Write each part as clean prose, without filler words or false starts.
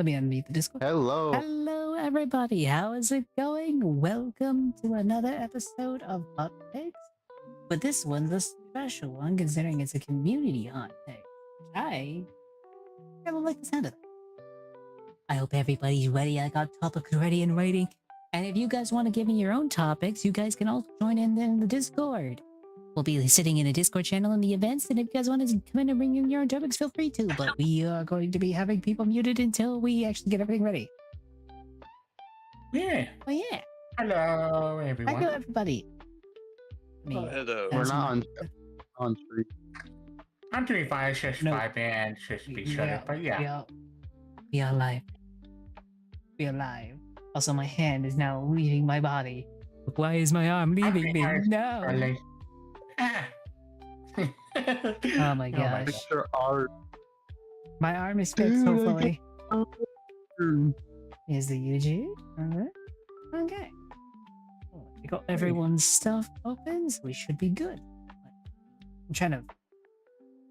Let me unmute the Discord. Hello. Hello, everybody. How is it going? Welcome to another episode of Hot Takes. But this one's a special one, considering it's a community hot take. I kind of like the sound of that. I hope everybody's ready. I got topics ready and waiting. And if you guys want to give me your own topics, you guys can also join in the Discord. We'll be sitting in a Discord channel in the events, and if you guys want to come in and bring in your own topics, feel free to. But we are going to be having people muted until we actually get everything ready. Yeah. Oh yeah. Hello, everyone. Hello, everybody. Hello. We're not on stream. I'm doing fine. It's just No. 5 and just be shut but yeah. We are live. We are live. Also, my hand is now leaving my body. Why is my arm leaving me? No. Early. Ah. Oh my gosh. Picture art. My arm is fixed, Dude, hopefully. Hmm. Is the UG? Okay. We got everyone's stuff open, so we should be good. I'm trying to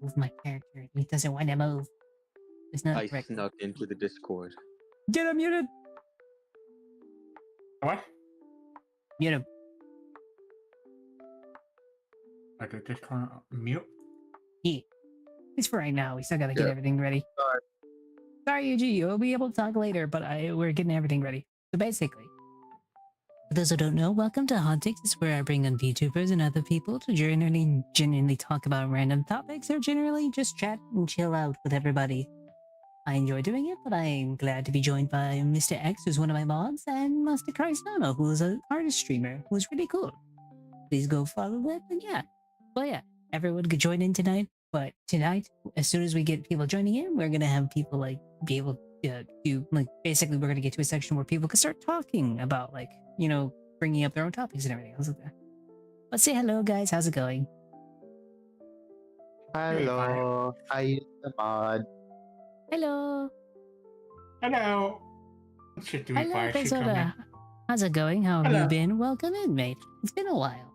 move my character. He doesn't want to move. It's not I correct. snuck into the Discord. Get him muted! What? Mute him. I did this one mute. Yeah. It's for right now. We still gotta get Yeah. everything ready. Sorry, UG. You'll be able to talk later, but we're getting everything ready. So basically, for those who don't know, welcome to Hot Takes. It's where I bring on VTubers and other people to genuinely talk about random topics or generally just chat and chill out with everybody. I enjoy doing it, but I'm glad to be joined by Mr. X, who's one of my mods, and Master Christano, who is an artist streamer, who's really cool. Please go follow them, and yeah. Well, yeah, everyone could join in tonight, but tonight, as soon as we get people joining in, we're gonna have people, like, be able to, like, basically we're gonna get to a section where people can start talking about, like, you know, bringing up their own topics and everything else like that. Let's say hello, guys. How's it going? Hello. I use the mod. Hello. Hello. Should do Hello, fire. Should come in. Pessoda. How's it going? How have you Hello. been? Welcome in, mate. It's been a while.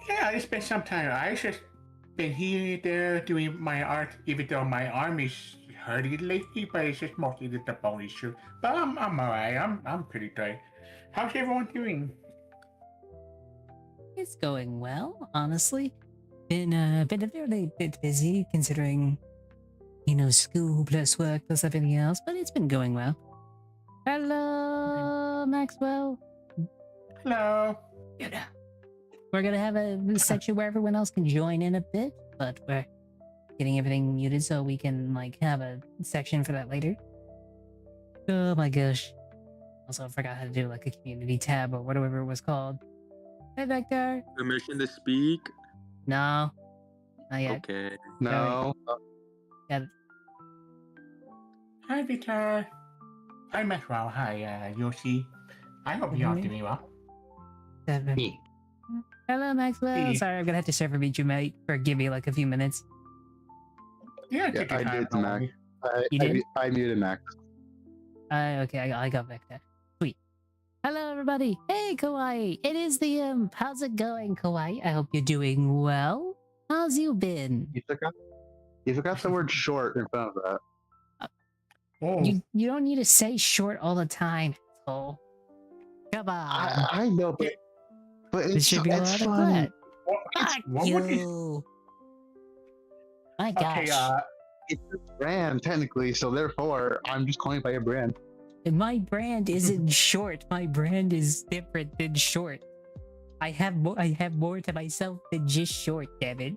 Yeah, it's been some time. I just been here there doing my art, even though my arm is hurting lately, but it's just mostly the bone issue. But I'm alright. I'm pretty tired. How's everyone doing? It's going well, honestly. Been a fairly bit busy considering, you know, school plus work plus everything else, but it's been going well. Hello, Maxwell. Hello. Yeah. We're gonna have a section where everyone else can join in a bit, but we're getting everything muted so we can, like, have a section for that later. Oh my gosh. Also, I forgot how to do, like, a community tab or whatever it was called. Hey, Vector. Permission to speak? No. Not yet. Okay. No. Hi, Victor. Hi, Maxwell. Hi, Yoshi. I hope you're all Mhm. doing well. Seven. Me. Hello, Maxwell. Hey. Sorry, I'm gonna have to server meet you, mate. Forgive me, like, a few minutes. Yeah, Yeah, take your I time. did, don't Max. worry. You did? I muted Max. Okay, I got Vector. Sweet. Hello, everybody. Hey, Kawaii. It is the, how's it going, Kawaii? I hope you're doing well. How's you been? You forgot the word short in front of that. Oh, You don't need to say short all the time, asshole. Come on. I know, but This it's, should be a it's lot of fun. fun. what, Fuck what would you... you. My gosh. Okay, It's a brand, technically, so therefore, I'm just calling it by your brand. My brand isn't short. My brand is different than short. I have more to myself than just short, damn it.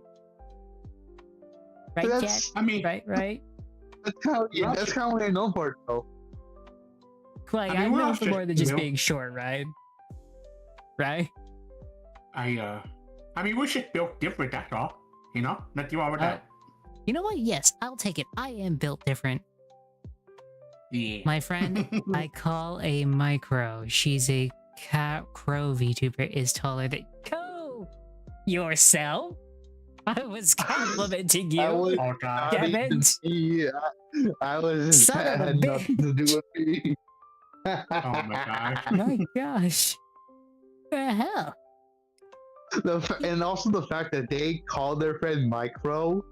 Right, Jack? That's, I mean, Right? that's kind of what you're known for, though. Like, I mean, I'm what known else for did- more than just you know? being short, right? Right? I mean, we just built different, that's all. You know? Nothing wrong with that. You know what? Yes, I'll take it. I am built different. Yeah. My friend, I call a micro. She's a crow VTuber is taller than yourself. I was complimenting you. I was Oh, God. Damn not even it. me. I was Son of a had nothing to do with me. Oh, my gosh. My gosh. What the hell? And also the fact that they called their friend Micro.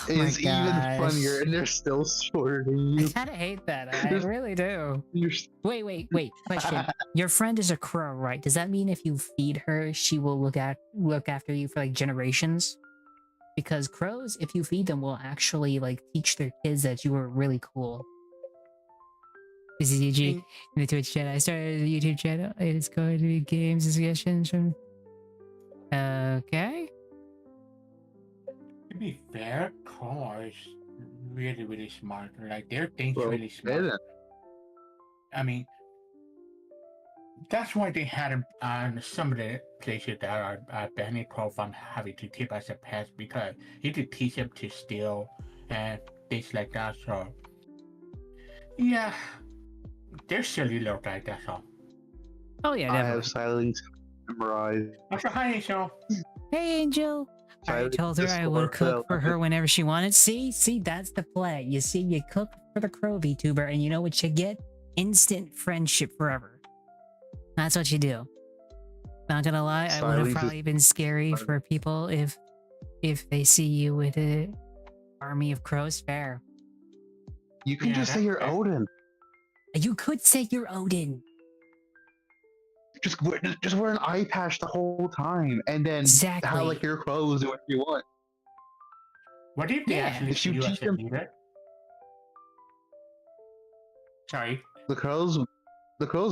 Oh my is even funnier, gosh. and they're still sorting I you. kind of hate that. I Just- really do. You're Wait. Question. Your friend is a crow, right? Does that mean if you feed her, she will look after you for like generations? Because crows, if you feed them, will actually like teach their kids that you were really cool. This is UG in the Twitch chat. I started a YouTube channel. It's going to be games and suggestions from. Okay. To be fair, Cole is really, really smart. Like, their thing's Well, really smart. I mean, that's why they had him on some of the places that are banning Cole from having to keep as a pet, because you could teach him to steal and things like that. So, yeah, they're silly little guys, that's all. Oh yeah, I definitely. have silence memorized. Also, hi, Angel. Hey, Angel. I Silence told her I would Discord, cook for her whenever she wanted. See, that's the play. You see, you cook for the crow VTuber, and you know what you get? Instant friendship forever. That's what you do. Not gonna lie, I would Silence have is- probably been scary for people if they see you with an army of crows. Fair. You can Yeah, just say that's you're fair. Odin. You could say you're Odin. Just wear an eye patch the whole time, and then Exactly. have like your clothes do what you want. What if they Yeah. actually If see you you as teach a them- leader? Sorry. The crows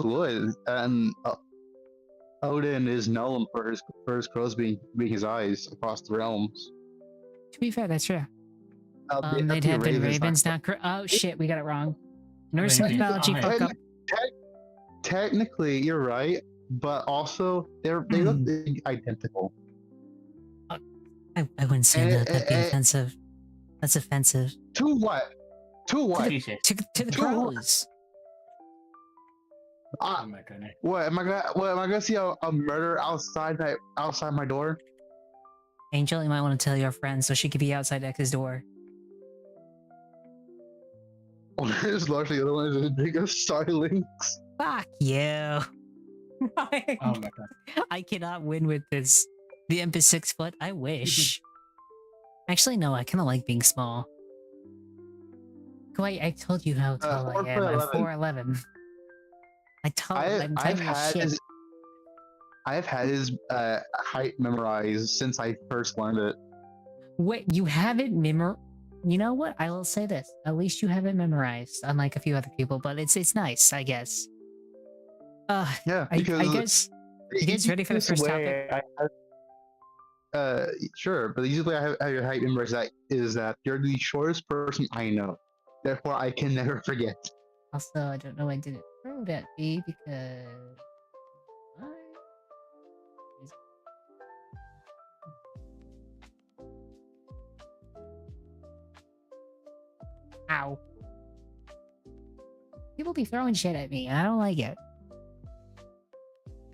would, and Odin is known for his crows being his eyes across the realms. To be fair, that's true. That'd They'd be have been ravens, not- not oh shit, we got it wrong. Norse Ravens. mythology Oh, fuck up. Technically, you're right, but also they look identical. I wouldn't say that. That'd be offensive. That's offensive. To what? To what? Jesus. To the To what? crows. Oh my goodness. What am I gonna see a murder outside my door? Angel, you might want to tell your friend so she could be outside X's door. It's largely the other one is the biggest silence. Fuck you. Oh my god. I cannot win with this. The imp is 6 foot. I wish. Actually, no. I kind of like being small. Kawaii, I told you how tall I am. I'm 4'11". I'm tiny as shit. I've had his height memorized since I first learned it. Wait, you have it You know what? I will say this. At least you have it memorized, unlike a few other people. But it's nice, I guess. Yeah, I because guess. You guys ready for the first topic? Sure, but the easiest way I have your height memorized is that you're the shortest person I know. Therefore, I can never forget. Also, I don't know why I didn't throw that B because. What? Ow. People be throwing shit at me. I don't like it.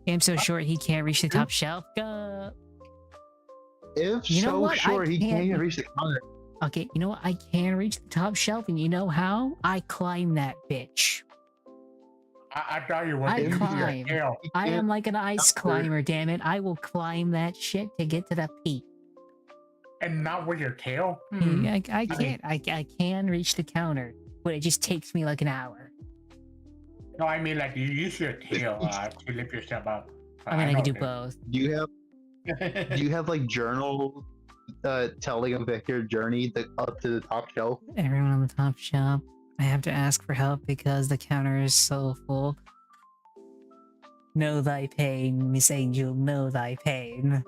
Game's so short he can't reach the top shelf. If You know so what? I short, he can't can't- even reach the counter. Okay, you know what? I can reach the top shelf, and you know how? I climb that bitch. I thought you were I using your climb. tail. I am like an ice Doctor. climber, damn it. I will climb that shit to get to the peak. And not with your tail? I can't. I can reach the counter, but it just takes me like an hour. No, I mean, like, you use your tail to lift yourself up. I mean, I can do know both. Do you have that. do you have like journal telling of like your journey up to the top shelf? Everyone on the top shelf. I have to ask for help because the counter is so full. Know thy pain, Miss Angel. Know thy pain.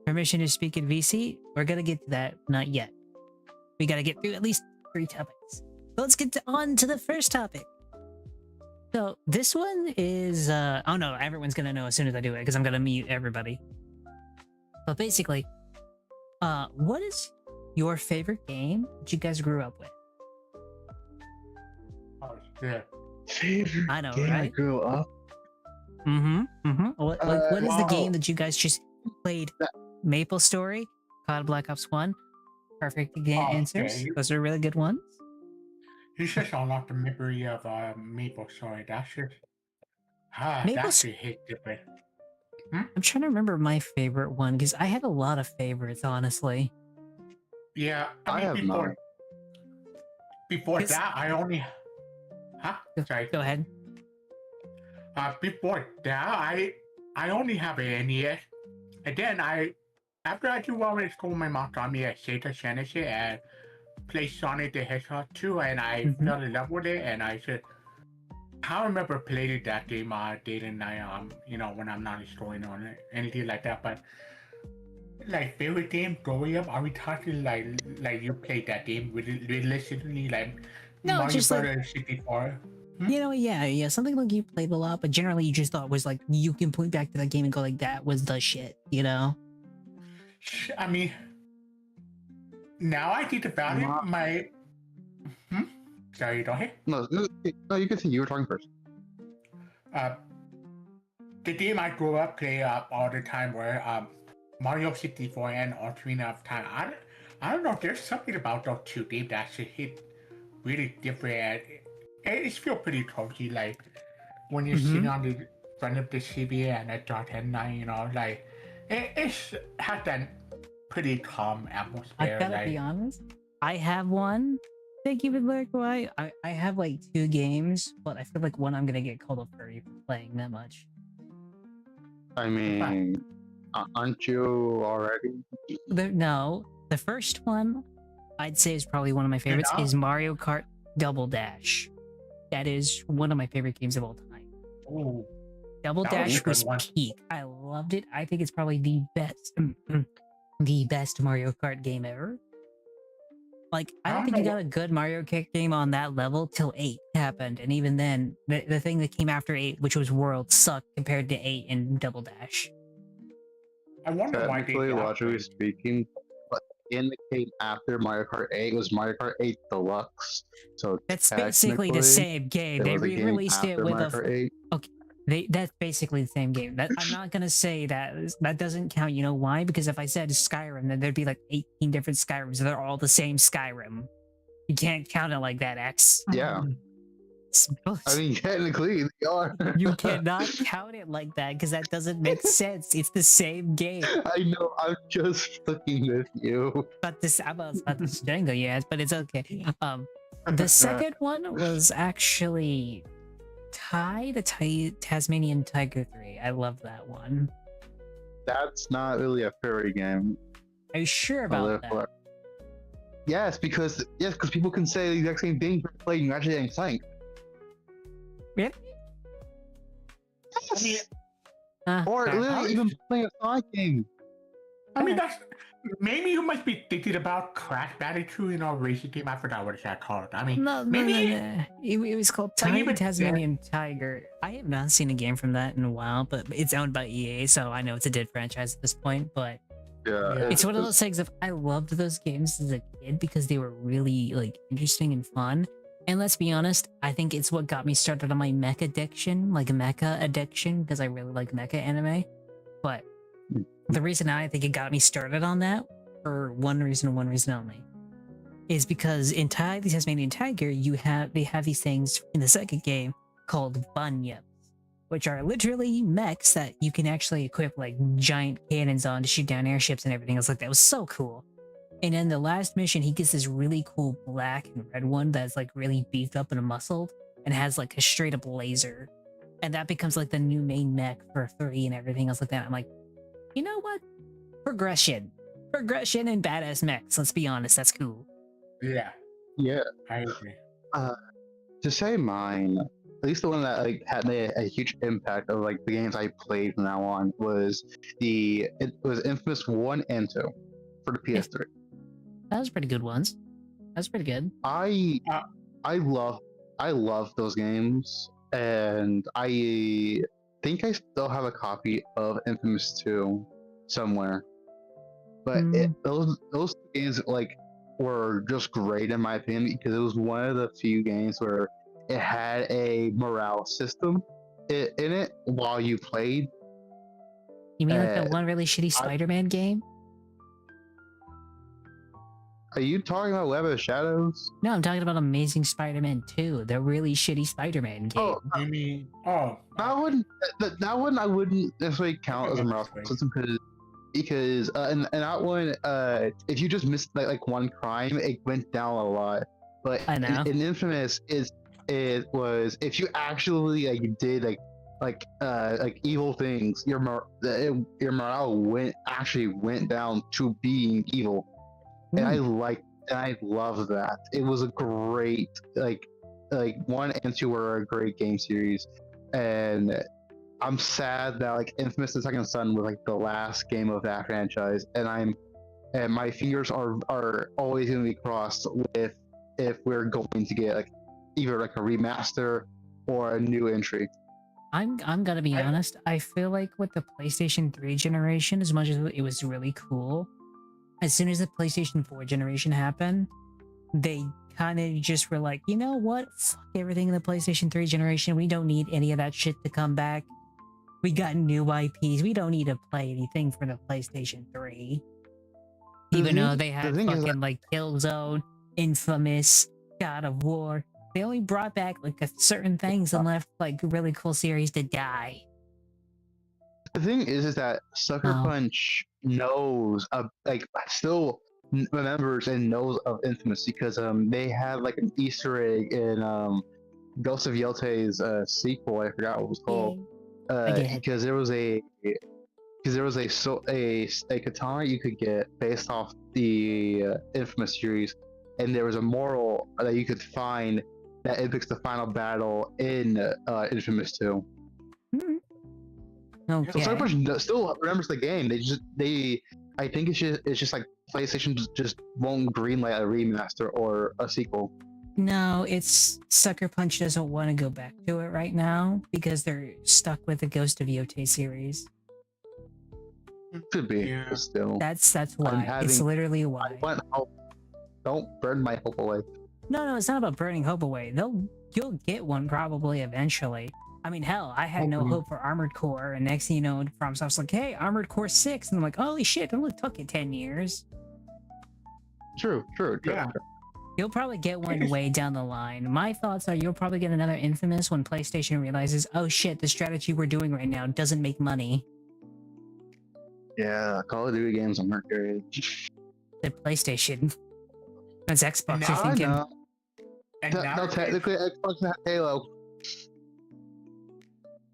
Permission to speak in VC? We're gonna get to that. Not yet. We gotta get through at least 3 topics. But let's get on to the first topic. So this one is oh no, everyone's gonna know as soon as I do it because I'm gonna mute everybody. But basically, what is your favorite game that you guys grew up with? Oh, yeah. Favorite I know, game I right? grew up. What is the wow. game that you guys just played? Maple Story, COD Black Ops 1. Perfect answers. Okay. Those are really good ones. You just unlocked the memory of Maple Story. That's just... Maple that S- should hit different. I'm trying to remember my favorite one because I had a lot of favorites, honestly. Yeah, I have not. Before It's- that, I only. Huh? Sorry. Go ahead. Before that, I only have an NES, and then after I do well in school, my mom got me a Sega Genesis and played Sonic the Hedgehog 2, and I Mhm. fell in love with it. And I said, I remember playing that game day and night. When I'm not scrolling on it, anything like that. But like favorite game growing up, are we talking like you played that game realistically, like No, Mario just like- Brothers 64? You know, yeah, something like you played a lot, but generally you just thought was like you can point back to that game and go like that was the shit, you know? I mean, now I think about it, my. Sorry, go ahead. No, you continue. You were talking first. The game I grew up playing all the time were Mario 64 and Ocarina of Time. I don't know. There's something about those two games that should hit really different. It's feel pretty cozy. Like when you're sitting on the front of the TV and a dark at night, like it's had that pretty calm I atmosphere. gotta be honest. I have one. Thank you, Lyric. I have like 2 games, but I feel like one I'm gonna get called a furry for playing that much. I mean, aren't you already? No, the first one I'd say is probably one of my favorites now? is Mario Kart Double Dash. That is one of my favorite games of all time. Ooh. Double That was a Dash good was one. peak. I loved it. I think it's probably the best Mario Kart game ever. Like, I don't think you got a good Mario Kart game on that level till 8 happened, and even then, the thing that came after 8, which was World, sucked compared to 8 and Double Dash. I wonder why they Technically, did logically that. speaking, but in the game after Mario Kart 8 was Mario Kart 8 Deluxe. So That's basically the technically, same game. there They was a game re-released it after with Mario a. Kart 8. That's basically the same game. That I'm not gonna say that doesn't count. You know why? Because if I said Skyrim, then there'd be like 18 different Skyrims. They're all the same Skyrim. You can't count it like that, X. Yeah, It's I mean, technically, they are. you cannot count it like that because that doesn't make sense. It's the same game. I know, I'm just fucking with you. But this I'm about to Django, yes, but it's okay. The second one was actually the Tasmanian Tiger 3. I love that one. That's not really a furry game. Are you sure about that? Yes, because people can say the exact same thing for playing Ratchet and Clank. Really? I mean, Or Okay. literally even playing a Sonic game. I mean, that's maybe you might be thinking about Crash Bandicoot, racing game. I forgot what it's called. I mean, No, maybe It was called But even Tasmanian Tiger. I have not seen a game from that in a while, but it's owned by EA, so I know it's a dead franchise at this point. But Yeah, it's one of those things of I loved those games as a kid because they were really like interesting and fun. And let's be honest, I think it's what got me started on my mecha addiction, because I really like mecha anime. But the reason I think it got me started on that, for one reason and one reason only, is because in the Tasmanian Tiger, they have these things in the second game called bunyips, which are literally mechs that you can actually equip like giant cannons on to shoot down airships and everything. I was like, that was so cool. And in the last mission, he gets this really cool black and red one that's like really beefed up and muscled and has like a straight up laser. And that becomes like the new main mech for 3 and everything else like that. I'm like, you know what? Progression and badass mechs. Let's be honest, that's cool. yeah, yeah. I agree. To say mine, at least the one that like had a huge impact of like the games I played from now on was Infamous 1 and 2 for the PS3. That was pretty good ones. That's pretty good. I love those games, and I think I still have a copy of Infamous 2 somewhere. But those games like were just great in my opinion because it was one of the few games where it had a morale system in it while you played. You mean like that one really shitty Spider-Man game? Are you talking about Web of Shadows? No, I'm talking about Amazing Spider-Man 2, the really shitty Spider-Man game. Oh, I mean, that one I wouldn't necessarily count as a morale system because because and that one, if you just missed like one crime, it went down a lot. But I know. in Infamous, it was if you actually like did like evil things, your morale went down to being evil, and I love that. It was a great like 1 and 2 were a great game series, and I'm sad that like Infamous: The Second Son was like the last game of that franchise, and my fingers are always going to be crossed with if we're going to get like either like a remaster or a new entry. I'm gonna be honest. I feel like with the PlayStation 3 generation, as much as it was really cool, as soon as the PlayStation 4 generation happened, they kind of just were like, you know what? Fuck everything in the PlayStation 3 generation. We don't need any of that shit to come back. We got new IPs. We don't need to play anything for the PlayStation 3. Even though they had fucking like Killzone, Infamous, God of War. They only brought back like certain things and left like really cool series to die. The thing is that Sucker Punch knows still remembers and knows of Infamous because they have like an Easter egg in Ghost of Yelte's sequel. I forgot what it was called. Because there was a katana you could get based off the Infamous series, and there was a moral that you could find that it picks the final battle in Infamous 2. Okay. So Sucker Punch still remembers the game. I think it's just like PlayStation just won't greenlight a remaster or a sequel. No, it's Sucker Punch doesn't want to go back to it right now because they're stuck with the Ghost of Yote series. Could be, but still. That's why. It's literally why. Don't burn my hope away. No, it's not about burning hope away. You'll get one probably eventually. I mean, hell, I had no hope for Armored Core, and next thing you know, FromSoft's like, hey, Armored Core 6, and I'm like, holy shit, it only took it 10 years. True. Yeah. You'll probably get one way down the line. My thoughts are you'll probably get another Infamous when PlayStation realizes, oh shit, the strategy we're doing right now doesn't make money. Yeah, Call of Duty games aren't good. The PlayStation. That's Xbox, No, you're thinking. No, technically Xbox has Halo.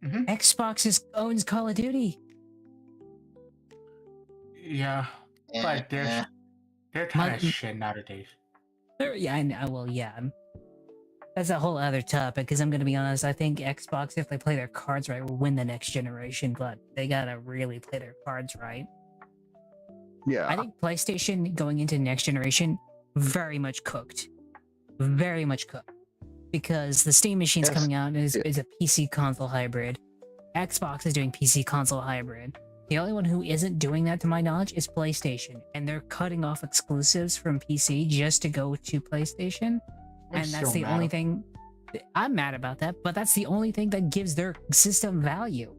Xbox owns Call of Duty. Yeah, but they're kind of shit nowadays. Yeah, I know. Well, yeah. That's a whole other topic, because I'm going to be honest, I think Xbox, if they play their cards right, will win the next generation, but they gotta really play their cards right. Yeah. I think PlayStation going into next generation, very much cooked. Very much cooked. Because the Steam machine's coming out is a PC console hybrid. Xbox is doing PC console hybrid. The only one who isn't doing that, to my knowledge, is PlayStation. And they're cutting off exclusives from PC just to go to PlayStation. And that's the only thing. I'm mad about that, but that's the only thing that gives their system value.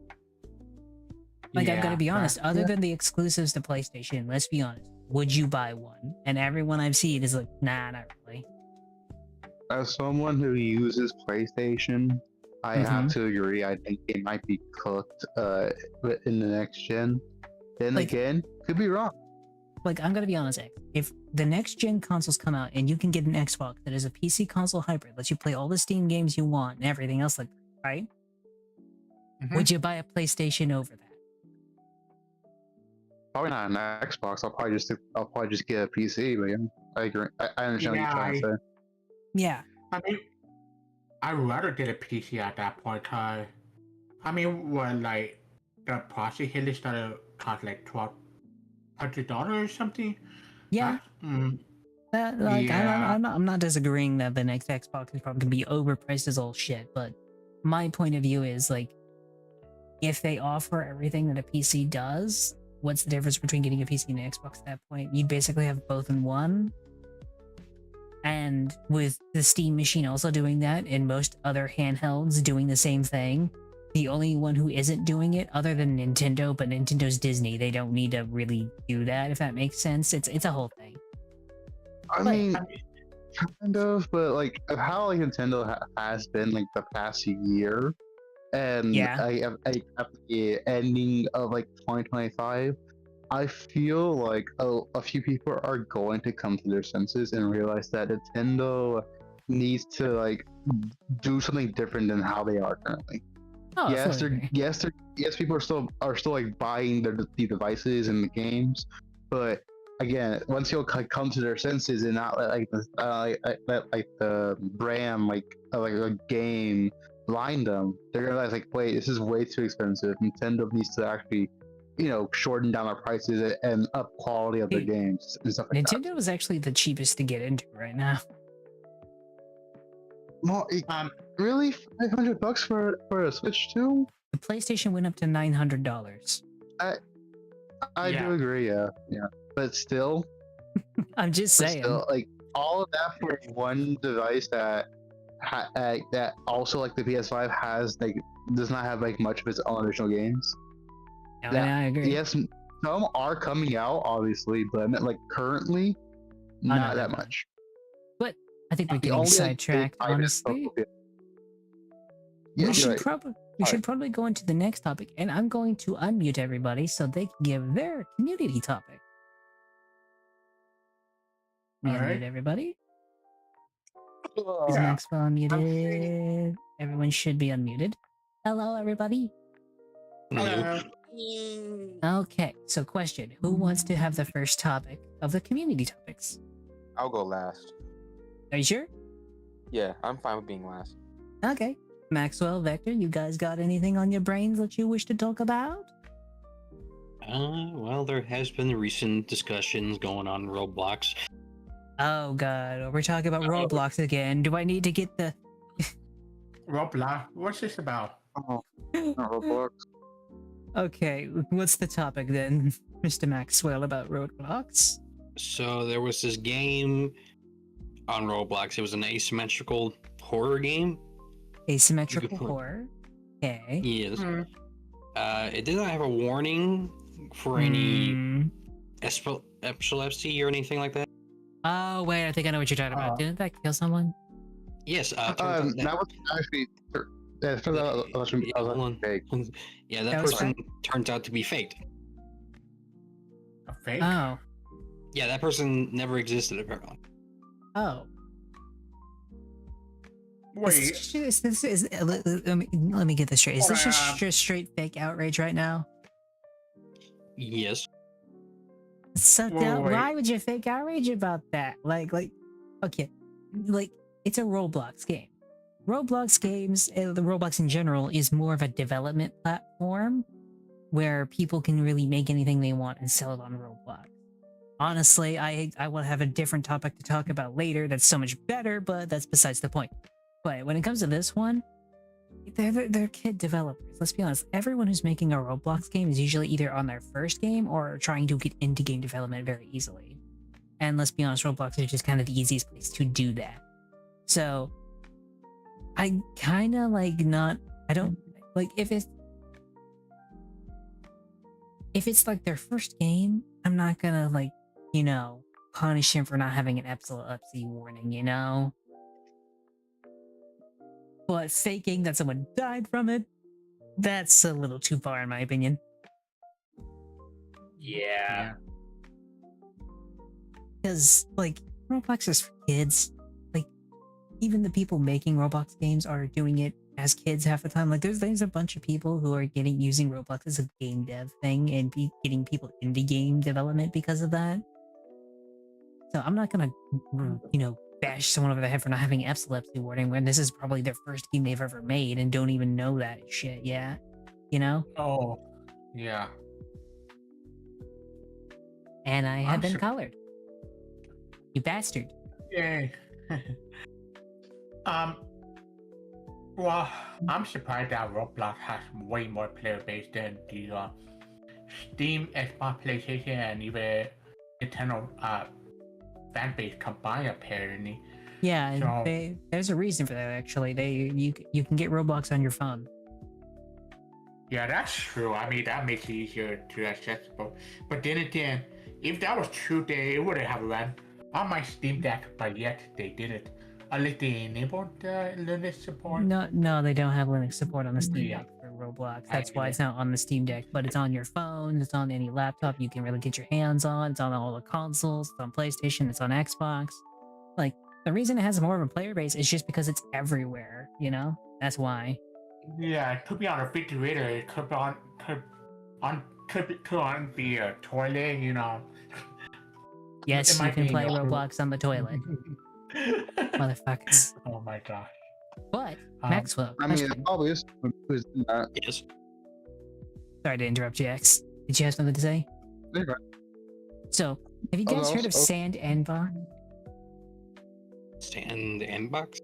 Like, I'm gonna be honest, other than the exclusives to PlayStation, let's be honest, would you buy one? And everyone I've seen is like, nah, not really. As someone who uses PlayStation, I have to agree. I think it might be cooked in the next gen. Then again, could be wrong. Like, I'm gonna be honest, if the next gen consoles come out and you can get an Xbox that is a PC console hybrid, lets you play all the Steam games you want and everything else, like, right? Would you buy a PlayStation over that? Probably not an Xbox. I'll probably just get a PC. But yeah, I agree. I understand what you're trying to say. Yeah. I mean, I'd rather get a PC at that point. I mean, what, like, the processor here started cost like $1,200 or something? Yeah. I'm not disagreeing that the next Xbox is probably gonna be overpriced as all shit, but my point of view is, like, if they offer everything that a PC does, what's the difference between getting a PC and an Xbox at that point? You'd basically have both in one. And with the Steam machine also doing that, and most other handhelds doing the same thing, the only one who isn't doing it, other than Nintendo, but Nintendo's Disney, they don't need to really do that, if that makes sense. It's a whole thing. I mean, kind of, but like how like Nintendo has been like the past year, and at the ending of like 2025, I feel like a few people are going to come to their senses and realize that Nintendo needs to like do something different than how they are currently. Oh, I Yes, fully they're agree. yes, people are still like buying the devices and the games, but again, once you'll come to their senses and not let like the like the brand like a game blind them, they're gonna realize like, wait, this is way too expensive. Nintendo needs to actually, shorten down their prices and up quality of their Hey, games and stuff like that. Nintendo is actually the cheapest to get into right now. Well, really, $500 for a Switch too? The PlayStation went up to $900. I Yeah. do agree, yeah, but still. I'm just But saying. still, like all of that for one device that that also like the PS5 has like does not have like much of its own original games. No, Yeah, I agree. yes, some are coming out obviously, but I meant like currently, no, not they're that not. much. But I think we're The getting only, like, big sidetracked, item is honestly. Pokemon. Yeah, we should right. probably should probably go into the next topic, and I'm going to unmute everybody so they can give their community topic. We All unmute right. everybody. Is Yeah. Maxwell saying- unmuted? Everyone should be unmuted. Hello, everybody. Hello. Okay, so question: who wants to have the first topic of the community topics? I'll go last. Are you sure? Yeah, I'm fine with being last. Okay. Maxwell, Vector, you guys got anything on your brains that you wish to talk about? Well, there has been recent discussions going on in Roblox. Oh god, we're talking about Roblox again. Do I need to get the Roblox. What's this about? Oh, not Roblox. Okay, what's the topic then, Mr. Maxwell, about Roblox? So there was this game on Roblox. It was an asymmetrical horror game. Asymmetrical put- horror. Okay. Yes. Hmm. It did not have a warning for any Hmm. epilepsy or anything like that. Oh wait, I think I know what you're talking about. Oh. Didn't that kill someone? Yes. turns out that- That was actually. Yeah, turns out that was hold on. fake. Yeah, That that was person turns out to be faked. A fake? Oh. Yeah, that person never existed apparently. Oh. Wait. Let me get this straight. Is this Hold just straight fake outrage right now? Yes. So Whoa, wait. why would you fake outrage about that? Okay, like it's a Roblox game. Roblox games, the Roblox in general, is more of a development platform where people can really make anything they want and sell it on Roblox. Honestly, I will have a different topic to talk about later that's so much better, but that's besides the point. But when it comes to this one, they're kid developers. Let's be honest. Everyone who's making a Roblox game is usually either on their first game or trying to get into game development very easily. And let's be honest, Roblox is just kind of the easiest place to do that. So I kind of like not. I don't like if it's like their first game. I'm not gonna like punish him for not having an epilepsy warning. But faking that someone died from it, that's a little too far in my opinion. Yeah. Because, like, Roblox is for kids. Like, even the people making Roblox games are doing it as kids half the time. Like, there's a bunch of people who are using Roblox as a game dev thing and getting people into game development because of that. So I'm not gonna, bash someone over the head for not having epilepsy warning when this is probably their first game they've ever made and don't even know that shit yet. Oh. Yeah. And I have I'm been sur- collared. You bastard. Yay. Well, I'm surprised that Roblox has way more player base than the Steam, Xbox, PlayStation, and even Nintendo fan base combined apparently. Yeah, So- there's a reason for that actually. You can get Roblox on your phone. Yeah, that's true. I mean, that makes it easier to accessible. But then again, if that was true, they would have run on my Steam Deck, but yet they didn't. Unless they enabled Linux support. No, they don't have Linux support on the Steam Yeah. Deck for Roblox. That's why it's not on the Steam Deck, but it's on your phone, it's on any laptop you can really get your hands on, it's on all the consoles, it's on PlayStation, it's on Xbox. Like, the reason it has more of a player base is just because it's everywhere, you know? That's why. Yeah, it could be on a refrigerator. It could be on the toilet. You know. Yes, It you might can be play in the- Roblox on the toilet, motherfuckers. Oh my gosh. But, Um, Maxwell, I mean, question. it probably is who's in that. Yes. Sorry to interrupt you, X. Did you have something to say? There you go. So, have you Oh, guys no, heard of oh. Sandbox? Sandbox?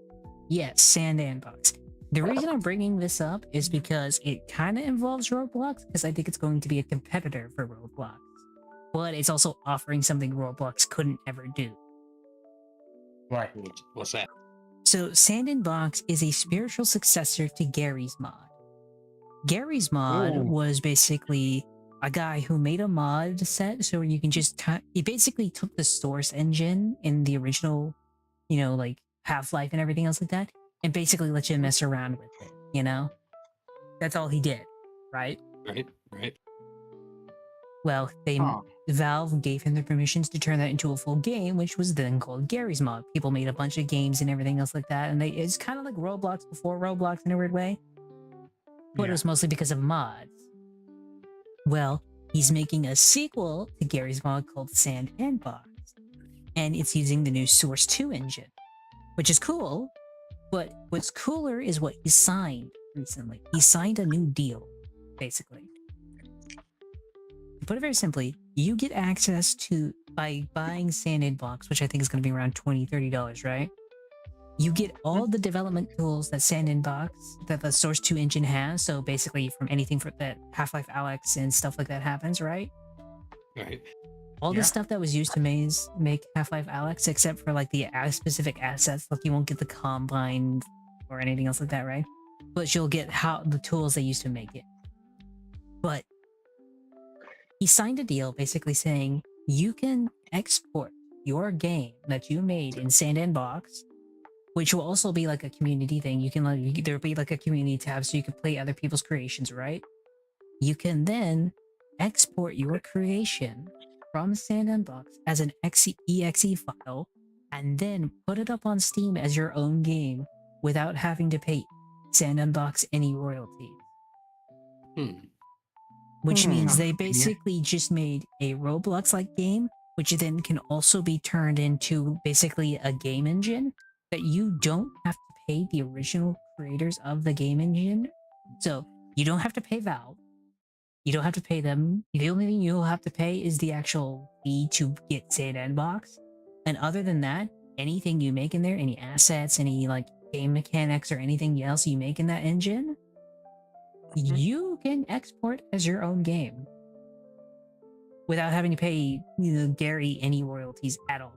Yes, Sandbox. The reason I'm bringing this up is because it kind of involves Roblox, because I think it's going to be a competitor for Roblox. But it's also offering something Roblox couldn't ever do. Right. What's that? So, Sandbox is a spiritual successor to Gary's Mod. Gary's Mod Ooh. was basically a guy who made a mod set so you can just he basically took the source engine in the original, you know, like Half-Life and everything else like that, and basically let you mess around with it, you know? That's all he did, right? Right. Well, Huh. Valve gave him the permissions to turn that into a full game, which was then called Gary's Mod. People made a bunch of games and everything else like that, and it's kind of like Roblox before Roblox in a weird way, but it Yeah. was mostly because of mods. Well, he's making a sequel to Gary's Mod called Sandbox, and it's using the new Source 2 engine, which is cool, but what's cooler is what he signed recently. He signed a new deal, basically. To put it very simply, you get access to, by buying Sandbox, which I think is going to be around $20, $30, right? You get all the development tools that Sandbox, that the Source 2 engine has. So basically, from anything for that Half-Life Alyx and stuff like that happens, right? Right. All Yeah. the stuff that was used to make Half-Life Alyx, except for like the specific assets, like you won't get the Combine or anything else like that, right? But you'll get the tools they used to make it. But he signed a deal basically saying you can export your game that you made in Sandbox, which will also be like a community thing. You can there'll be like a community tab so you can play other people's creations, right? You can then export your creation from Sandbox as an exe file and then put it up on Steam as your own game without having to pay Sandbox any royalties. Which means they basically just made a Roblox-like game, which then can also be turned into basically a game engine that you don't have to pay the original creators of the game engine. So you don't have to pay Valve. You don't have to pay them. The only thing you'll have to pay is the actual fee to get Sandbox. And other than that, anything you make in there, any assets, any like game mechanics or anything else you make in that engine, you can export as your own game without having to pay Gary any royalties at all.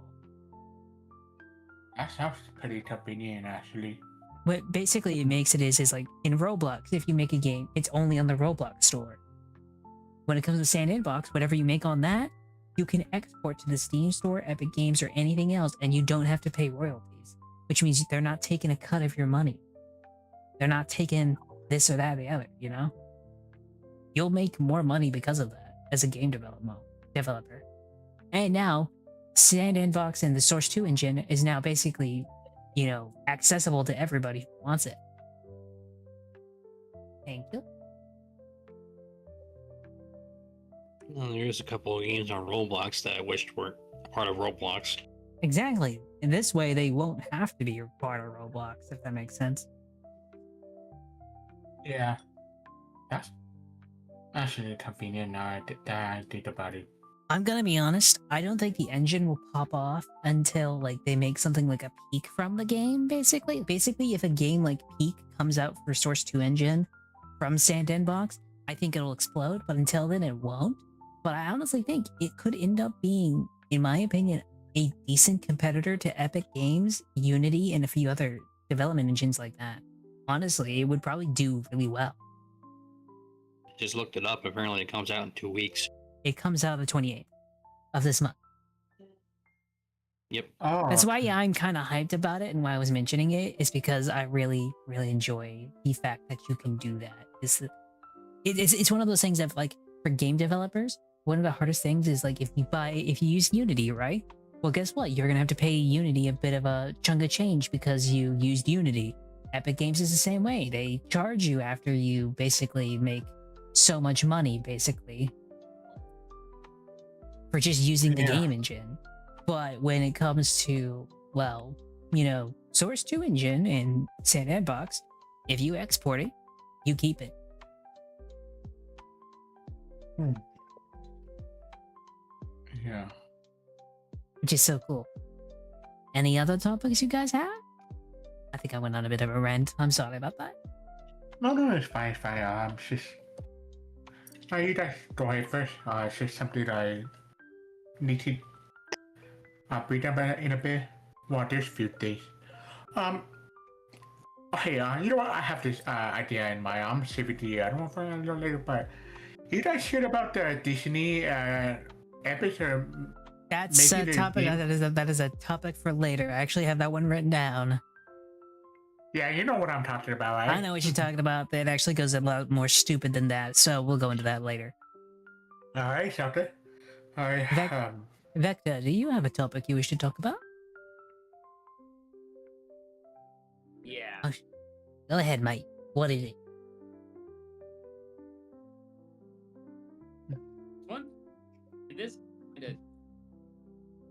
That sounds pretty convenient, actually. What basically it makes it is like in Roblox, if you make a game, it's only on the Roblox store. When it comes to Sandbox, whatever you make on that, you can export to the Steam store, Epic Games, or anything else, and you don't have to pay royalties, which means they're not taking a cut of your money. They're not taking this or that or the other, you know? You'll make more money because of that as a game developer. And now, Sandbox and the Source 2 engine is now basically, you know, accessible to everybody who wants it. Thank you. Well, there's a couple of games on Roblox that I wished were part of Roblox. Exactly. In this way, they won't have to be a part of Roblox, if that makes sense. Yeah. That's actually convenient now that I think about it. I'm gonna be honest, I don't think the engine will pop off until like they make something like a Peak from the game, basically. Basically, if a game like Peak comes out for Source 2 engine from Sandbox, I think it'll explode, but until then it won't. But I honestly think it could end up being, in my opinion, a decent competitor to Epic Games, Unity, and a few other development engines like that. Honestly, it would probably do really well. Just looked it up. Apparently, it comes out in 2 weeks. It comes out the 28th of this month. Yep. Oh, That's why I'm kind of hyped about it, and why I was mentioning it is because I really, really enjoy the fact that you can do that. it's one of those things that like for game developers, one of the hardest things is like if you use Unity, right? Well, guess what? You're gonna have to pay Unity a bit of a chunk of change because you used Unity. Epic Games is the same way. They charge you after you basically make so much money, basically, for just using the game engine. But when it comes to, well, you know, Source 2 engine and Sandbox, if you export it, you keep it. Yeah. Which is so cool. Any other topics you guys have? I think I went on a bit of a rant. I'm sorry about that. No, it's fine, it's fine. It's just... you guys go ahead first. It's just something I need to breathe about in a bit. Well, there's a few days. Hey, you know what? I have this idea in mind. I'm save it to you. I don't know if I'm a little later, but you guys heard about the Disney epics or That's a maybe the topic. game- That is a topic for later. I actually have that one written down. Yeah, you know what I'm talking about, right? I know what you're talking about. It actually goes a lot more stupid than that, so we'll go into that later. All right, sounds good. All right. Vecta, do you have a topic you wish to talk about? Yeah. Go ahead, mate. What is it? One. This.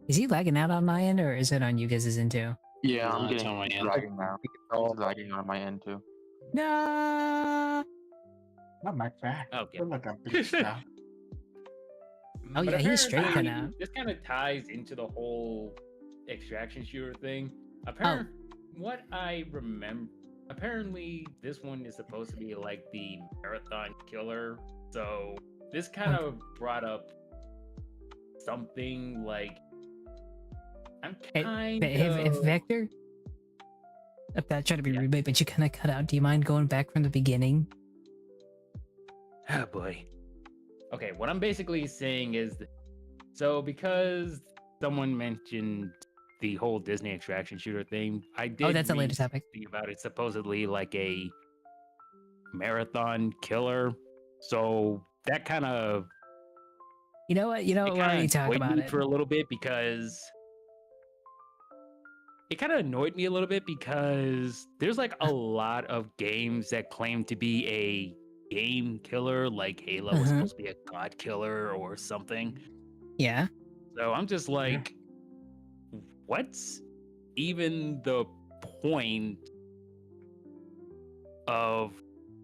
Is he lagging out on my end, or is it on you guys' end too? Yeah, No, I'm it's getting on my end. lagging now. It's lagging on my end too. No. Not my bad. Okay. Look like a big stuff. Oh, But yeah, he's straight apparently, cut out. This kind of ties into the whole extraction shooter thing. Oh. What I remember, apparently this one is supposed to be like the marathon killer. So this kind of brought up something like I'm kind If of Vector, I'm not trying to be rude, but you kind of cut out. Do you mind going back from the beginning? Oh boy. Okay, what I'm basically saying is, so because someone mentioned the whole Disney extraction shooter thing, I did. Oh, that's a read later topic. something about it. Supposedly like a marathon killer. So that kind of You know what? You know what? Why don't you talk about it? for a little bit because it kind of annoyed me a little bit because there's like a lot of games that claim to be a game killer, like Halo was Uh-huh. supposed to be a god killer or something. Yeah. So I'm just like, what's even the point of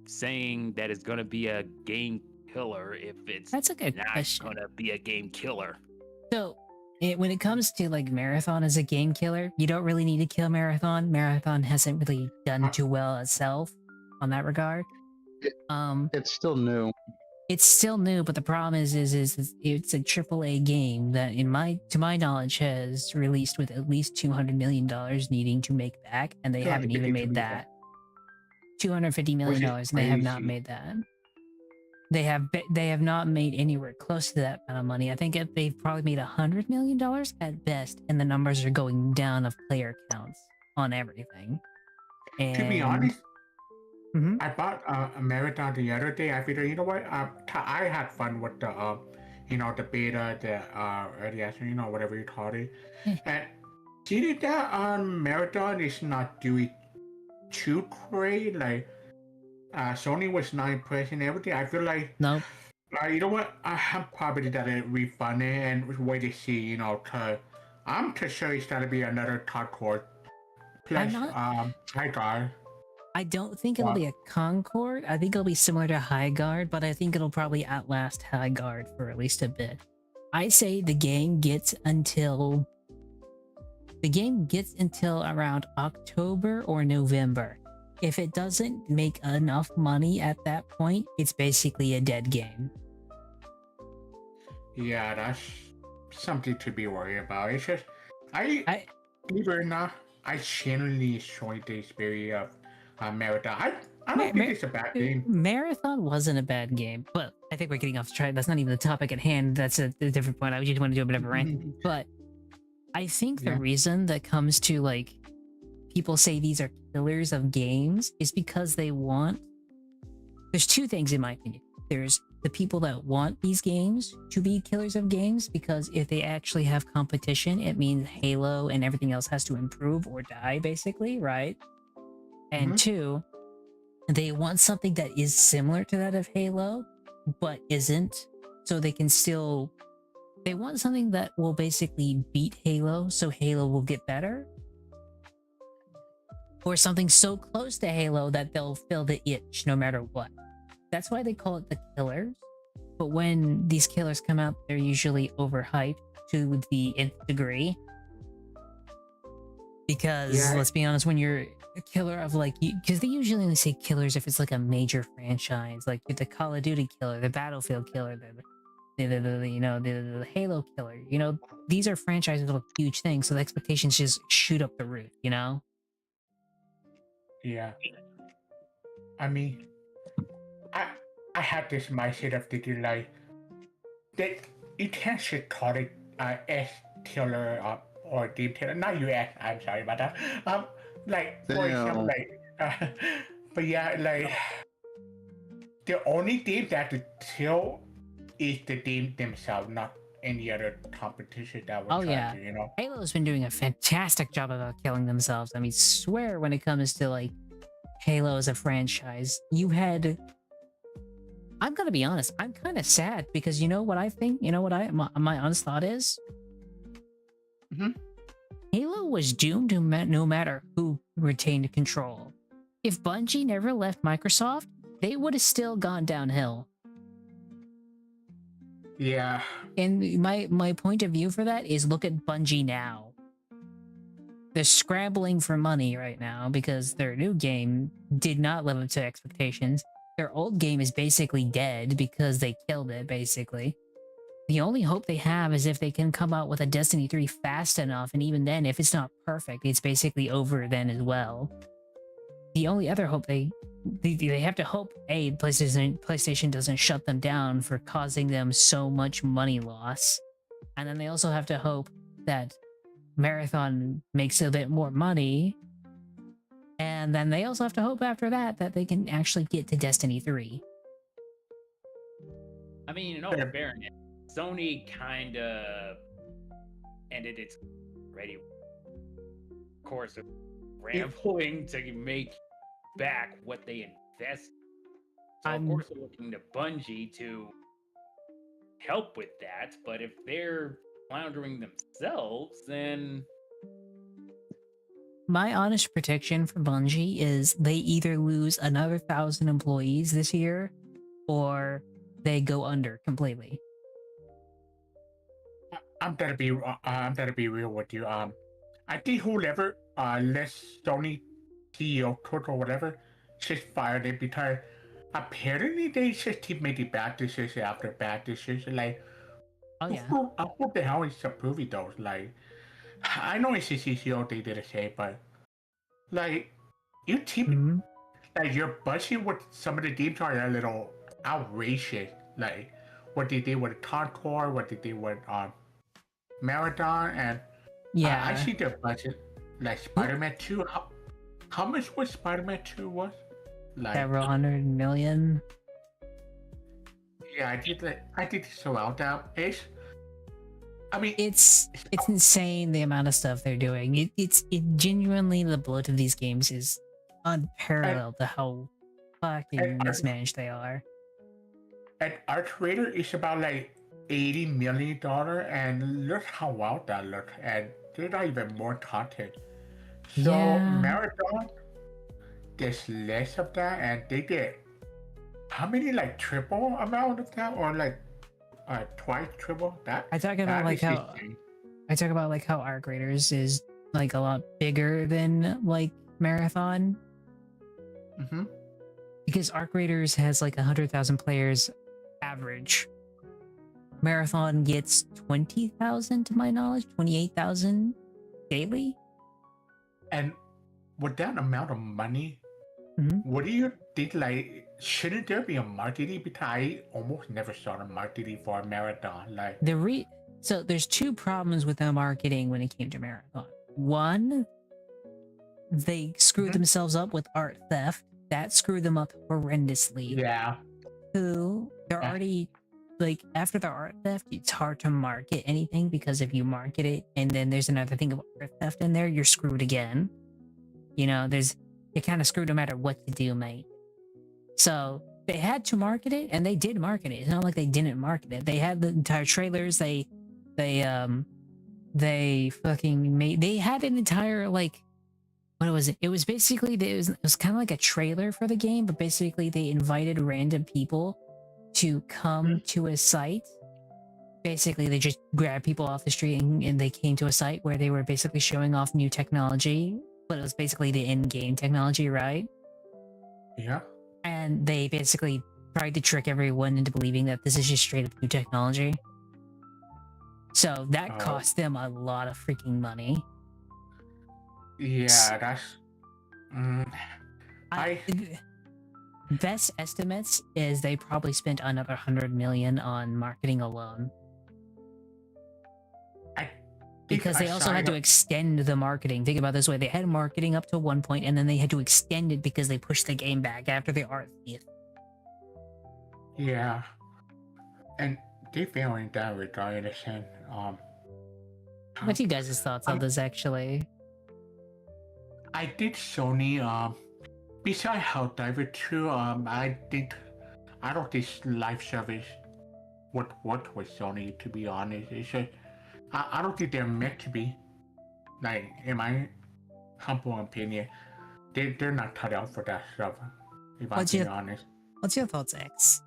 saying that it's gonna be a game killer if it's That's a good not question. gonna be a game killer? So, when it comes to like Marathon as a game killer, you don't really need to kill Marathon. Marathon hasn't really done too well itself on that regard. It's still new. It's still new, but the problem is it's a AAA game that, to my knowledge, has released with at least $200 million needing to make back, and they haven't even made that. $250 million, and they have not crazy. made that. They have not made anywhere close to that amount of money. I think they've probably made $100 million at best, and the numbers are going down of player counts on everything. And, To be honest, Mhm. I bought a marathon the other day. I figured, you know what? I had fun with the, the beta, the early access, whatever you call it. Yeah. And seeing that marathon is not doing too great. Like, Sony was not impressed and everything. I feel like, Nope. you know what? I'm probably gonna refund it and wait to see, cause I'm pretty sure it's gonna be another Concord. Plus, High Guard. I don't think it'll be a Concord. I think it'll be similar to High Guard, but I think it'll probably outlast High Guard for at least a bit. I say the game gets until around October or November. If it doesn't make enough money at that point, it's basically a dead game. Yeah, that's something to be worried about. It's just, believe it or not, I genuinely enjoyed the experience of Marathon. I don't think it's a bad game. Marathon wasn't a bad game, but I think we're getting off track. That's not even the topic at hand. That's a different point. I just want to do a bit of a rant. But I think the reason that comes to like people say these are killers of games is because they want. There's two things in my opinion. there's the people that want these games to be killers of games, because if they actually have competition, it means Halo and everything else has to improve or die, basically, right? And Mhm. two, they want something that is similar to that of Halo, but isn't, so they can still. They want something that will basically beat Halo, so Halo will get better. Or something so close to Halo that they'll feel the itch no matter what. That's why they call it the killers. But when these killers come out, they're usually overhyped to the nth degree. Because, Yeah. let's be honest, when you're a killer of like, because they usually only say killers if it's like a major franchise, like the Call of Duty killer, the Battlefield killer, the Halo killer. You know, these are franchises with huge things, so the expectations just shoot up the roof. You know. Yeah. I mean, I have this mindset of thinking like that you can't just call it S killer or deep killer. Not US. I'm sorry about that. Like for example, Damn. like, but yeah, like the only team that could kill is the team themselves, not any other competition that would Oh, try yeah. to, you know. Halo's been doing a fantastic job about killing themselves. I mean, swear when it comes to like Halo as a franchise, you had. I'm gonna be honest. I'm kind of sad because you know what I think. You know what my honest thought is. Mhm. Halo was doomed to no matter who retained control. If Bungie never left Microsoft, they would have still gone downhill. Yeah. And my point of view for that is look at Bungie now. They're scrambling for money right now because their new game did not live up to expectations. Their old game is basically dead because they killed it, basically. The only hope they have is if they can come out with a Destiny 3 fast enough, and even then, if it's not perfect, it's basically over then as well. The only other hope they have to hope PlayStation doesn't shut them down for causing them so much money loss, and then they also have to hope that Marathon makes a bit more money, and then they also have to hope after that that they can actually get to Destiny 3. I mean, in all fairness, Sony kind of ended its ready course of rambling to make back what they invested. So of course they're looking to Bungie to help with that, but if they're floundering themselves, then my honest prediction for Bungie is they either lose another 1,000 employees this year, or they go under completely. I'm gonna be real with you. I think whoever lets Sony CEO cook or whatever just fired it because apparently they just keep making bad decisions after bad decisions. Like, Oh yeah. What the hell is approving those? Like, I know it's the CCO they did a say, but like, you keep like your budget with some of the games are a little outrageous. Like, what they did with Concord, what they did with Marathon, and Yeah. I see their budget. Like Spider-Man 2, how much was Spider-Man 2 was? Like Several hundred million. Yeah, I did so out that is. I mean, it's insane the amount of stuff they're doing. It's genuinely, the bloat of these games is unparalleled to how fucking mismanaged they are. And our creator is about like $80 million, and look how well that looks, and there's not even more content. So Yeah. Marathon gets less of that, and they get how many, like triple amount of that, or like twice triple that? I talk about like how Arc Raiders is like a lot bigger than like Marathon. Mm-hmm. Because Arc Raiders has like 100,000 players average. Marathon gets 20,000 to my knowledge, 28,000 daily. And with that amount of money, what do you think? Like, shouldn't there be a marketing? Because I almost never saw the marketing for a Marathon. Like, so there's two problems with the marketing when it came to Marathon. One, they screwed themselves up with art theft. That screwed them up horrendously. Yeah. who they're Yeah. already like after the art theft, it's hard to market anything because if you market it and then there's another thing of art theft in there, you're screwed again. You know, you're kind of screwed no matter what you do, mate. So they had to market it, and they did market it. It's not like they didn't market it. They had the entire trailers. They fucking made. They had an entire like, what was it? It was basically it was kind of like a trailer for the game, but basically they invited random people to come to a site. Basically, they just grabbed people off the street and they came to a site where they were basically showing off new technology, but it was basically the in-game technology, right? Yeah. And they basically tried to trick everyone into believing that this is just straight up new technology. So that Oh. cost them a lot of freaking money. Yeah, that's. I- Best estimates is they probably spent another 100 million on marketing alone. Because they also had to extend the marketing. Think about it this way: they had marketing up to one point, and then they had to extend it because they pushed the game back after the art theft. Yeah. And they failing that regardless, and What's you guys' thoughts on this, actually? I did Sony. Besides Helldiver 2, I don't think live service would work with Sony. To be honest, it's just I don't think they're meant to be. Like, in my humble opinion, they're not cut out for that stuff. If I'm being honest. What's your thoughts, X?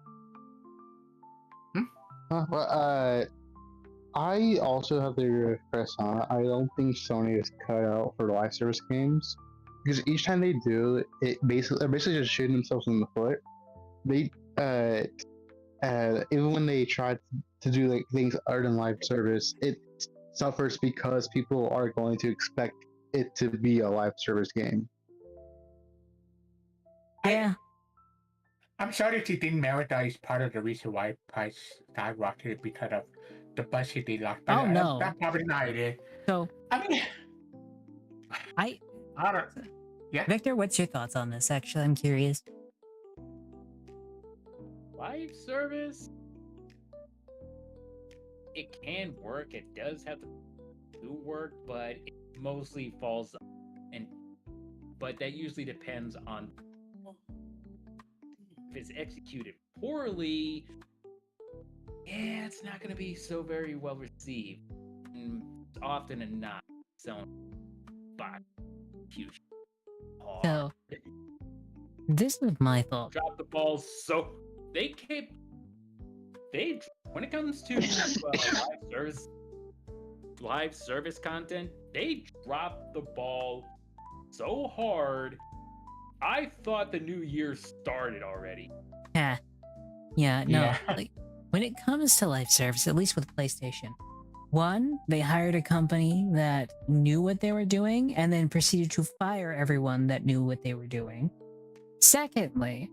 I also have to press on. I don't think Sony is cut out for live service games because each time they do, they're basically just shooting themselves in the foot. They even when they try to do like things other than live service, it suffers because people are going to expect it to be a live service game. Yeah. I'm sorry if you didn't merit that is part of the reason why price skyrocketed because of the budget they lost. But Oh, no. That's probably not it. So I mean, I don't. Yeah. Victor, what's your thoughts on this? Actually, I'm curious. Live service, it can work. It does have to do work, but it mostly falls but that usually depends on if it's executed poorly. Yeah, it's not going to be so very well received. And often and not selling by huge. So this is my thought. Drop the ball so they when it comes to live service content, they drop the ball so hard. I thought the new year started already. Yeah, no. Yeah. Like when it comes to live service, at least with PlayStation, one, they hired a company that knew what they were doing and then proceeded to fire everyone that knew what they were doing. Secondly,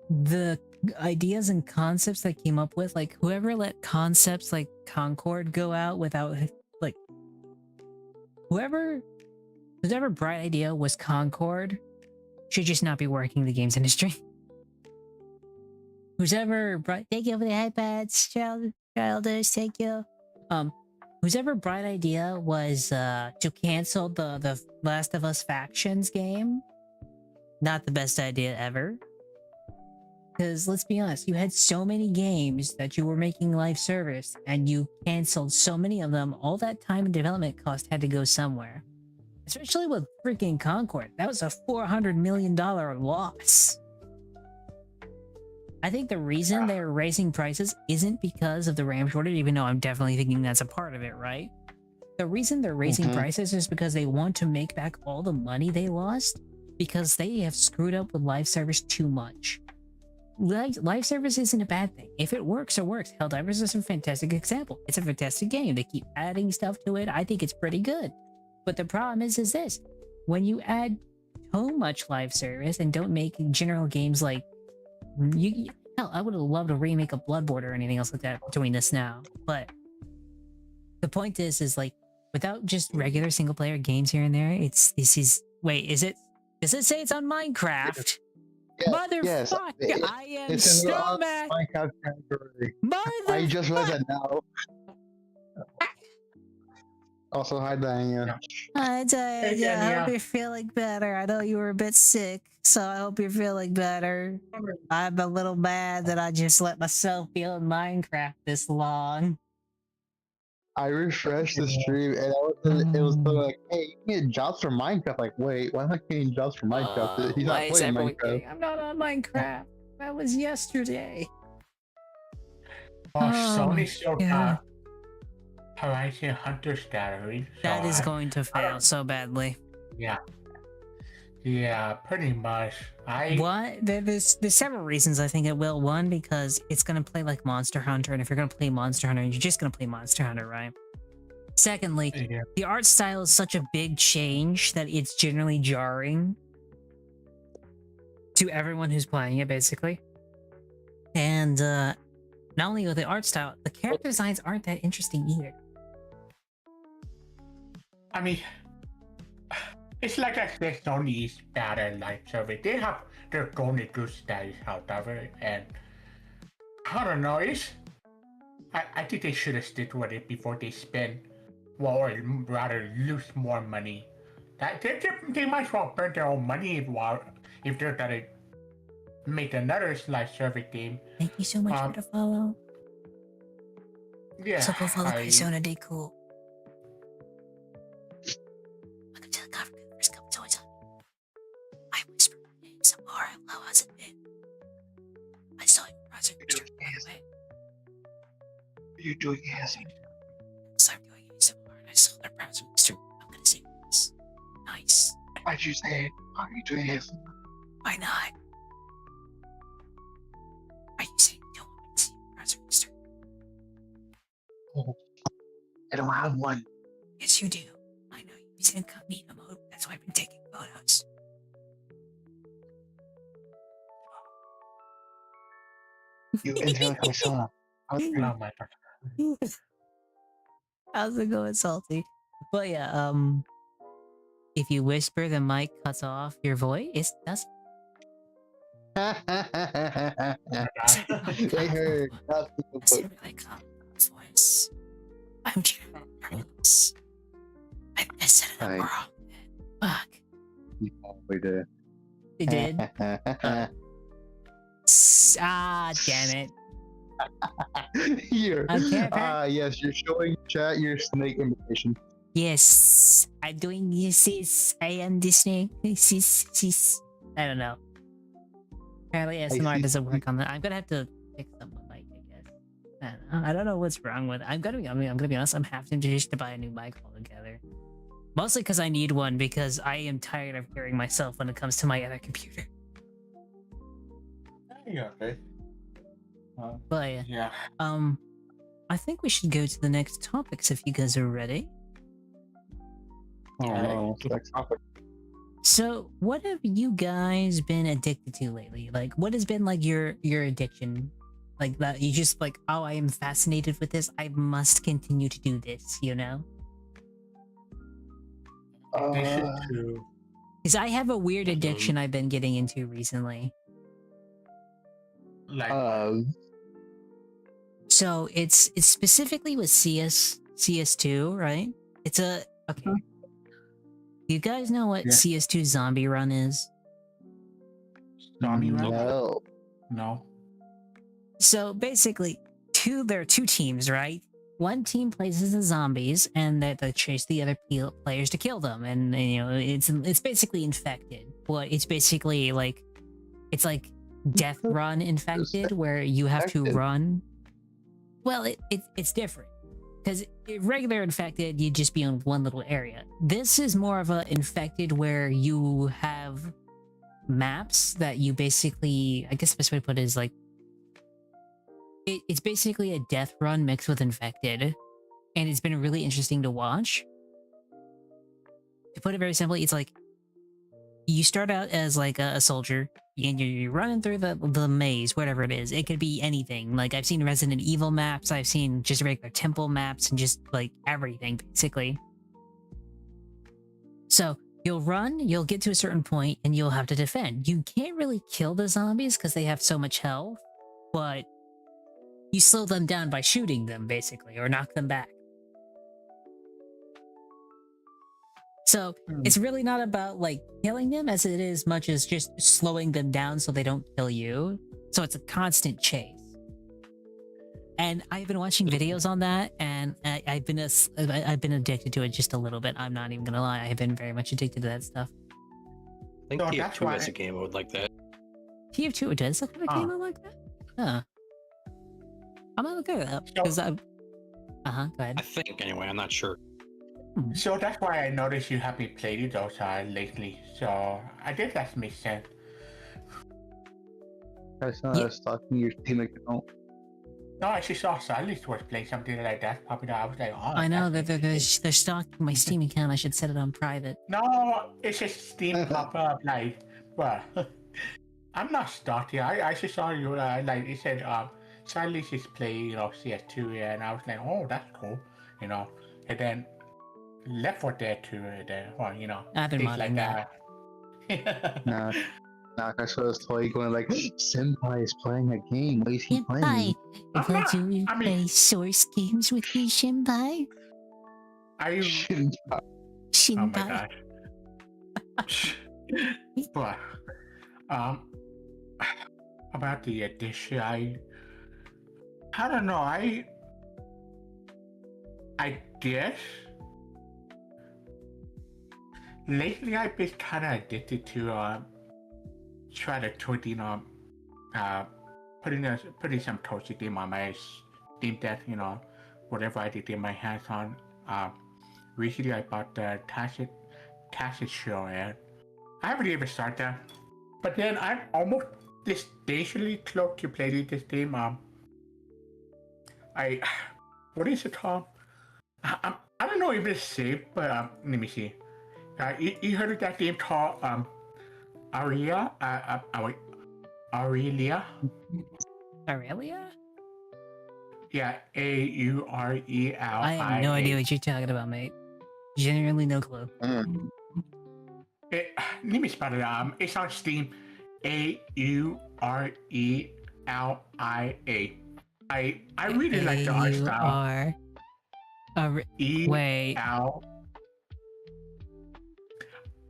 the ideas and concepts that came up with, like whoever let concepts like Concord go out without like whoever bright idea was Concord should just not be working the games industry. Whoever bright, thank you for the iPads, childish, thank you. Whoever bright idea was to cancel the Last of Us Factions game, not the best idea ever. Because let's be honest, you had so many games that you were making live service and you canceled so many of them. All that time and development cost had to go somewhere. Especially with freaking Concord. That was a $400 million loss. I think the reason they're raising prices isn't because of the RAM shortage, even though I'm definitely thinking that's a part of it, right? The reason they're raising prices is because they want to make back all the money they lost because they have screwed up with live service too much. Live service isn't a bad thing. If it works, it works. Helldivers is a fantastic example. It's a fantastic game. They keep adding stuff to it. I think it's pretty good. But the problem is this. When you add too much live service and don't make general games like... hell, I would have loved a remake of Bloodborne or anything else like that doing this now. But the point is like, without just regular single-player games here and there, does it say it's on Minecraft? Yes, Motherfucker, I am it's in the so mad. Minecraft category. I Motherfucker. just read that now. Also, hi Diana. I Hey, yeah, I hope Danielle. you're feeling better. I know you were a bit sick, so I hope you're feeling better. I'm a little mad that I just let myself feel in Minecraft this long. I refreshed the stream and it was still like, hey, you can get jobs for Minecraft. Like, wait, why am I getting jobs for Minecraft? He's Why not is playing everyone Minecraft. getting? I'm not on Minecraft. That was yesterday. Oh, Sony still God. Horizon Hunter's Gallery. So That is going to fail so badly. Yeah, pretty much. What? There's several reasons I think it will. One, because it's gonna play like Monster Hunter, and if you're gonna play Monster Hunter, you're just gonna play Monster Hunter, right? Secondly, Yeah. the art style is such a big change that it's generally jarring to everyone who's playing it, basically. And not only with the art style, the character designs aren't that interesting either. I mean, it's like I said, Sony's better light survey. They have their golden goose status, however, and I don't know. I think they should have stick with it before they spend, well, or rather lose more money. That they might as well burn their own money if they're gonna make another light survey game. Thank you so much for the follow. Yeah, So go follow Persona Day Cool. Welcome to the African first couple toys on. I whispered my name some more. How has it been? I saw your browser start away. You're doing it. So I'm doing ASMR and I saw their browser start. I'm gonna say this. Nice. Why'd you say it? Why are you doing it? Why not? Are you saying you don't want me to see your browser start? Oh, I don't have one. Yes, you do. I know you're in incognito mode. That's why I've been taking photos. You enjoy Persona. Oh my god. How's it going, Salty? But yeah, if you whisper, the mic cuts off your voice. It doesn't. They heard. That's a really calm voice. I'm trying to I set it up Hi. wrong. Fuck. You probably did. It did? Damn it. Here. Okay, yes, you're showing chat your snake invitation. Yes. I'm doing this. I am the snake. This. I don't know. Apparently ASMR doesn't work on that. I'm gonna have to fix up my mic, I guess. I don't know what's wrong with it. I'm gonna be honest, I'm half tempted to buy a new mic altogether. Mostly because I need one because I am tired of hearing myself when it comes to my other computer. Yeah, okay. But Yeah. I think we should go to the next topics if you guys are ready. Oh no, what's the next topic? So, what have you guys been addicted to lately? Like, what has been like your addiction? Like that you just like, oh, I am fascinated with this. I must continue to do this. You know? They should too. Because I have a weird addiction I've been getting into recently. Like, So it's specifically with CS2, right? It's a okay. Do you guys know what Yeah. CS2 Zombie Run is? Zombie Run? No. No. So basically, there are two teams, right? One team plays as the zombies, and they chase the other players to kill them, and you know it's basically infected. But it's basically like it's like Death Run infected, where you have to run. Well, it's different because regular infected, you'd just be on one little area. This is more of a infected where you have maps that you basically, I guess the best way to put it is like, it's basically a death run mixed with infected, and it's been really interesting to watch. To put it very simply, it's like you start out as like a soldier, and you're running through the maze, whatever it is. It could be anything. Like I've seen Resident Evil maps, I've seen just regular temple maps, and just like everything basically. So you'll run, you'll get to a certain point, and you'll have to defend. You can't really kill the zombies because they have so much health, but you slow them down by shooting them, basically, or knock them back. So it's really not about like killing them as it is much as just slowing them down so they don't kill you. So it's a constant chase. And I've been watching videos on that, and I've been addicted to it just a little bit. I'm not even gonna lie, I've been very much addicted to that stuff. I think So TF2 that's why- has a game mode like that. TF2 does have a game like that? Huh. I'm gonna look it up because I've. Go ahead. I think anyway. I'm not sure. So that's why I noticed you haven't played those lately. So I guess that makes sense. Guys, Yeah. stalking your team account. No, I just saw Silas was playing something like that popping up. I was like, oh. I know that's that they're stalking my Steam account. I should set it on private. No, it's just Steam pop up like, well, I'm not stalking. I just saw you like it said Silas is playing CS2, and I was like, oh, that's cool, and then Left 4 Dead 2, well, I've been things modding like that. that. Nah, I saw this toy going like, Senpai is playing a game. What is he Senpai, playing? would you I mean- play Source games with me, Shinpai? Are you? Senpai. Oh my Shinpai. god. But about the addition, I don't know. I guess lately I've been kind of addicted to try to tweeting putting some toxic game on my Steam Deck, whatever I did get my hands on. Recently I bought the Tacit Show, and I haven't even started that. But then I'm almost dangerously close to playing this game. What is it called? I don't know if it's safe, but let me see. You heard of that game called Aurelia? Aurelia? Aurelia? Yeah, Aurelia. I have no idea what you're talking about, mate. Genuinely no clue. Let me spell it out. It's on Steam. Aurelia. I really like the art style. Wait.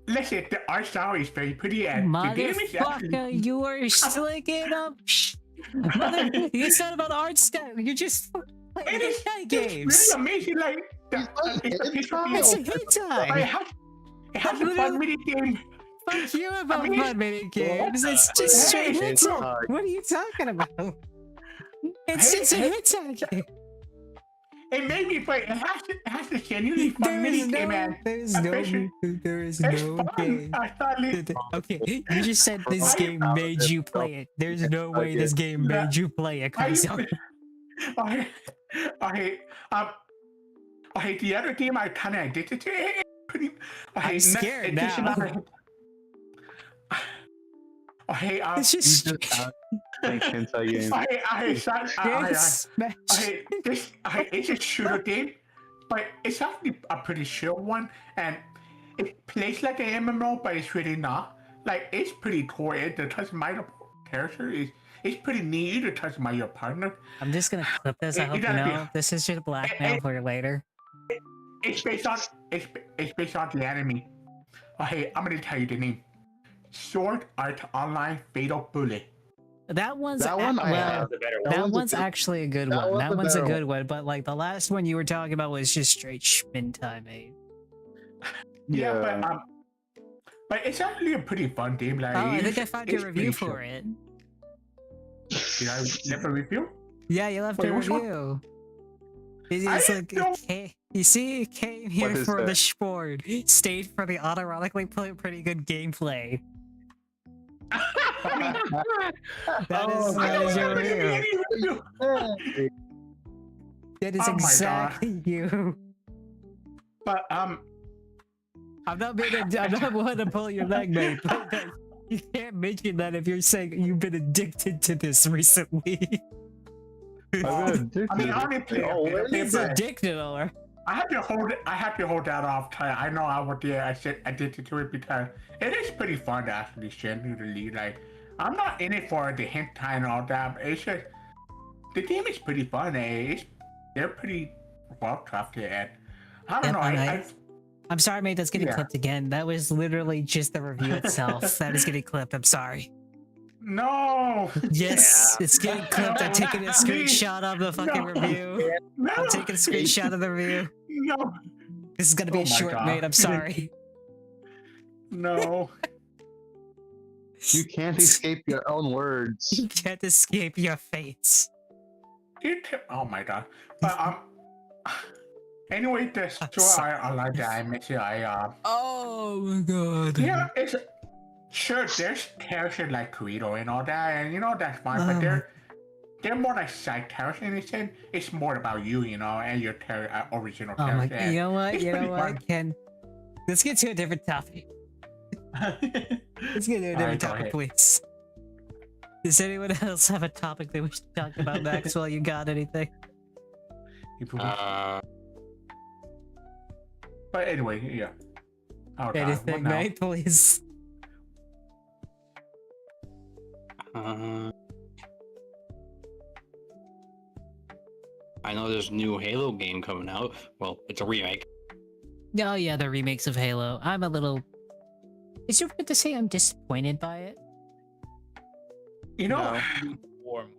Listen, the art style is very pretty, and the game is actually. Motherfucker, you are slicking up. Mother, you said about art style. You're just playing It is games. really amazing. Like it's a piece of It's a film. hentai. It has a fun mini game. Fuck you about I mean- fun mini games. It's just straight Hey, hentai. What are you talking about? It's Hey, just a hey. hentai game. It made me play. It has a genuinely fun mini game, and there is it's no fun. game. I thought it. Okay, you just said this game made you play it. There's no way this game made you play it. I, Cause the other game I kind of addicted to. I'm scared now. It's just Hentai game. It's a shooter game, but it's actually a pretty chill one, and it plays like an MMO, but it's really not. Like, it's pretty cool. The customizable character it's pretty neat. You can customize your partner. I'm just gonna clip this. I It hope you gotta be- know. This is just blackmail for later. It's based on the anime. Hey, I'm gonna tell you the name. Sword Art Online Fatal Bullet. That one's That one I have. The better That that one's a one's good- actually a good that one. one's That a one's a better good one. But like the last one you were talking about was just straight Schmintai, mate. Yeah, but it's actually a pretty fun game. Like, Oh, I think I found your it's review pretty for it. chill. Did I leave a review? Yeah, you left Wait, a which one? review. It's I like don't- you see, came here is for the that? sport, stayed for the unironically pretty good gameplay. That is your review. That is Oh my God. exactly you. But I'm not one to pull your leg, mate. But you can't mention that if you're saying you've been addicted to this recently. I've been addicted. I mean, honestly, Oh, it's wait. It's but addicted, or I have to hold it. I have to hold that off. I know I would. Yeah, I said addicted to it because it is pretty fun to actually genuinely like. I'm not in it for the hentai and all that. But it's just the game is pretty fun. They're pretty well crafted, and I don't know. I'm sorry, mate. That's getting Yeah. clipped again. That was literally just the review itself. That is getting clipped. I'm sorry. No. Yes, it's getting clipped. I'm taking a Please. screenshot of the fucking No. review. No. I'm taking a screenshot of the review. No. This is gonna be Oh a my short, God. mate. I'm sorry. No. You can't escape your own words. You can't escape your fates. Oh my God. But anyway, the story I like that I mentioned. Oh my god. Yeah, it's sure. There's characters like Kirito and all that, and that's fine. But they're more like side characters in a sense. It's more about you, and your original Oh my. character. You know what? It's You know pretty what? fun. Ken, let's get to a different topic. Let's get to a different go topic, ahead. please. Does anyone else have a topic they wish to talk about, Maxwell? You got anything? But anyway, yeah. Oh, God, Anything, what now? mate? Please. I know there's a new Halo game coming out. Well, it's a remake. Oh yeah, the remakes of Halo. I'm a little. Is it good to say I'm disappointed by it? You know, Warm.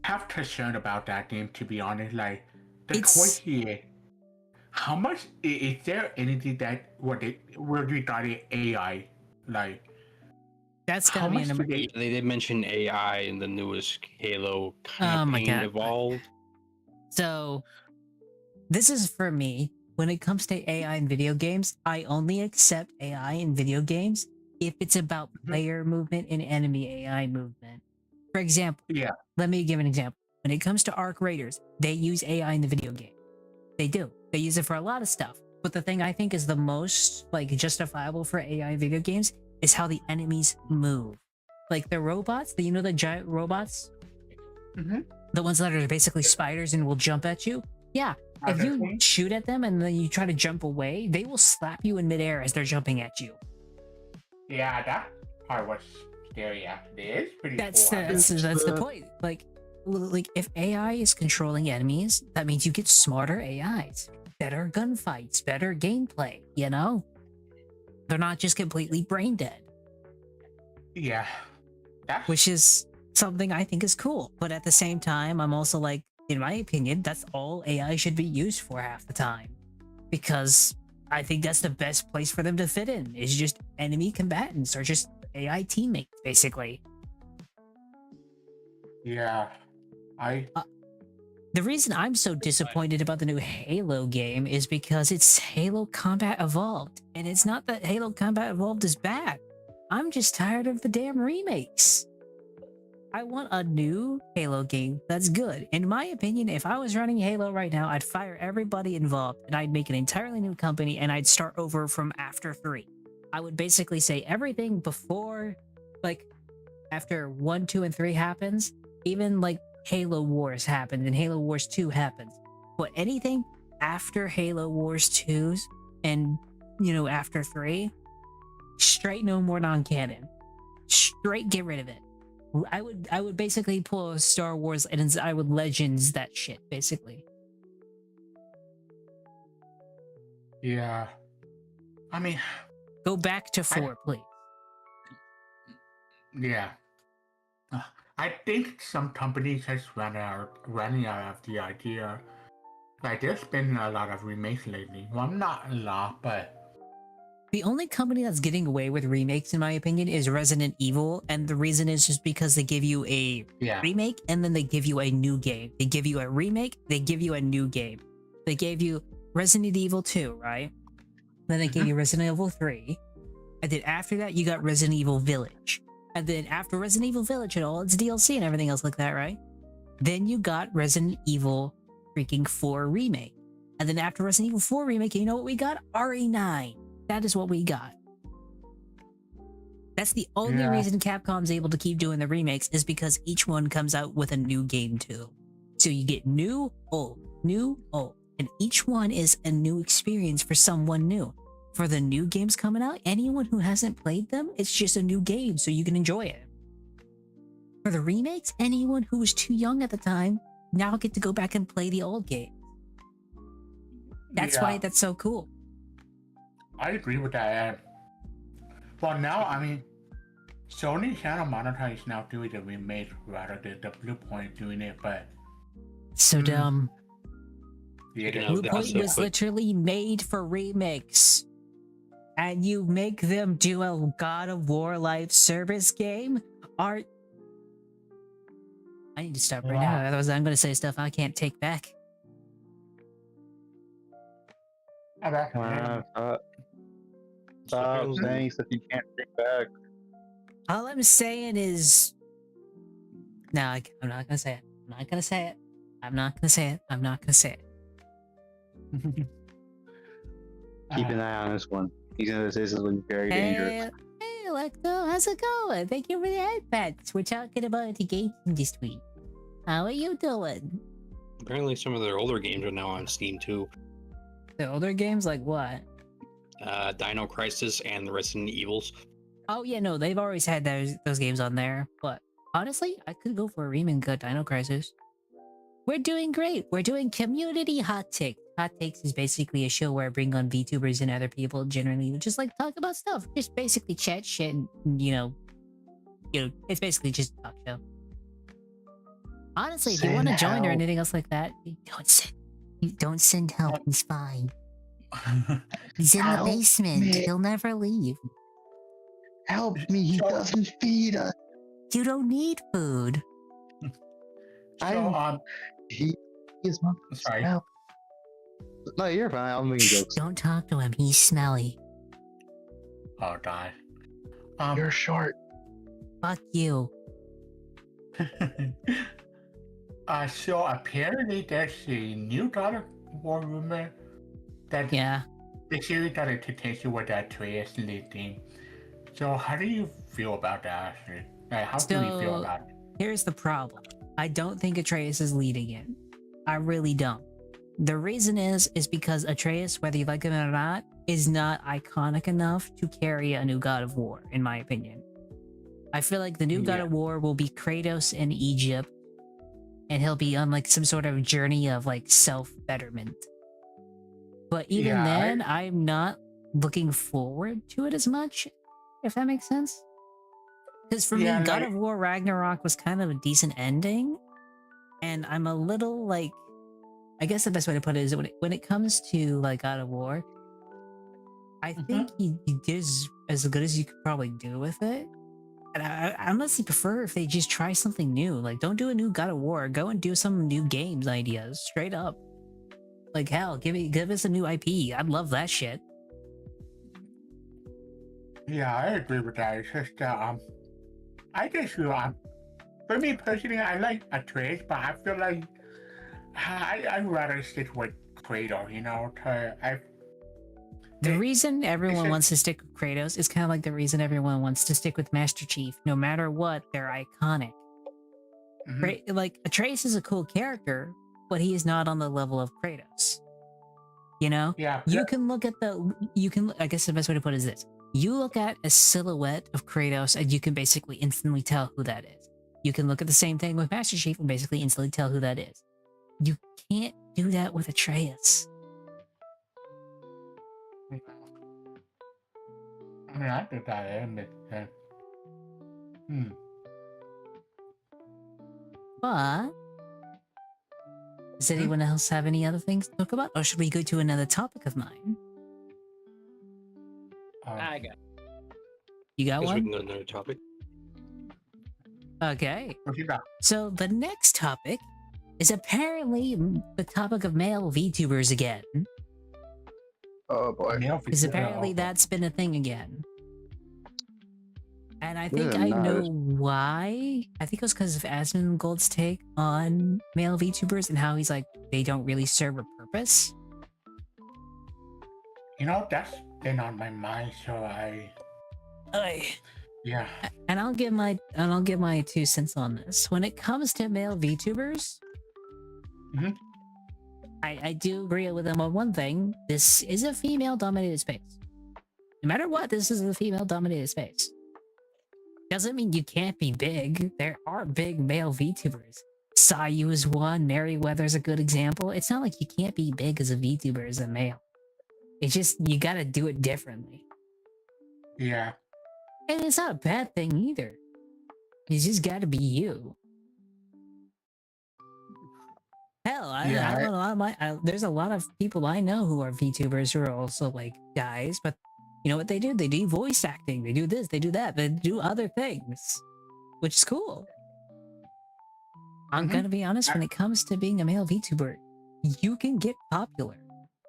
I have concern about that game, to be honest. Like, the It's- choice here. How much is there anything that would regard AI? Like, That's how gonna be much an do they? They did mention AI in the newest Halo Oh my campaign God. Evolved. So, this is for me. When it comes to AI in video games, I only accept AI in video games if it's about player movement and enemy AI movement. For example, Yeah. let me give an example. When it comes to Arc Raiders, they use AI in the video game. They do. They use it for a lot of stuff. But the thing I think is the most justifiable for AI in video games is how the enemies move. Like the robots, the giant robots, Mhm. the ones that are basically spiders and will jump at you. Yeah, if you Okay. shoot at them and then you try to jump away, they will slap you in midair as they're jumping at you. Yeah, that part was scary. Actually, it's pretty That's cool. that's the point. Like if AI is controlling enemies, that means you get smarter AIs, better gunfights, better gameplay. They're not just completely brain dead, Yeah, that's which is something I think is cool. But at the same time, I'm also like, in my opinion, that's all AI should be used for half the time, because I think that's the best place for them to fit in is just enemy combatants or just AI teammates, basically. yeah. The reason I'm so disappointed about the new Halo game is because it's Halo Combat Evolved, and it's not that Halo Combat Evolved is bad. I'm just tired of the damn remakes. I want a new Halo game that's good. In my opinion, if I was running Halo right now, I'd fire everybody involved and I'd make an entirely new company and I'd start over from after 3. I would basically say everything before, after 1, 2, and 3 happens, even Halo Wars happened and Halo Wars 2 happens. But anything after Halo Wars 2s and, after 3, straight no more non-canon. Straight get rid of it. I would basically pull a Star Wars and I would Legends that shit, basically. Yeah. I mean, Go back to 4, please. yeah. I think some companies has running out of the idea. Like, there's been a lot of remakes lately. Well, not a lot, but The only company that's getting away with remakes, in my opinion, is Resident Evil, and the reason is just because they give you a yeah. remake and then they give you a new game. They give you a remake, they give you a new game. They gave you Resident Evil 2, right? Then they gave you Resident Evil 3. And then after that, you got Resident Evil Village. And then after Resident Evil Village and all its DLC and everything else like that, right? Then you got Resident Evil freaking 4 Remake. And then after Resident Evil 4 Remake, you know what we got? RE9. That is what we got. That's the only Yeah. reason Capcom's able to keep doing the remakes is because each one comes out with a new game too. So you get new, old, and each one is a new experience for someone new. For the new games coming out, anyone who hasn't played them, it's just a new game, so you can enjoy it. For the remakes, anyone who was too young at the time now get to go back and play the old game. That's why that's so cool. I agree with that. Well, now, I mean, Sony Santa Monica is now doing the remake rather than the Blue Point doing it, but So dumb. yeah, Speaking Blue of that, Point so was quick- literally made for remakes. And you make them do a God of War live service game? I need to stop right now, Wow. otherwise I'm gonna say stuff I can't take back. Stop saying stuff you can't take back. All I'm saying is... No, I'm not gonna say it. I'm not gonna say it. I'm not gonna say it. I'm not gonna say it. Keep an eye on this one. He's gonna say this is very dangerous. Hey, Electo, how's it going? Thank you for the iPads. We're talking about the game this week. How are you doing? Apparently, some of their older games are now on Steam too. The older games, like what? Dino Crisis and the Resident Evils. Oh yeah, no, they've always had those games on there. But honestly, I could go for a remake of Dino Crisis. We're doing great. We're doing community hot takes. Hot takes is basically a show where I bring on VTubers and other people generally who just like talk about stuff. Just basically chat shit. And, you know, it's basically just a talk show. Honestly, if you want to Send join or help. anything else like that, don't send help. He's fine. He's in the Help basement. me. He'll never leave. Help me! He doesn't feed us. You don't need food. So, He is my sorry. help. No, you're fine. I'm making jokes. Don't talk to him. He's smelly. Oh God. You're short. Fuck you. So apparently there's a new God of War rumor that Yeah. the series got a potential with that Atreus leading. So how do you feel about that? Actually? How do you feel So- about it? Here's the problem. I don't think Atreus is leading it. I really don't. The reason is because Atreus, whether you like him or not, is not iconic enough to carry a new God of War, in my opinion. I feel like the new God Yeah. of War will be Kratos in Egypt, and he'll be on like some sort of journey of like self-betterment. But even Yeah, then, I'm not looking forward to it as much, if that makes sense. Because for Yeah, me, God like- of War Ragnarok was kind of a decent ending, and I'm a little like, I guess the best way to put it is when it comes to like God of War, I think he does as good as you could probably do with it. And I honestly prefer if they just try something new. Like, don't do a new God of War. Go and do some new games ideas, straight up. Like, hell, give us a new IP. I'd love that shit. Yeah, I agree with that. It's just I just feel for me personally, I like Atreus, but I feel like I'd rather stick with Kratos. You know, The It- reason everyone should- wants to stick with Kratos is kind of like the reason everyone wants to stick with Master Chief. No matter what, they're iconic. Mhm. Like, Atreus is a cool character, but he is not on the level of Kratos. You know? Yeah, You can look at I guess the best way to put it is this. You look at a silhouette of Kratos and you can basically instantly tell who that is. You can look at the same thing with Master Chief and basically instantly tell who that is. You can't do that with Atreus. I mean, I did that. I admit that. But does anyone else have any other things to talk about? Or should we go to another topic of mine? I got You got Guess we one? can go to another topic. Okay. What you got? So the next topic is apparently the topic of male VTubers again. Oh boy. Because apparently that's been a thing again. And I think Yeah, I no, know it's- why. I think it was because of Asmongold's take on male VTubers and how he's like, they don't really serve a purpose. You know, that's been on my mind, so yeah. And I'll give my 2 cents on this. When it comes to male VTubers, Mhm. I do agree with him on one thing. This is a female-dominated space. No matter what, this is a female-dominated space. Doesn't mean you can't be big. There are big male VTubers. Sayu is one. Merryweather's a good example. It's not like you can't be big as a VTuber as a male. It's just you gotta do it differently. Yeah. And it's not a bad thing either. You just gotta be you. Hell, there's a lot of people I know who are VTubers who are also like guys, but you know what they do? They do voice acting. They do this, they do that, they do other things, which is cool. I'm gonna be honest, when it comes to being a male VTuber, you can get popular.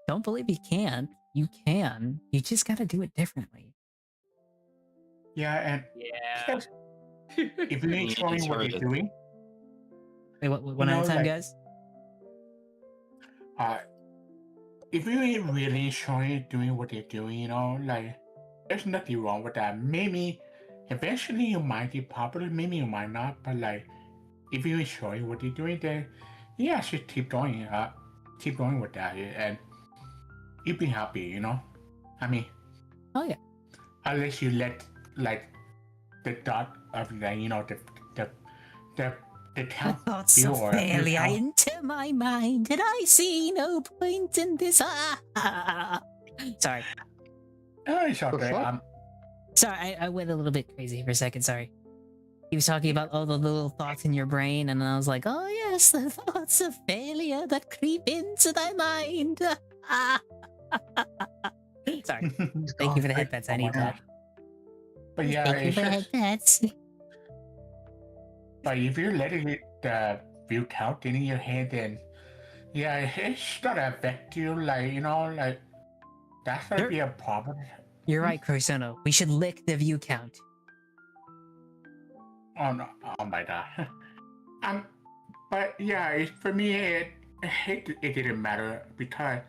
Don't believe you can't. You can. You just gotta do it differently. Yeah, and Yeah. if you're enjoying what you're doing, Wait, one at a time, guys? if you're really enjoying doing what you're doing, you know, like, there's nothing wrong with that. Maybe eventually you might be popular, maybe you might not, but like, if you enjoy what you're doing, then yeah, just keep going with that, and you'll be happy, you know. I mean, Oh yeah. unless you let like the thought of like, you know, the count Thoughts of or failure count- into my mind, and I see no point in this. Sorry. Oh, it's okay. fuck? Sorry, I went a little bit crazy for a second, sorry. He was talking about all the little thoughts in your brain, and I was like, oh yes, the thoughts of failure that creep into thy mind. Sorry. Thank you for the headpats, I need that. But yeah, Thank you it's for the just, headpats. but if you're letting it view count in your head, then yeah, it's gonna affect you. Like, you know, like that's gonna Sure. be a problem. You're right, Crosono. We should lick the view count. Oh no! Oh my god. But yeah, for me, it didn't matter because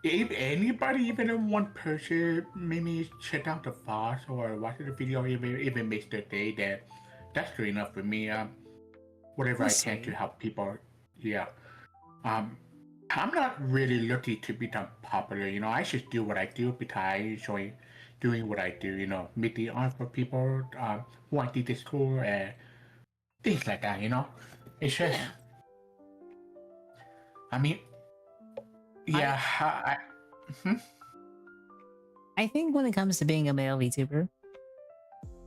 if anybody, even one person, maybe check out the files or watch the video, even makes their day, then that's good enough for me. Whatever I can to help people. Yeah. I'm not really looking to become popular. You know, I just do what I do because I enjoy doing what I do. You know, meet the art for people, who I think is cool, and things like that. You know, it's just. I mean, yeah. I think when it comes to being a male VTuber,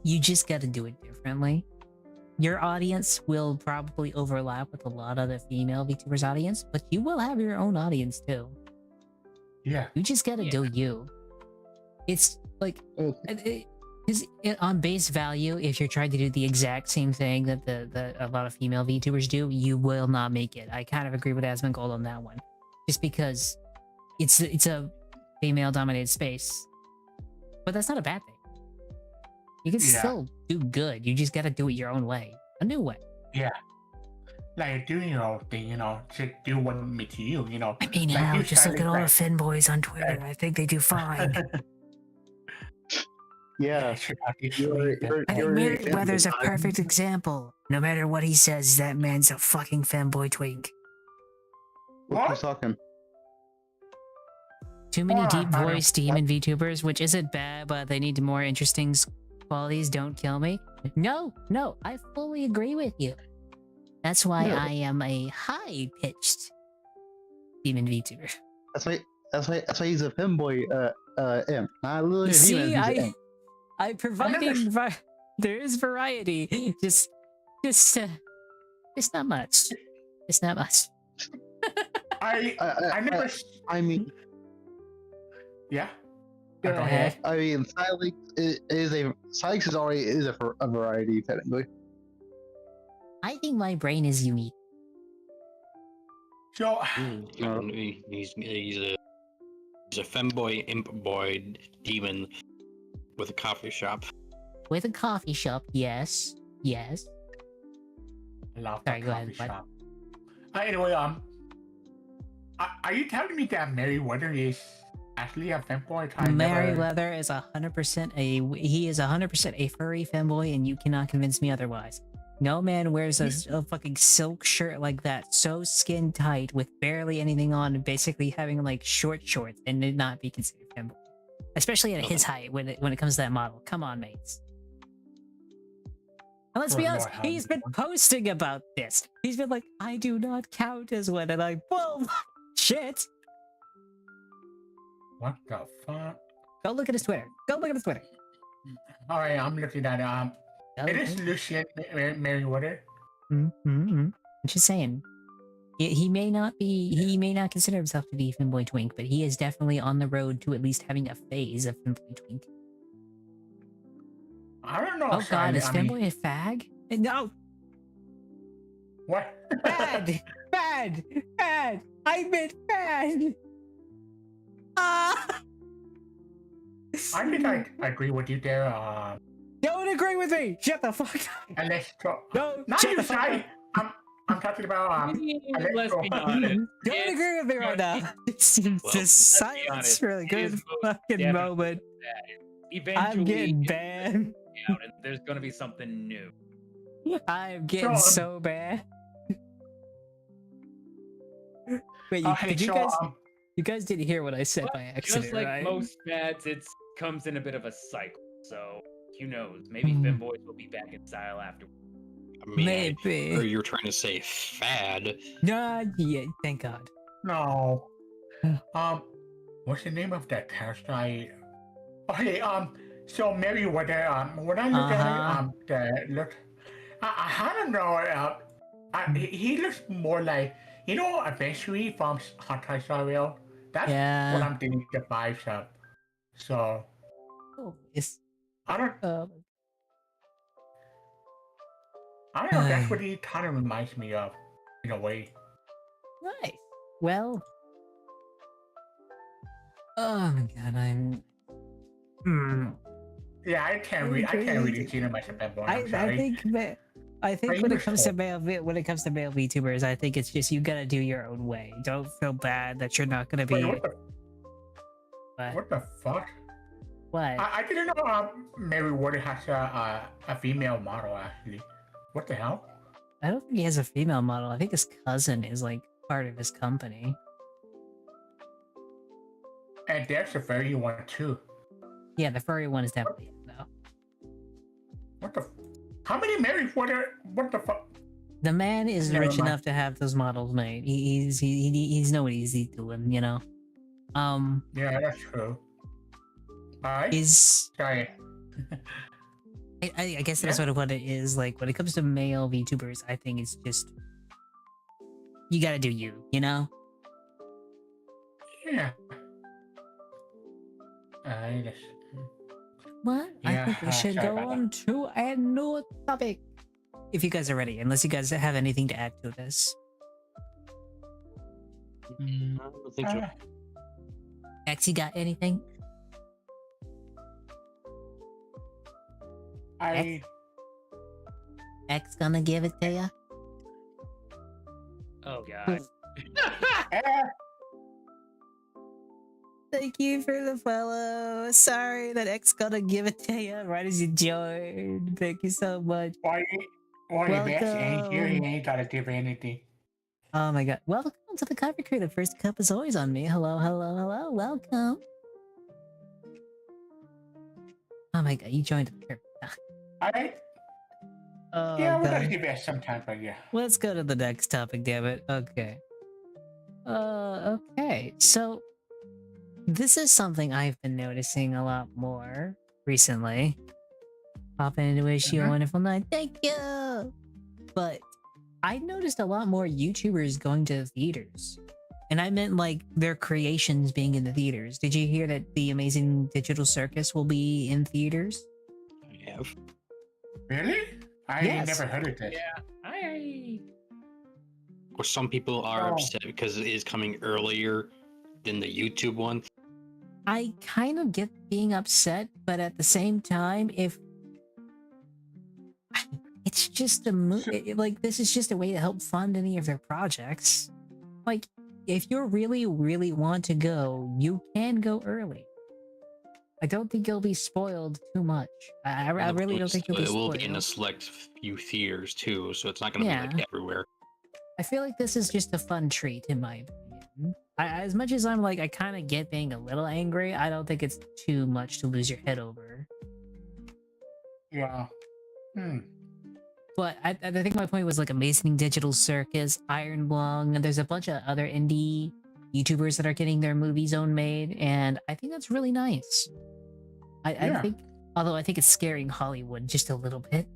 you just gotta do it differently. Your audience will probably overlap with a lot of the female VTubers' audience, but you will have your own audience too. Yeah. You just gotta do you. It's like, on base value, if you're trying to do the exact same thing that a lot of female VTubers do, you will not make it. I kind of agree with Asmongold on that one. Just because it's a female-dominated space. But that's not a bad thing. You can still do good. You just gotta do it your own way. A new way. Yeah. Like, do your own thing, you know. Just do what makes you, you know. I mean, like hell, you just look at all the fanboys on Twitter. I think they do fine. Yeah. I think Merryweather's a perfect example. No matter what he says, that man's a fucking fanboy twink. What? Talking? Too many deep voice demon VTubers, which isn't bad, but they need more interesting qualities. Don't kill me. No, I fully agree with you. That's why I am a high-pitched demon VTuber. That's why he's a femboy imp. Not a little See, demon, he's an imp. I'm providing there is variety. Just not much. It's not much. I never. I mean, yeah. Go ahead. I mean, Silex is already a variety technically. I think my brain is unique. So He's a femboy imp boy demon with a coffee shop. With a coffee shop, yes. love Sorry, the go ahead, coffee bud. shop. Anyway, are you telling me that Merryweather is actually a fanboy? Merryweather is 100% he is 100% a furry femboy, and you cannot convince me otherwise. No man wears a fucking silk shirt like that, so skin tight with barely anything on, and basically having like short shorts, and it not be considered femboy. Especially at his height when it comes to that model. Come on, mates. And let's be honest, he's been posting about this. He's been like, I do not count as one, and I'm, well, shit. What the fuck? Go look at his Twitter. Go look at his Twitter. All right, I'm looking at it is Lucian Merriweather. I'm just saying. He may not consider himself to be Femboy Twink, but he is definitely on the road to at least having a phase of Femboy Twink. I don't know. Oh god, is Femboy a fag? No! What? Bad! Bad! Bad! I meant bad! Ah! I think I agree with you there. Don't agree with me! Shut the fuck up! Electro. No! Not shut you, the fuck Sai. up! I'm talking about Let's Electro. be honest. Don't agree with me right now! This silence honest, really it good is most fucking definitely moment. Eventually, I'm getting it's banned. out and there's gonna be something new. I'm getting so bad. Wait, you guys didn't hear what I said But by accident, just like right? most fads, it comes in a bit of a cycle. So who knows? Maybe Hmm. femboys will be back in style after. I mean, Maybe. or you're trying to say fad. Not yet, thank God. No. What's the name of that character? Okay, so Merriweather, when I look at the look, I don't know, he looks more like, you know, eventually from Hot Toy Star Rail. That's Yeah. what I'm thinking the vibes of. So, Oh, it's I don't know, that's what he kind of reminds me of, in a way. nice. Well, oh my God, I'm. Yeah, I can't really see him as a bad boy. I'm sorry. I think Are when you it comes to sure? male VTubers, I think it's just you gotta do your own way. Don't feel bad that you're not gonna be. Wait, What? what the fuck? What? I didn't know Merriweather has a female model, actually. What the hell? I don't think he has a female model. I think his cousin is like part of his company. And there's a furry one, too. Yeah, the furry one is definitely him, though. What the? How many Merriweather? What the fuck? The man is Never rich mind. enough to have those models made. He's know what he's doing, you know. Yeah, that's true. Alright. Sorry. Sorry. I guess that's Yeah. sort of what it is. Like when it comes to male VTubers, I think it's just you gotta do you know. Yeah. Alright. What? Yeah, I think we should sorry go about that. on to a new topic. If you guys are ready, unless you guys have anything to add to this. I don't think so. X, you got anything? X gonna give it to ya? Oh god. Thank you for the follow. Sorry that X gonna give it to you right as you joined. Thank you so much. Why Vex ain't here? He Welcome. ain't gotta give anything. Oh my god. Welcome to the cover crew. The first cup is always on me. Hello, hello, hello. Welcome. Oh my god, you joined the perfect time. Alright. Oh, Yeah, we're gonna god. give Vex some time, but yeah. Let's go to the next topic, damn it. Okay. Okay. So this is something I've been noticing a lot more recently. Popping to wish you a wonderful night. Thank you. But I noticed a lot more YouTubers going to theaters. And I meant like their creations being in the theaters. Did you hear that the Amazing Digital Circus will be in theaters? I have. Really? I Yes. never heard of this. Yeah. Or some people are Oh. upset because it is coming earlier than the YouTube one. I kind of get being upset, but at the same time, if it's just a like this is just a way to help fund any of their projects. Like, if you really want to go, you can go early. I don't think you'll be spoiled too much. I really don't think you'll be It will spoiled. be in a select few theaters too, so it's not going to be like Yeah. everywhere. I feel like this is just a fun treat, in my opinion. As much as I'm like, I kind of get being a little angry, I don't think it's too much to lose your head over. Yeah. But I think my point was like Amazing Digital Circus, Iron Lung, and there's a bunch of other indie YouTubers that are getting their movie zone made, and I think that's really nice. I Yeah. think, although I think it's scaring Hollywood just a little bit.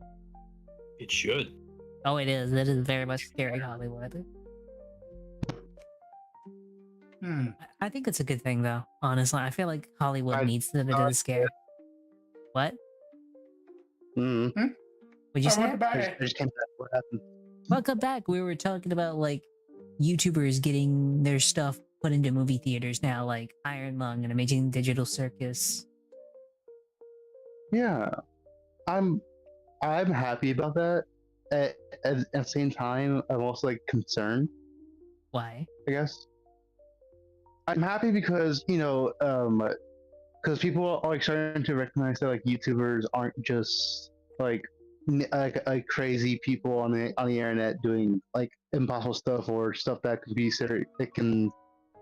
It should. Oh, it is. It is very much scaring Hollywood. I think it's a good thing, though. Honestly, I feel like Hollywood needs a bit of the scare. What? Mm. What'd you I say? want to buy I it. just can't tell what happened. Welcome back. We were talking about like YouTubers getting their stuff put into movie theaters now, like Iron Lung and Amazing Digital Circus. Yeah, I'm happy about that. At the same time, I'm also like concerned. Why? I guess I'm happy because because people are like starting to recognize that like YouTubers aren't just like like crazy people on the internet doing like impossible stuff or stuff that could be it can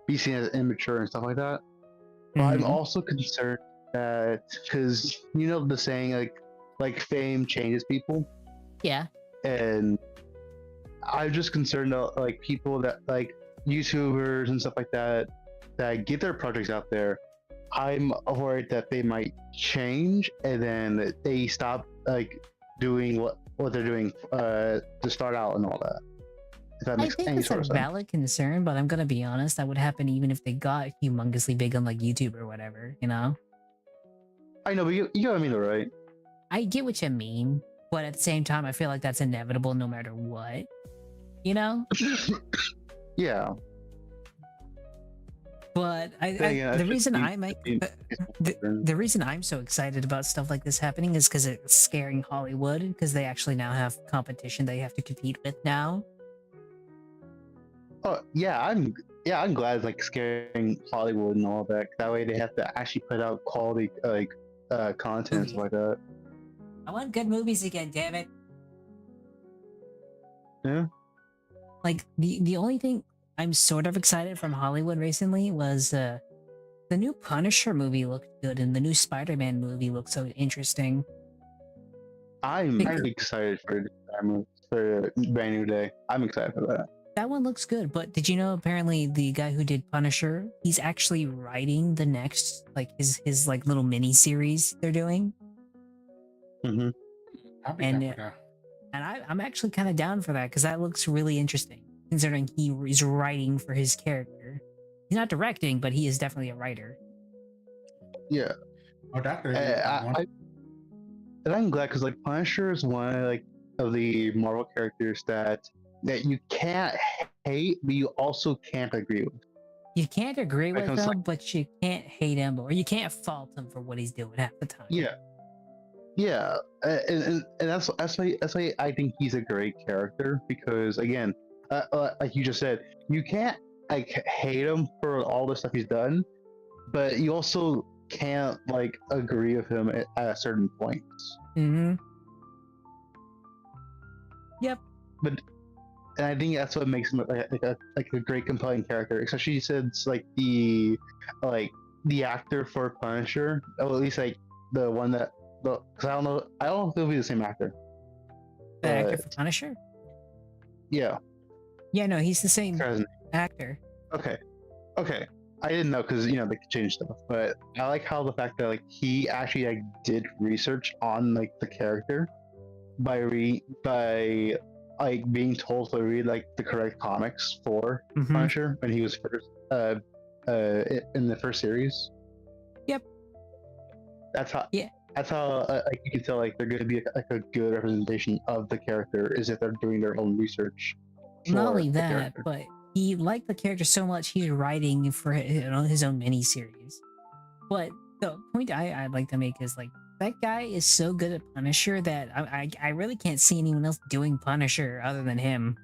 be seen as immature and stuff like that. But I'm Mhm. also concerned that because the saying like fame changes people, Yeah. and I'm just concerned that like people that like YouTubers and stuff like that get their projects out there. I'm worried that they might change and then they stop like doing what they're doing to start out and all that. If that I makes think any it's a sort of sense. valid concern, but I'm gonna be honest, that would happen even if they got humongously big on like YouTube or whatever, you know? I know, but you know what I mean, right? I get what you mean, but at the same time, I feel like that's inevitable no matter what. You know? Yeah. But Yeah, the it's reason just- I might the reason I'm so excited about stuff like this happening is because it's scaring Hollywood, because they actually now have competition they have to compete with now. Oh yeah, I'm glad it's like scaring Hollywood and all that. That way they have to actually put out quality content and stuff like that. I want good movies again, damn it. Yeah. Like the only thing I'm sort of excited from Hollywood recently was the new Punisher movie looked good and the new Spider-Man movie looked so interesting. I'm Think- excited for Brand New Day. I'm excited for that. That one looks good, but did you know apparently the guy who did Punisher, he's actually writing the next like his like little mini series they're doing? Mm-hmm. I'll be And, down for that. And I'm actually kind of down for that because that looks really interesting, considering he is writing for his character. He's not directing, but he is definitely a writer. Yeah. Oh, that's really good one. And I'm glad because like Punisher is one of the Marvel characters that you can't hate, but you also can't agree with. You can't agree with Because, him, but you can't hate him, or you can't fault him for what he's doing half the time. Yeah, and that's why I think he's a great character because again, like you just said, you can't like hate him for all the stuff he's done, but you also can't like agree with him at certain points. Mm-hmm. Yep. And I think that's what makes him like a great compelling character, especially since like the actor for Punisher, or at least like the one that because I don't know if it'll be the same actor. The actor But- for Punisher? Yeah. Yeah, no, he's the same Forgot his name. actor. Okay. I didn't know because they could change stuff, but I like how the fact that like he actually like did research on like the character by like being told to read like the correct comics for Mhm. Punisher when he was first in the first series. Yep. That's how. Yeah. That's how like you can tell like they're going to be like a good representation of the character is if they're doing their own research. Not for only the that, character. but he liked the character so much he's writing for his own miniseries. But the point I'd like to make is like that guy is so good at Punisher that I really can't see anyone else doing Punisher other than him.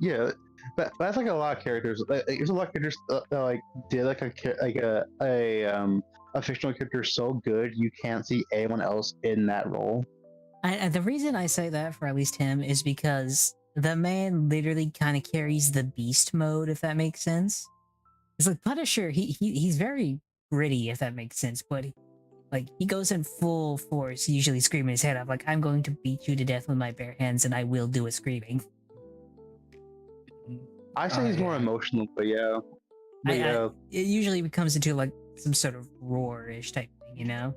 Yeah, but that's like a lot of characters. There's a lot of characters that like did like a a fictional character so good you can't see anyone else in that role. The reason I say that for at least him is because the man literally kind of carries the beast mode, if that makes sense. It's like Punisher, he's very gritty, if that makes sense, but like he goes in full force, usually screaming his head off, like I'm going to beat you to death with my bare hands, and I will do it screaming. I say he's more emotional, but yeah. But yeah. It usually comes into like some sort of roar-ish type thing, you know?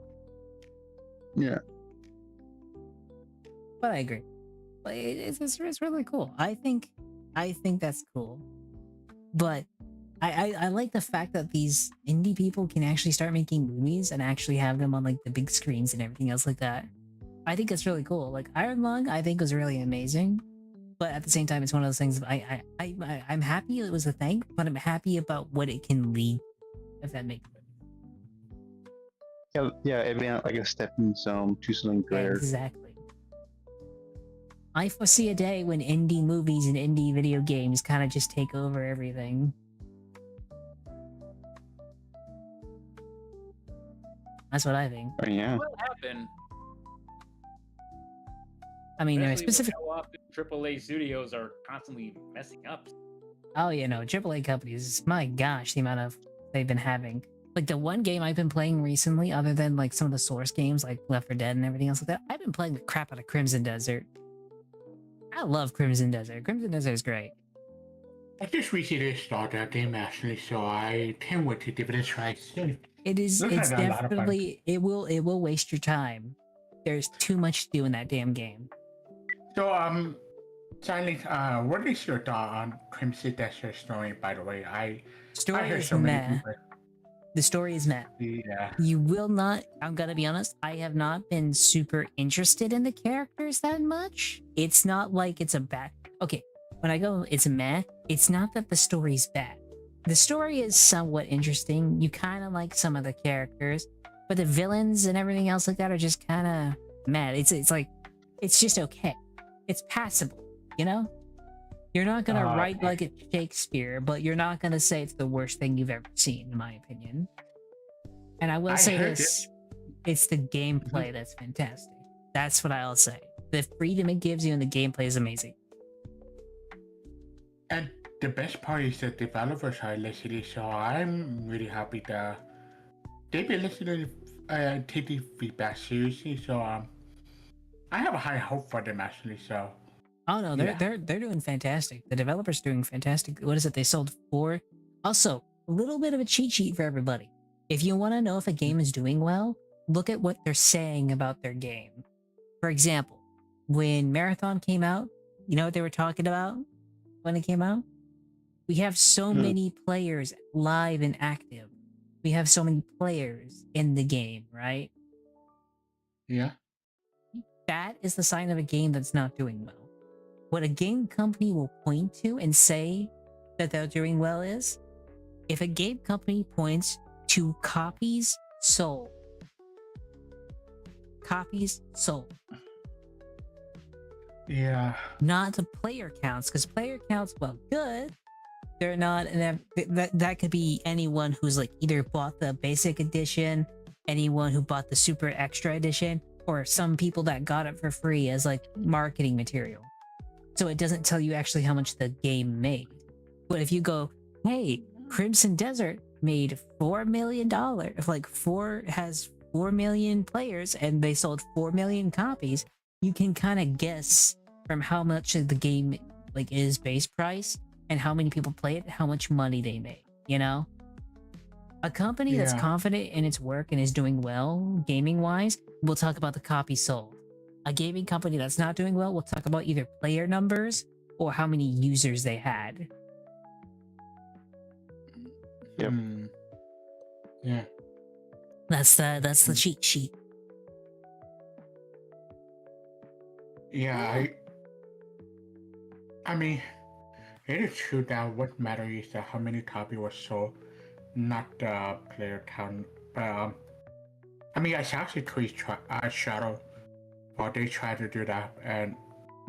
Yeah. But I agree. But it's really cool. I think that's cool. But I like the fact that these indie people can actually start making movies and actually have them on like the big screens and everything else like that. I think it's really cool. Like Iron Lung, I think was really amazing. But at the same time, it's one of those things. I'm happy it was a thing, but I'm happy about what it can lead. If that makes sense. Yeah, it being like a stepping stone to something greater. Exactly. I foresee a day when indie movies and indie video games kind of just take over everything. That's what I think. Oh, yeah. What happened? I mean, Especially with specific. how often AAA studios are constantly messing up. Oh, you know, AAA companies. My gosh, the amount of they've been having. Like the one game I've been playing recently, other than like some of the Source games like Left 4 Dead and everything else like that, I've been playing the crap out of Crimson Desert. I love Crimson Desert. Crimson Desert is great. I just recently started that game actually, so I can't wait to give it a try soon. It is. Looks It's like a lot of fun. definitely. It will waste your time. There's too much to do in that damn game. So Silent, what is your thought on Crimson Desert story? By the way, I Story heard is so many meh. people. The story is meh. Yeah. You will not. I'm gonna be honest. I have not been super interested in the characters that much. It's not like it's a bad. Okay, when I go, it's meh. It's not that the story's bad. The story is somewhat interesting. You kind of like some of the characters, but the villains and everything else like that are just kind of mad. It's like it's just okay. It's passable, you know. You're not gonna write like it's Shakespeare, but you're not gonna say it's the worst thing you've ever seen, in my opinion. And I will say heard this: it's the gameplay that's fantastic. That's what I'll say. The freedom it gives you and the gameplay is amazing. And the best part is the developers are listening, so I'm really happy that they've been listening to the feedback seriously. So I have a high hope for them actually. So Oh no, they're doing fantastic. The developers doing fantastic. What is it? They sold 4. Also, a little bit of a cheat sheet for everybody. If you want to know if a game is doing well, look at what they're saying about their game. For example, when Marathon came out, you know what they were talking about when it came out? We have so many players live and active. We have so many players in the game, right? yeah. That is the sign of a game that's not doing well. What a game company will point to and say that they're doing well is if a game company points to copies sold. Copies sold. Yeah. Not the player counts, because player counts, well, good. They're not, and that could be anyone who's like either bought the basic edition, anyone who bought the super extra edition, or some people that got it for free as like marketing material. So it doesn't tell you actually how much the game made. But if you go, hey, Crimson Desert made $4 million, if like has 4 million players and they sold 4 million copies, you can kind of guess from how much of the game like is base price and how many people play it, how much money they made, you know? A company that's confident in its work and is doing well gaming wise will talk about the copies sold. A gaming company that's not doing well will talk about either player numbers or how many users they had. Yep. Yeah. That's the cheat sheet. Yeah. I mean, it is true that what matters is that how many copies were sold, not the player count. I mean, Assassin's Creed Shadow, or they tried to do that, and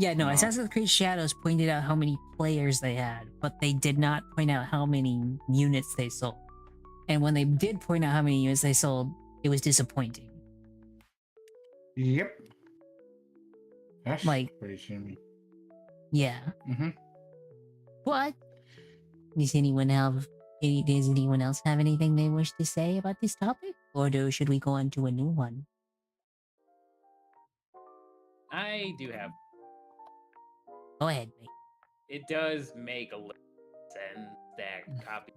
Yeah, no, Assassin's Creed Shadows pointed out how many players they had, but they did not point out how many units they sold. And when they did point out how many units they sold, it was disappointing. Yep. That's Like- pretty shitty. Yeah. Mm-hmm. What? Does anyone else have anything they wish to say about this topic? Or should we go on to a new one? I do have. Go ahead, mate. It does make a little sense that copy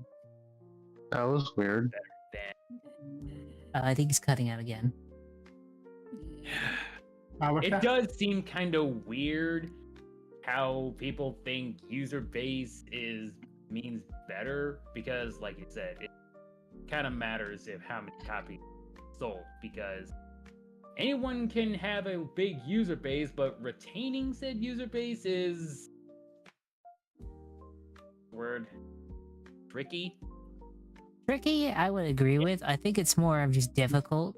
That was weird. than I think he's cutting out again. it does seem kind of weird how people think user base means better because, like you said, it kind of matters if how many copies sold because anyone can have a big user base, but retaining said user base is tricky. Tricky, I would agree with. I think it's more of just difficult.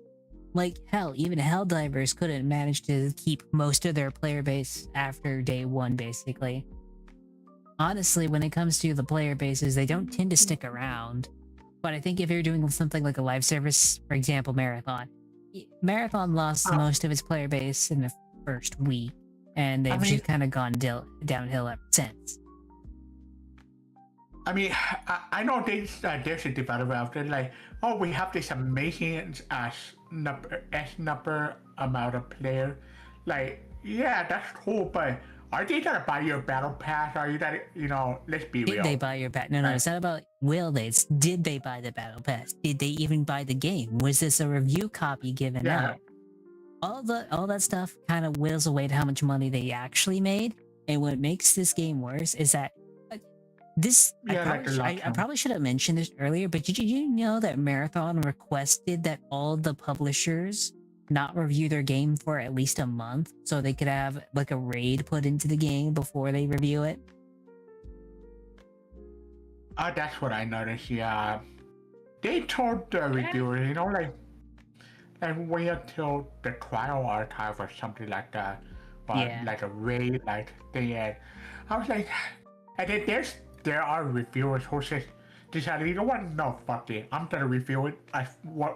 Like, hell, even Helldivers couldn't manage to keep most of their player base after day one, basically. Honestly, when it comes to the player bases, they don't tend to stick around. But I think if you're doing something like a live service, for example, Marathon lost most of its player base in the first week, and they've just kind of gone downhill ever since. I mean, I know there's a developer out there like, oh, we have this amazing number amount of player. Like, yeah, that's cool, but are they gonna buy your battle pass? Are you that, let's be real. Did they buy your battle? No, it's not about will they. It's did they buy the battle pass? Did they even buy the game? Was this a review copy given out? All that stuff kind of whittles away to how much money they actually made. And what makes this game worse is that I probably should have mentioned this earlier, but did you know that Marathon requested that all the publishers not review their game for at least a month so they could have like a raid put into the game before they review it? That's what I noticed. Yeah, they told the reviewers, like wait until the trial archive or something like that, like a raid, like they had. I was like, and then there are reviewers who says, decided, you know what? No, fuck it. I'm gonna review it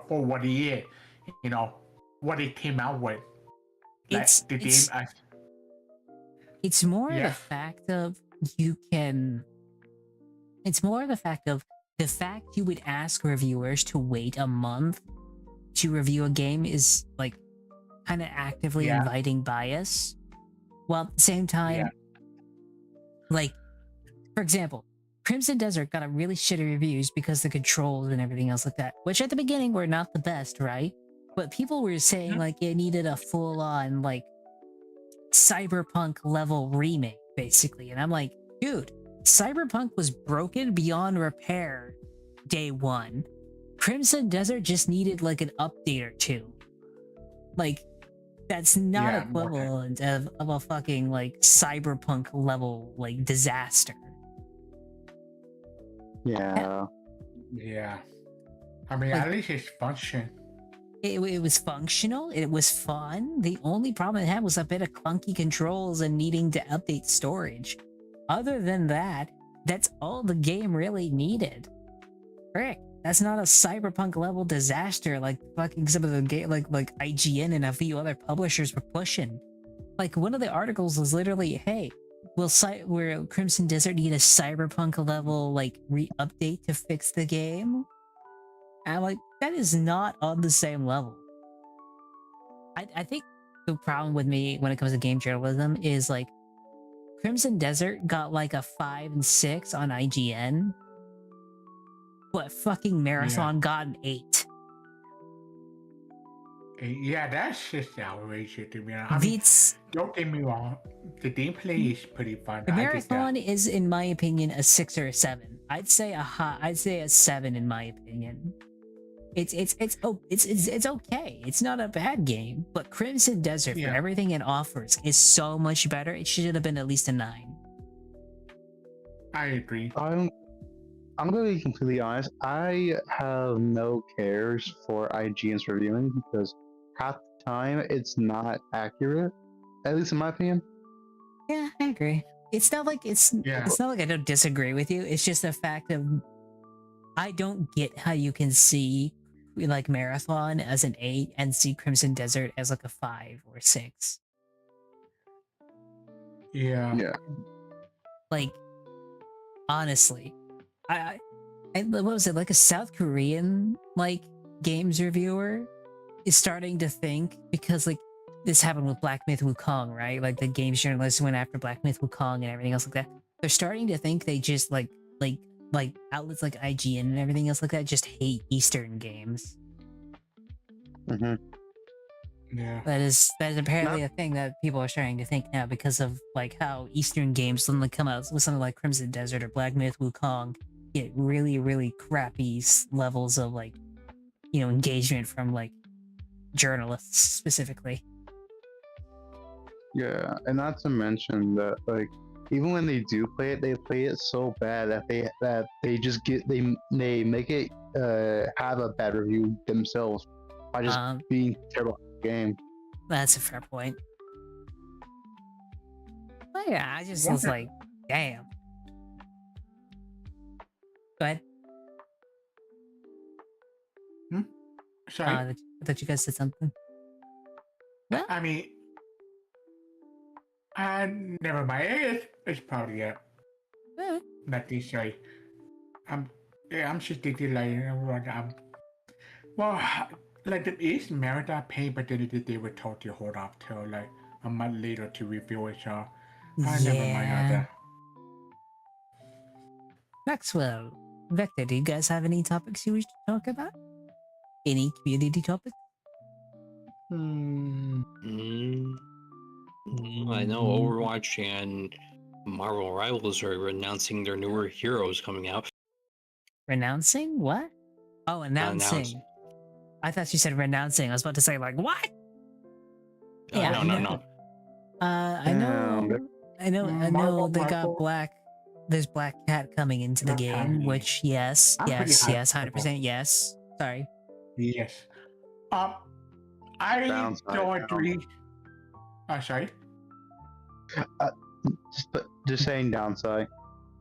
for what it is. What it came out with. Like, it's more the fact of it's more the fact of the fact you would ask reviewers to wait a month to review a game is like kind of actively inviting bias. While at the same time, like, for example, Crimson Desert got a really shitty reviews because the controls and everything else like that, which at the beginning were not the best, right? But people were saying like it needed a full-on like cyberpunk level remake, basically. And I'm like, dude, Cyberpunk was broken beyond repair day one. Crimson Desert just needed like an update or two. Like, that's not equivalent of a fucking like cyberpunk level like disaster. Yeah. I mean, at least it's function. It was functional. It was fun. The only problem it had was a bit of clunky controls and needing to update storage. Other than that, that's all the game really needed. Frick, that's not a cyberpunk level disaster like fucking some of the game like IGN and a few other publishers were pushing. Like one of the articles was literally, hey, will Crimson Desert need a cyberpunk level like re-update to fix the game? And I'm like, that is not on the same level. I think the problem with me when it comes to game journalism is like Crimson Desert got like a 5 and 6 on IGN, but fucking Marathon got an 8. Yeah, that's just outrageous to me. I mean, don't get me wrong, the gameplay is pretty fun. The Marathon is, in my opinion, a 6 or a 7. I'd say a 7 in my opinion. It's okay. It's not a bad game, but Crimson Desert for everything it offers is so much better. It should have been at least a 9. I agree. I'm gonna be completely honest. I have no cares for IGN's reviewing because half the time it's not accurate, at least in my opinion. Yeah, I agree. It's not like it's not like I don't disagree with you. It's just the fact of I don't get how you can see like Marathon as an 8 and see Crimson Desert as like a 5 or 6. Yeah. Yeah. Like, honestly, what was it, like a South Korean like games reviewer is starting to think, because like this happened with Black Myth Wukong, right? Like the games journalists went after Black Myth Wukong and everything else like that. They're starting to think they just like outlets like IGN and everything else like that just hate Eastern games. Hmm. Yeah. That is apparently a thing that people are starting to think now, because of like how Eastern games suddenly come out with something like Crimson Desert or Black Myth Wukong get really, really crappy levels of like, you know, engagement from like journalists specifically. Yeah, and not to mention that like even when they do play it, they play it so bad that they just they make it have a bad review themselves by just being terrible at the game. That's a fair point. But yeah, I just was like, damn. Go ahead. Sorry. I thought you guys said something. Well, I mean, never mind. It's probably nothing. Sorry. I'm just thinking like well, like the East Marathon paid, but then they were told to hold off till like a month later to review it. So never mind all that. Maxwell, Vector, do you guys have any topics you wish to talk about? Any community topics? I know Overwatch and Marvel Rivals are announcing their newer heroes coming out. Renouncing? What? Oh, announcing. I thought you said renouncing. I was about to say, like, what? Yeah, no. I know they got Black. There's Black Cat coming into the game, which yes, 100% yes. Sorry. Yes. I don't agree. Sorry. Just saying downside.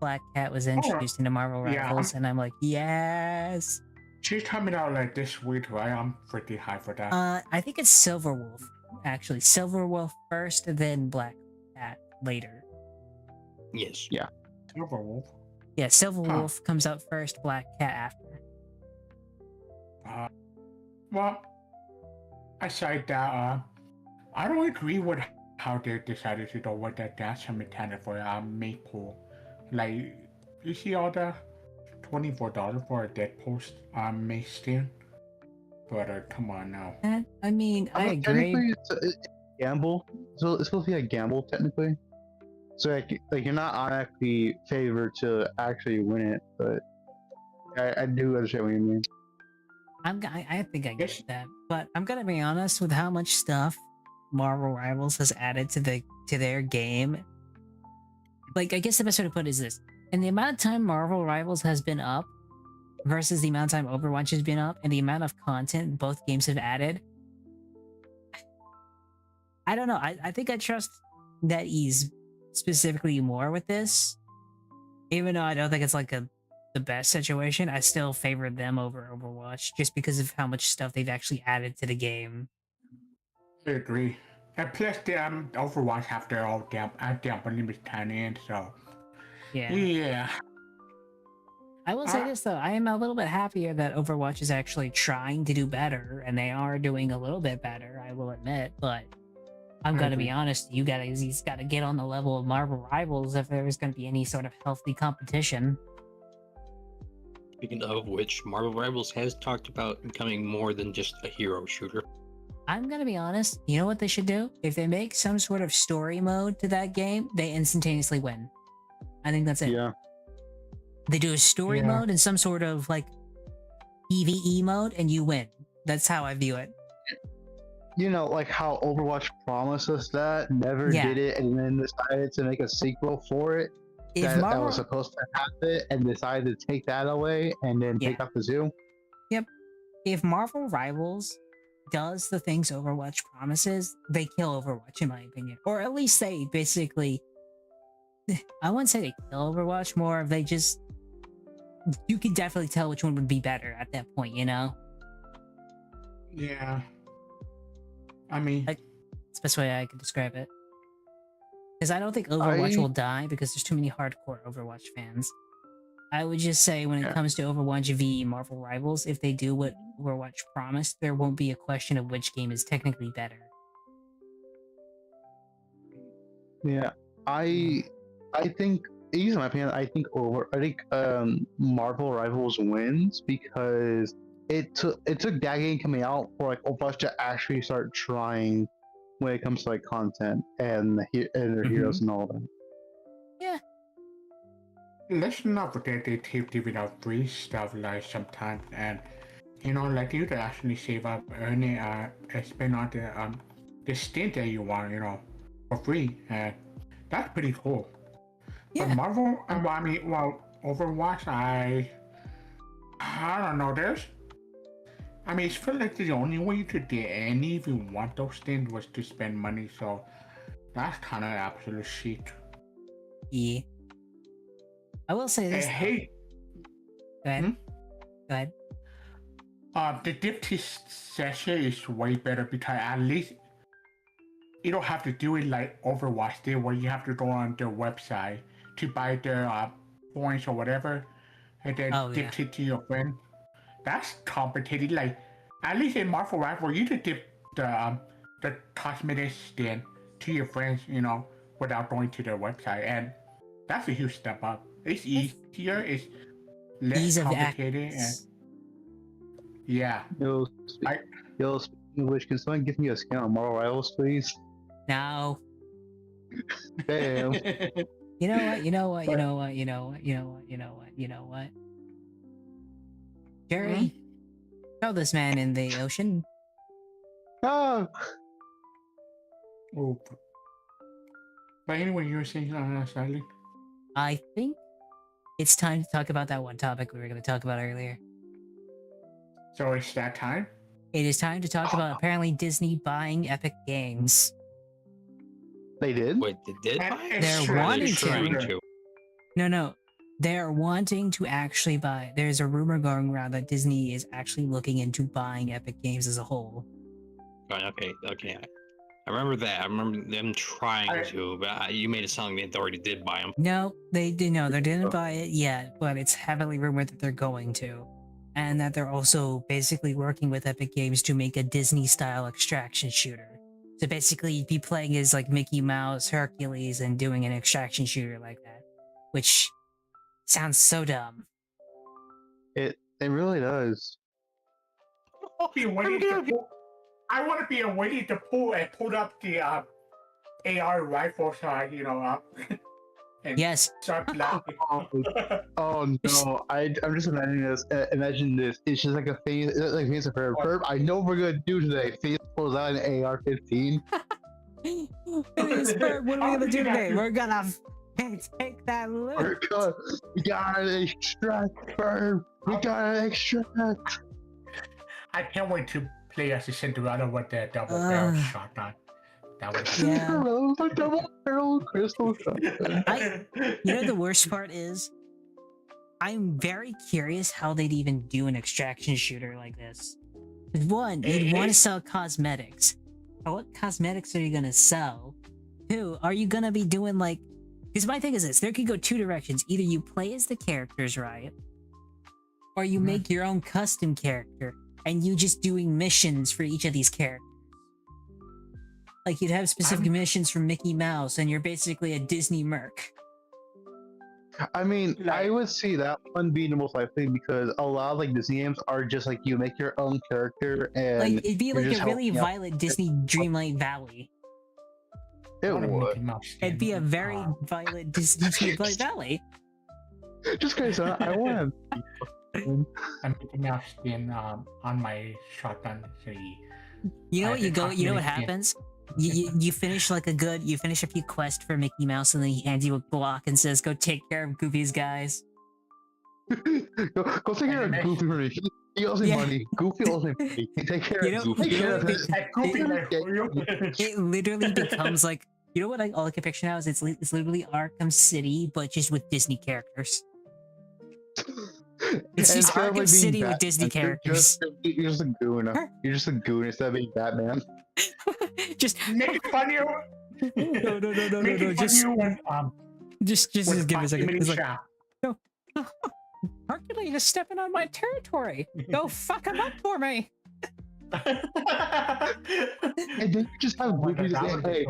Black Cat was introduced into Marvel Rivals, and I'm like, yes. She's coming out like this week, right? I'm pretty high for that. I think it's Silverwolf. Actually, Silverwolf first, then Black Cat later. Yes. Yeah. Silverwolf. Yeah, Silverwolf comes out first, Black Cat after. Well, aside that, I don't agree with how they decided to do with that dash mechanic for Maple. Like, you see all the $24 for a dead post on Mace. But come on now. I mean, I agree. It's a gamble. So it's supposed to be a gamble technically. So like you're not automatically favored to actually win it, but I do understand what you mean. I think I get that, but I'm gonna be honest with how much stuff Marvel Rivals has added to their game. Like, I guess the best way to put it is this: in the amount of time Marvel Rivals has been up versus the amount of time Overwatch has been up, and the amount of content both games have added, I don't know. I think I trust NetEase specifically more with this, even though I don't think it's like the best situation. I still favor them over Overwatch just because of how much stuff they've actually added to the game. I agree. And plus, the Overwatch have their own damn limit in, so yeah. I will say this though, I am a little bit happier that Overwatch is actually trying to do better, and they are doing a little bit better, I will admit, but I'm gonna be honest, you guys gotta get on the level of Marvel Rivals if there's gonna be any sort of healthy competition. Speaking of which, Marvel Rivals has talked about becoming more than just a hero shooter. I'm gonna be honest, you know what they should do? If they make some sort of story mode to that game, they instantaneously win. I think that's it. Yeah. They do a story mode and some sort of like PvE mode, and you win. That's how I view it. You know, like how Overwatch promised us that, never did it, and then decided to make a sequel for it that was supposed to have it, and decided to take that away and then take off the zoo. Yep. If Marvel Rivals does the things Overwatch promises, they kill Overwatch, in my opinion. Or at least they basically, I wouldn't say they kill Overwatch, more of they you could definitely tell which one would be better at that point, you know? Yeah. I mean, It's the best way I could describe it. Because I don't think Overwatch I- will die because there's too many hardcore Overwatch fans. I would just say when it Yeah. comes to Overwatch v Marvel Rivals, if they do what Overwatch promised, there won't be a question of which game is technically better. Yeah, I think, in my opinion, I think Marvel Rivals wins because it took that game coming out for like Overwatch to actually start trying when it comes to like content and their heroes and all that. let's not forget they keep giving out free stuff like sometimes, and like you to actually save up, earn it, spend on the stint that you want, for free, and that's pretty cool. But Yeah. Marvel, Overwatch, I don't know. It's feel like the only way you could get any if you want those things was to spend money. So that's kind of absolute shit. Yeah. I will say this. Hey, Go ahead. Hmm? Go ahead. the Dipty session is way better because at least you don't have to do it like Overwatch did, where you have to go on their website to buy their points or whatever, and then dip it to your friend. That's complicated. Like at least in Marvel Rival, you could dip the cosmetic skin to your friends, without going to their website, and that's a huge step up. It's easier. It's less Ease of complicated, and access. yeah. Yo, speaking of which, can someone give me a scan on Marvel Rivals, please? Now, Damn. you know what? Jerry, throw this man in the ocean. Ah! Oh. But anyway, you were saying Silent? I think it's time to talk about that one topic we were going to talk about earlier. So it's that time? It is time to talk about apparently Disney buying Epic Games. They did? Wait, they did And buy it? it's They're true, wanting it's to. true. Trying to. No. They're wanting to actually buy. There's a rumor going around that Disney is actually looking into buying Epic Games as a whole. Right, okay. I remember that. I remember them trying to, but you made it sound like they already did buy them. No, they didn't buy it yet, but it's heavily rumored that they're going to. And that they're also basically working with Epic Games to make a Disney-style extraction shooter. So basically, you'd be playing as like Mickey Mouse, Hercules, and doing an extraction shooter like that. Which sounds so dumb. It really does. I want to be waiting to pull up the AR rifle side, and Yes, start laughing. Oh no! I'm just imagining this. Imagine this. It's just like a face, like face of her. Ferb, I know what we're gonna do today. Face pulls out an AR-15. what are we gonna do today? We're gonna take that loot. We gotta extract, Ferb. We gotta extract. I can't wait to play as a Cinderella with the double barrel shotgun. That was Yeah. The double barrel crystal shotgun. You know the worst part is, I'm very curious how they'd even do an extraction shooter like this. One, you'd want to sell cosmetics. What cosmetics are you gonna sell? Two, are you gonna be doing like? Because my thing is this: there could go two directions. Either you play as the characters, right? Or you make your own custom character, and you just doing missions for each of these characters. Like you'd have specific missions for Mickey Mouse, and you're basically a Disney merc. I mean, I would see that one being the most likely because a lot of like Disney games are just like you make your own character and Like it'd be you're like just a really helping out. violent Disney Dreamlight Valley. It would. It'd be a very violent Disney Dreamlight Valley. Just because I want I'm Mickey Mouse skin on my shotgun. So You know what you go. You know what Yeah. happens. You finish like you finish a few quests for Mickey Mouse, and then he hands you a block and says, "Go take care of Goofy's guys." go take care of Goofy for me. He owes me Yeah. money. Goofy owes me money. Take care You know- of Goofy. you know Take care of what his- It literally becomes like, you know what? All I can picture now is it's literally Arkham City, but just with Disney characters. It's And just instead of, Arkham being City with Batman, Disney you're characters. You're just a goon. You're just a goon instead of being Batman. Just Make it funnier. no. Make it Just funnier when give me a second. It's like, Militia. no, Hercules is stepping on my territory. Go fuck him up for me. And then you just have my movies God, that, hey,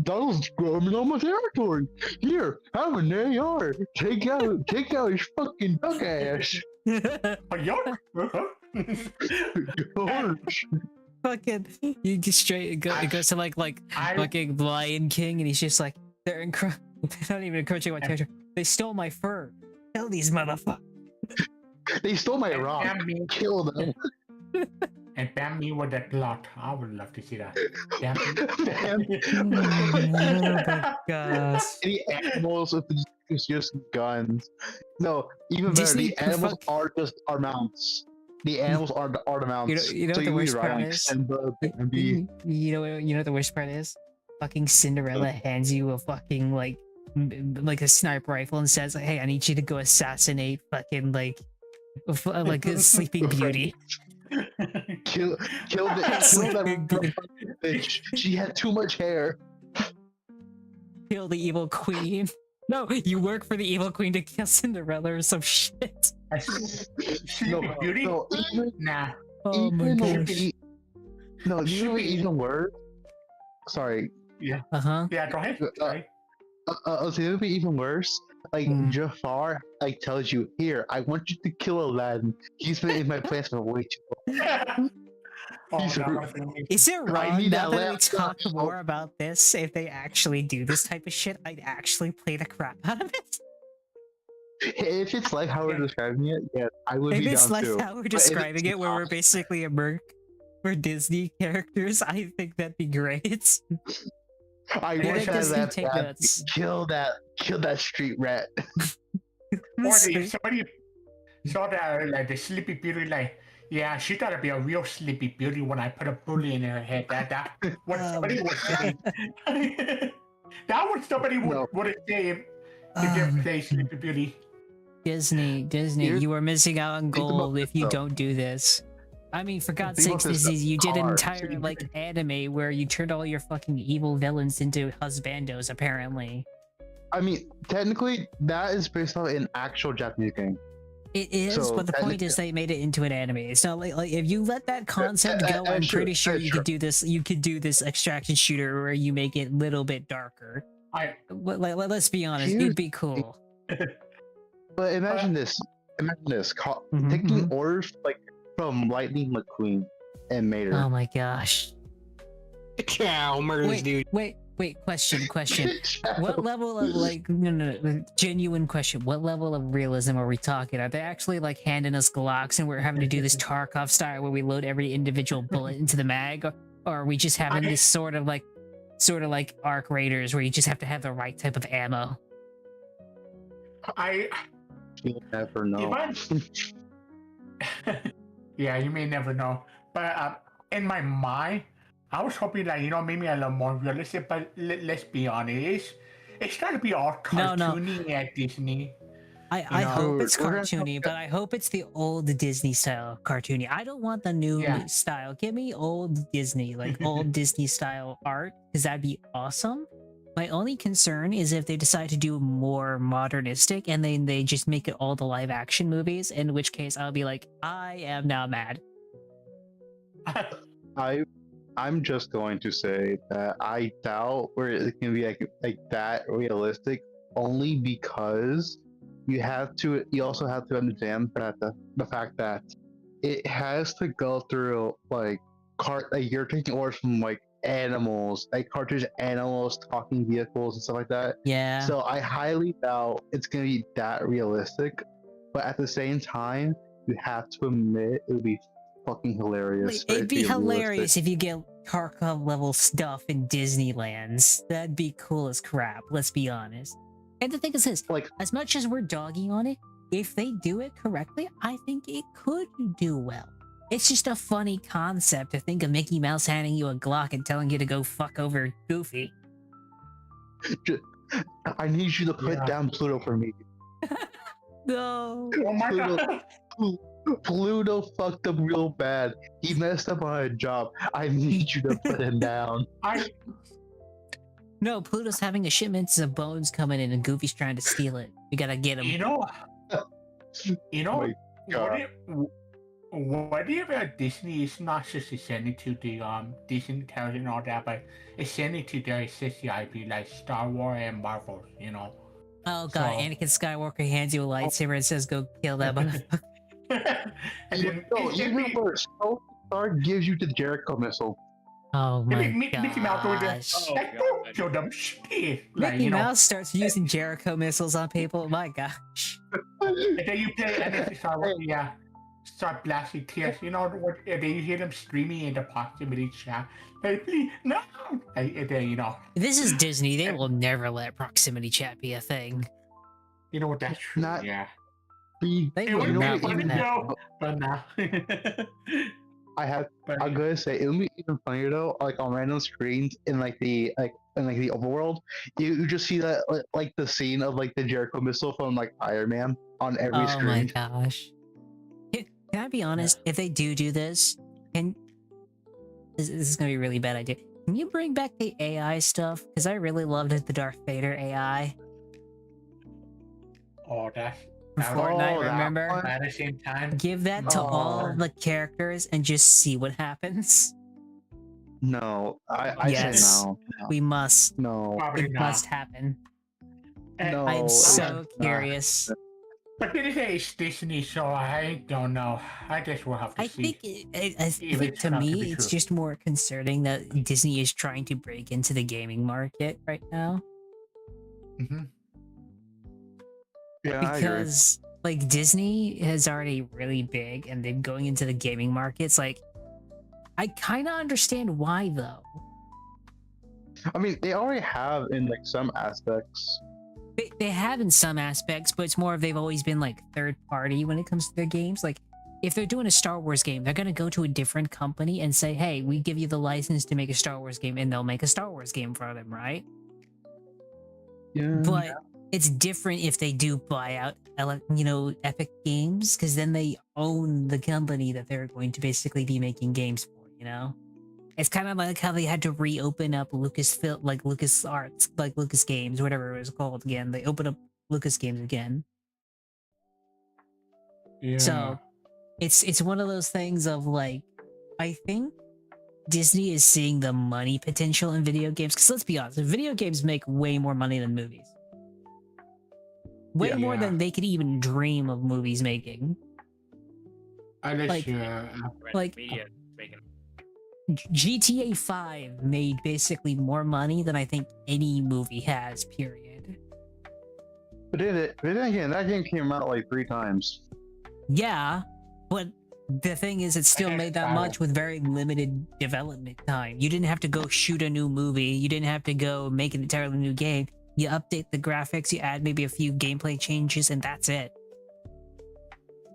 Donald's roaming on my territory. Here, have an AR. Take out his fucking duck ass. Fucking, you get straight. It goes to like fucking Lion King, and he's just like, they're not even encroaching on my territory. They stole my fur. Kill these motherfuckers. They stole my And rock. damn me. Kill them. And damn me with that lot. I would love to see that. Damn Oh my gosh. Any animals with just guns. No, even better. Disney The animals fuck- are just our mounts. The animals are the mounts. You know so what the you worst ride part like is? Simba, Bambi. You know what the worst part is? Fucking Cinderella hands you a fucking like a sniper rifle and says, "Hey, I need you to go assassinate fucking like a Sleeping Beauty." Kill that bitch. She had too much hair. Kill the evil queen. No, you work for the evil queen to kill Cinderella or some shit. Sleeping Beauty? No, Nah. Oh my even, gosh. no, you know even worse. Sorry. Uh huh. Yeah, go ahead. Sorry. So it would be even worse. Like Jafar, like tells you, here, I want you to kill Aladdin. He's been in my plans for way too long. Oh, no, Is it wrong need now that that we laptop. talk more about this? If they actually do this type of shit, I'd actually play the crap out of it. If it's like how we're describing it, yes, I would If be it's down like too. how we're But if describing it's it, where we're basically a merc for Disney characters, I think that'd be great. I Yeah, wish I Disney had take that. notes. Kill that street rat. Or if somebody saw that, like the Sleepy Beauty, like, yeah, she thought it'd be a real Sleepy Beauty when I put a bully in her head. That what somebody would say. That what somebody would say if they play Sleepy Beauty. Disney, Here's- you are missing out on think about gold this, if you though. don't do this. I mean, for God's Think about sakes, this, Disney, you did an car. entire like anime where you turned all your fucking evil villains into husbandos, apparently. I mean, technically, that is based on an actual Japanese game. It is, So, but the point is they made it into an anime. It's not like if you let that concept go, I'm true, pretty sure that's you true. could do this. You could do this extraction shooter where you make it a little bit darker. Let's be honest, it'd be cool. But imagine this. Imagine this. Mhm, Taking orders like from Lightning McQueen and made her. Oh my gosh. Cow murders, Wait, dude. wait. Question. What level of like no, genuine question? What level of realism are we talking? Are they actually like handing us Glocks and we're having to do this Tarkov style where we load every individual bullet into the mag, or are we just having this sort of like Arc Raiders where you just have to have the right type of ammo? You never know. Yeah, you may never know. But in my mind, I was hoping that, maybe a little more realistic, but let's be honest. It's got to be all No. cartoony at Disney. I hope it's we're gonna cartoony, but I hope it's the old Disney style cartoony. I don't want the new Yeah. style. Give me old Disney, like old Disney style art, because that'd be awesome. My only concern is if they decide to do more modernistic and then they just make it all the live action movies, in which case I'll be like, I am now mad. I'm just going to say that I doubt where it can be like that realistic, only because you also have to understand that the fact that it has to go through like you're taking orders from like animals, like cartoon animals, talking vehicles and stuff like that. Yeah. So I highly doubt it's gonna be that realistic, but at the same time, you have to admit it would be fucking hilarious. It'd be hilarious if you get Tarkov level stuff in Disneylands. That'd be cool as crap, let's be honest. And the thing is this, like, as much as we're dogging on it, if they do it correctly, I think it could do well. It's just a funny concept to think of Mickey Mouse handing you a Glock and telling you to go fuck over Goofy. I need you to put down Pluto for me. No. Oh my Pluto, god. Pluto fucked up real bad. He messed up on a job. I need you to put him down. I No, Pluto's having a shipment of bones coming in and Goofy's trying to steal it. We gotta get him. you know My God. what if Disney is not just sending to the Disney Tales and all that, but it's sending to their existing IP like Star Wars and Marvel, you know. Oh god, So- Anakin Skywalker hands you a lightsaber and says, "Go kill that motherfucker." And then No, even worse, Tony Stark gives you the Jericho missile. Oh my Mickey Mouse with gosh. the Oh, like, God. don't kill them shit. Like, Mickey you know, Mouse starts using Jericho missiles on people. My gosh. and then you play and then start blasting tears. You know what? And then you hear them screaming in the proximity chat. Like, please, no! And then you know, This is Disney. They will never let proximity chat be a thing. you know what? That's true. Not- Yeah. They It will would be not funny even have. though, but now. I'm gonna say it would be even funnier though, like on random screens in like the overworld, you just see that like the scene of like the Jericho missile from like Iron Man on every Oh my screen. gosh. Can I be honest? If they do this, this is gonna be a really bad idea. Can you bring back the AI stuff? Because I really loved the Darth Vader AI Oh, that's from that Fortnite. that Remember? one? at the same time. Give that to all Oh. the characters and just see what happens. No, I Yes. say no, We must. no, Probably It not. must happen. And- no. I'm it's so not. curious. But then it is Disney, so I don't know. I guess we'll have to I see. think, I If think it's to not to me, be it's true. just more concerning that Disney is trying to break into the gaming market right now. Mhm. Yeah, I agree. Because, like, Disney is already really big and they're going into the gaming markets. Like, I kind of understand why, though. I mean, they already have in like some aspects. They have in some aspects, but it's more of they've always been like third party when it comes to their games. Like, if they're doing a Star Wars game, they're gonna go to a different company and say, "Hey, we give you the license to make a Star Wars game," and they'll make a Star Wars game for them, right? Yeah. But it's different if they do buy out, Epic Games, because then they own the company that they're going to basically be making games for. You know, it's kind of like how they had to reopen up Lucasfilm, like Lucas Arts, like Lucas Games, whatever it was called again. They opened up Lucas Games again. Yeah. So it's one of those things of like, I think Disney is seeing the money potential in video games. Because let's be honest, video games make way more money than movies. Way Yeah. more Yeah. than they could even dream of movies making. Unless like- like- media making GTA 5 made basically more money than I think any movie has, period. But then again, that game came out like 3 times. Yeah, but the thing is, it still guess made that battle. much with very limited development time. You didn't have to go shoot a new movie. You didn't have to go make an entirely new game. You update the graphics, you add maybe a few gameplay changes, and that's it.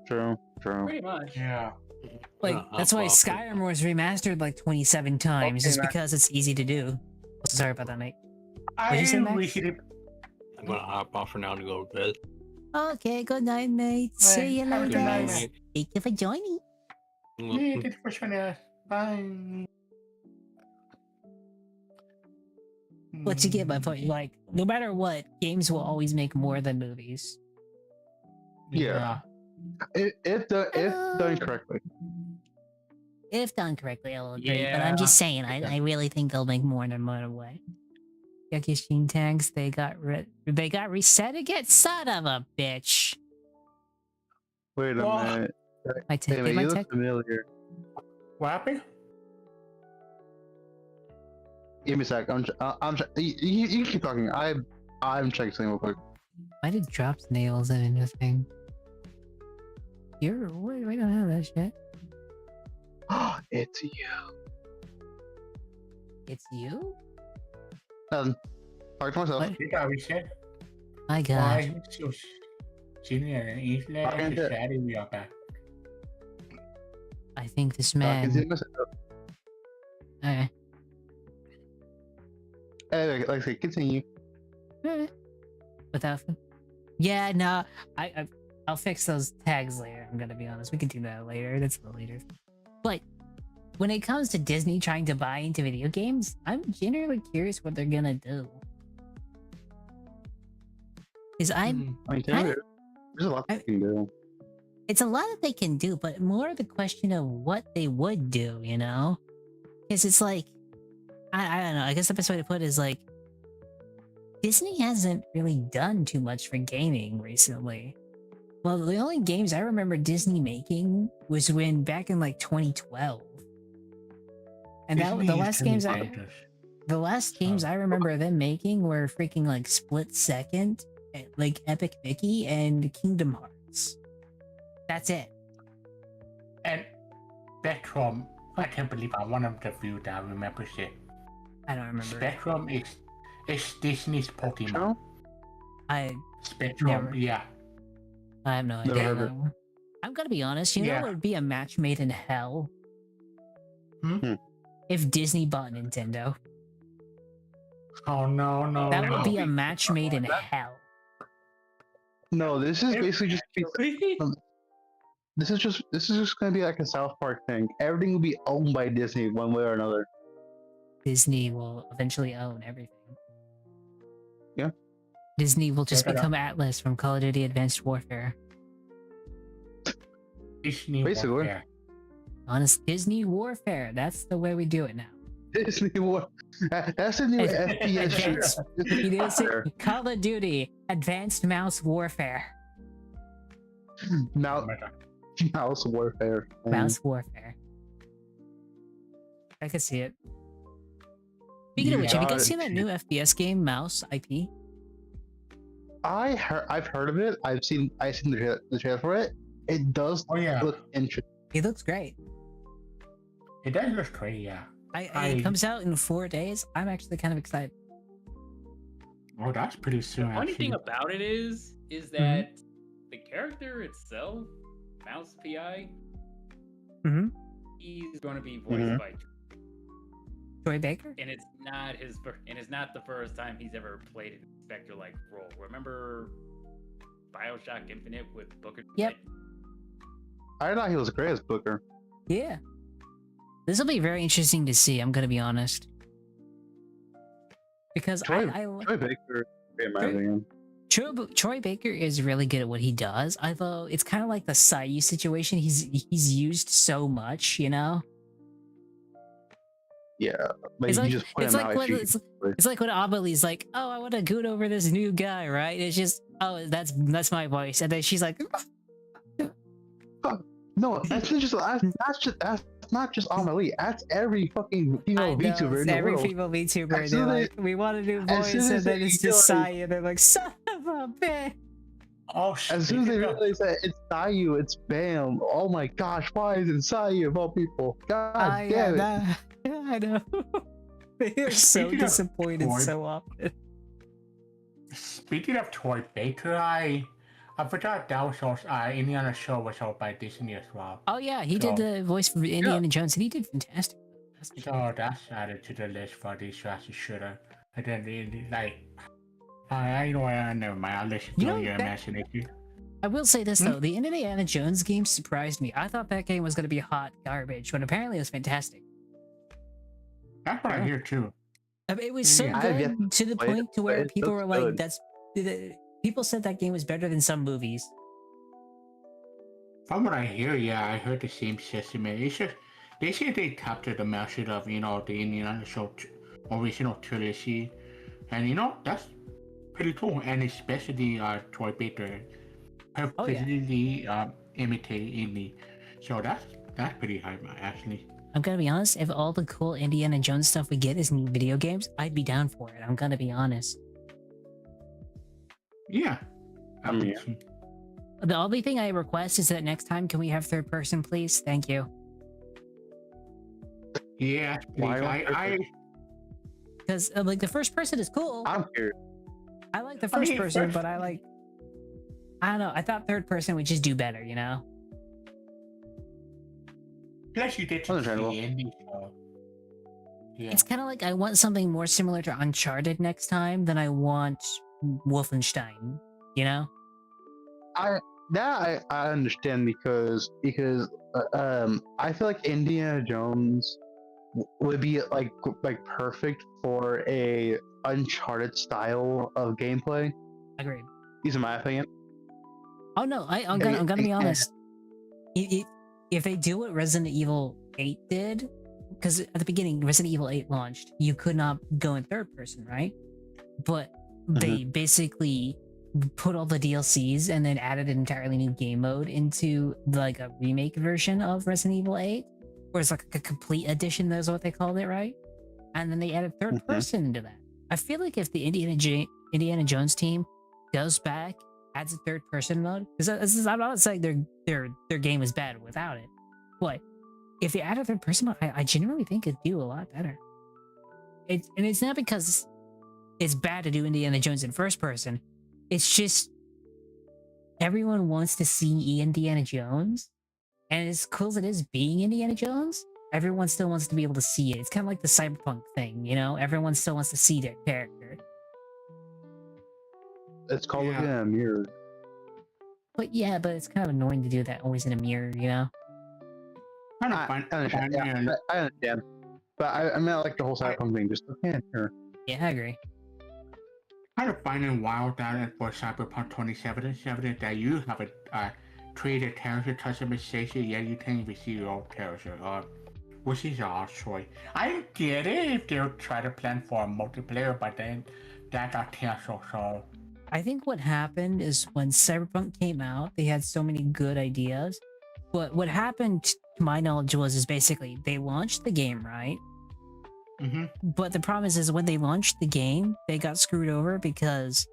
True. pretty much. yeah. Like, that's why well, Skyrim was remastered like 27 times, Okay, just man. because it's easy to do. Sorry about that, mate. I What'd you say, Max? wish it. I'm gonna hop off for now to go to bed. Okay, good night, mate. See you have a later. good night, guys. mate. Thank you for joining. Yeah, thanks for joining us. Bye. But you get my point. Like, no matter what, games will always make more than movies. Yeah. If done correctly. If done correctly, I'll agree. But I'm Yeah. just saying, I really think they'll make more than one way. Yakushine tags, they got reset again? Son of a bitch. Wait a Well, minute. My tech, Hey, man, my you tech. look familiar. What happened? Give me a sec. You keep talking. I'm checking something real quick. Why did drops nails in anything? We don't have that shit. It's you. It's you? Talk to myself. What? You got reset. My god. Why so senior and Isla Talking to- Society we are back. I think this Talking to man. myself. Eh, Anyway, like I said, continue. eh. Without Yeah, no, I'll fix those tags later. I'm gonna be honest. We can do that later. That's a little later. But when it comes to Disney trying to buy into video games, I'm genuinely curious what they're gonna do. Because I'm I mean, kinda- there's a lot they can do. it's a lot that they can do, but more the question of what they would do, you know? Because it's like, I don't know. I guess the best way to put it is like, Disney hasn't really done too much for gaming recently. Well, the only games I remember Disney making was when back in like 2012. And that Disney the is last turning games fighters. the last games I remember them making were freaking like Split Second, like Epic Mickey and Kingdom Hearts. That's it. And Spectrum, I can't believe I'm one of the few that remembers it. I don't remember. Spectrum is Disney's Pokemon. Sure. I Spectrum, Never. yeah. have no Never idea. heard of it. though. I'm gonna be honest. You know Yeah. what would be a match made in hell? Hmm? If Disney bought Nintendo. Oh no, no, That no. would be a match made in hell. No, this is basically just Actually, this is just gonna be like a South Park thing. Everything will be owned by Disney one way or another. Disney will eventually own everything. Yeah. Disney will just Check it out. become Atlas from Call of Duty Advanced Warfare. Disney Basically. Warfare. Honest Disney Warfare. That's the way we do it now. Disney War. That's the new FPS Advanced- shooter. It is Call of Duty Advanced Mouse Warfare. Now, Oh my God. Mouse Warfare. Mouse Warfare. I can see it. Speaking of which, have you guys seen that new FPS game, Mouse IP? I've heard of it. I've seen the trailer for it. It does Oh yeah, look interesting. It looks great. it does look great. Yeah. It I- comes out in 4 days. I'm actually kind of excited. Oh, that's pretty soon. funny actually. thing about it is that the character itself, Mouse PI, Mm-hmm. he's going to be voiced Mhm. by, Troy Baker? and it's not the first time he's ever played an Spectre-like role. Remember BioShock Infinite with Booker? Yep. I thought he was great as Booker. Yeah. This will be very interesting to see, I'm gonna be honest. Because Troy I Baker, in my opinion. Troy Baker is really good at what he does. Although it's kind of like the Sayu situation. He's used so much, you know. Yeah, like It's you like just point it's him like out when if you- it's like when Amelie's like, "Oh, I want to goot over this new guy," right? It's just, "Oh, that's my voice," and then she's like, No, that's not just Amelie. That's every fucking I female know, VTuber it's in the every world. female VTuber. As They're soon like, as- "We want a new as voice," soon and as then they it's just realize- Sayu, and they're like, "Son of a bitch!" Oh, As soon as they speaking of- realize that it's Sayu, it's Bam. Oh my gosh, why is it Sayu of all people? God damn it. I know. They're so Speaking of disappointed Troy- so often. Speaking of Troy Baker, I forgot that was also Indiana show was out by Disney as well. Oh yeah, he did So- the voice for Indiana Jones, and he did fantastic. So that's added to the list for this strategy shooter. And then I know never mind. I'll let you You do know, your that- imagination. I will say this Hmm? though, the Indiana Jones game surprised me. I thought that game was gonna be hot garbage, but apparently it was fantastic. That's what I Yeah. hear too. It was so Yeah. I've yet good to the play it, point to but where it people looks were like, good. people said that game was better than some movies. From what I hear, yeah, I heard the same sentiment. It's just they say they captured the message of the Indiana show original trilogy, and that's pretty cool. And especially Troy Baker perfectly imitated Indy, so that's pretty high actually. I'm gonna be honest, if all the cool Indiana Jones stuff we get is new video games, I'd be down for it. I'm gonna be honest. Yeah. I mean, The only thing I request is that next time, can we have third person, please? Thank you. Yeah, Why please. I Because like the first person is cool. I'm here. I like the I first mean, person, first- but I don't know. I thought third person would just do better, you know? plus you did to see Understandable. Indy, so yeah. It's kind of like I want something more similar to Uncharted next time than I want Wolfenstein, you know? I understand because I feel like Indiana Jones would be like perfect for a Uncharted style of gameplay. Agreed. These are my opinion. Oh no, I'm gonna be honest. If they do what Resident Evil 8 did, because at the beginning Resident Evil 8 launched, you could not go in third person, right? But they basically put all the DLCs and then added an entirely new game mode into like a remake version of Resident Evil 8, or it's like a complete edition. That's what they called it, right? And then they added third person into that. I feel like if the Indiana Jones team goes back, adds a third person mode, because I'm not saying their game is bad without it, but if they add a third person mode, I genuinely think it'd do a lot better. It's not because it's bad to do Indiana Jones in first person. It's just everyone wants to see Indiana Jones, and as cool as it is being Indiana Jones, everyone still wants to be able to see it. It's kind of like the cyberpunk thing, you know? Everyone still wants to see their character. It's called looking in a mirror. But yeah, but it's kind of annoying to do that always in a mirror, you know? I understand. But I mean, I like the whole cyberpunk thing. Just looking at her. Yeah, I agree. Kind of finding wild that for Cyberpunk 2077 that you have a treated character customization, yet you can't even see your own character. Which is odd choice. I get it if they'll try to plan for a multiplayer, but then that got canceled, so. I think what happened is when Cyberpunk came out, they had so many good ideas. But what happened, to my knowledge, is basically they launched the game, right? But the problem is when they launched the game, they got screwed over because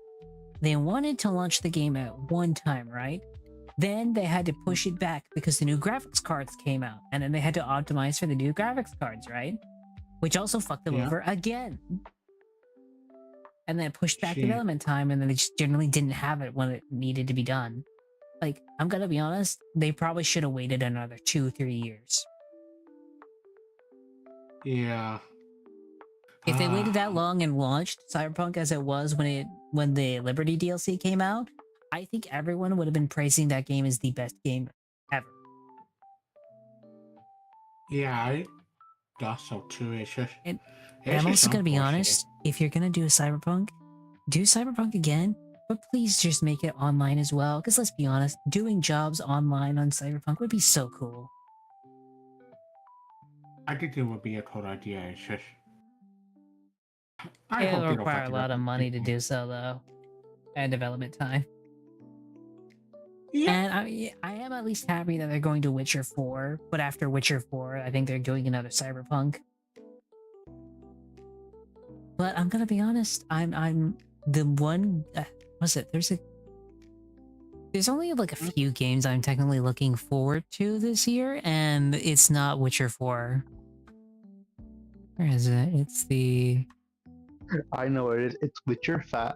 they wanted to launch the game at one time, right? Then they had to push it back because the new graphics cards came out, and then they had to optimize for the new graphics cards, right? Which also fucked them over again. And then pushed back development time, and then they just generally didn't have it when it needed to be done. Like, I'm gonna be honest, they probably should have waited another 2-3 years. Yeah. If they waited that long and launched Cyberpunk as it was when the Liberty DLC came out, I think everyone would have been praising that game as the best game ever. Yeah, I thought so too. It's just. And I'm also gonna be honest, if you're gonna do a Cyberpunk, do Cyberpunk again, but please just make it online as well. Because let's be honest, doing jobs online on Cyberpunk would be so cool. I think it would be a cool idea. It's just. It'll require a lot of money to do so, though, and development time. Yeah. And I am at least happy that they're going to Witcher 4, but after Witcher 4, I think they're doing another Cyberpunk. But I'm gonna be honest, I'm the one. What's it? There's only like a few games I'm technically looking forward to this year, and it's not Witcher 4. Where is it? It's the. I know it is. It's Witcher 5.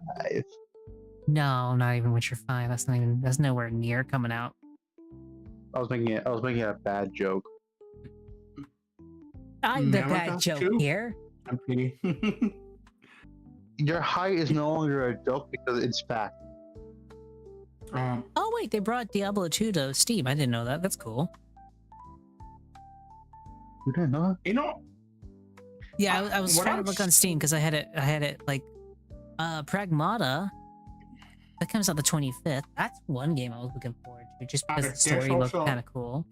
No, not even Witcher 5. That's nowhere near coming out. I was making a bad joke. I'm the bad joke here. I'm kidding. Your height is no longer a joke because it's fact. Oh wait, they brought Diablo 2 to Steam. I didn't know that. That's cool. You didn't know? You know. Yeah, I was trying to look on Steam because I had it like Pragmata. That comes out the 25th. That's one game I was looking forward to, just because the story looked kind of cool.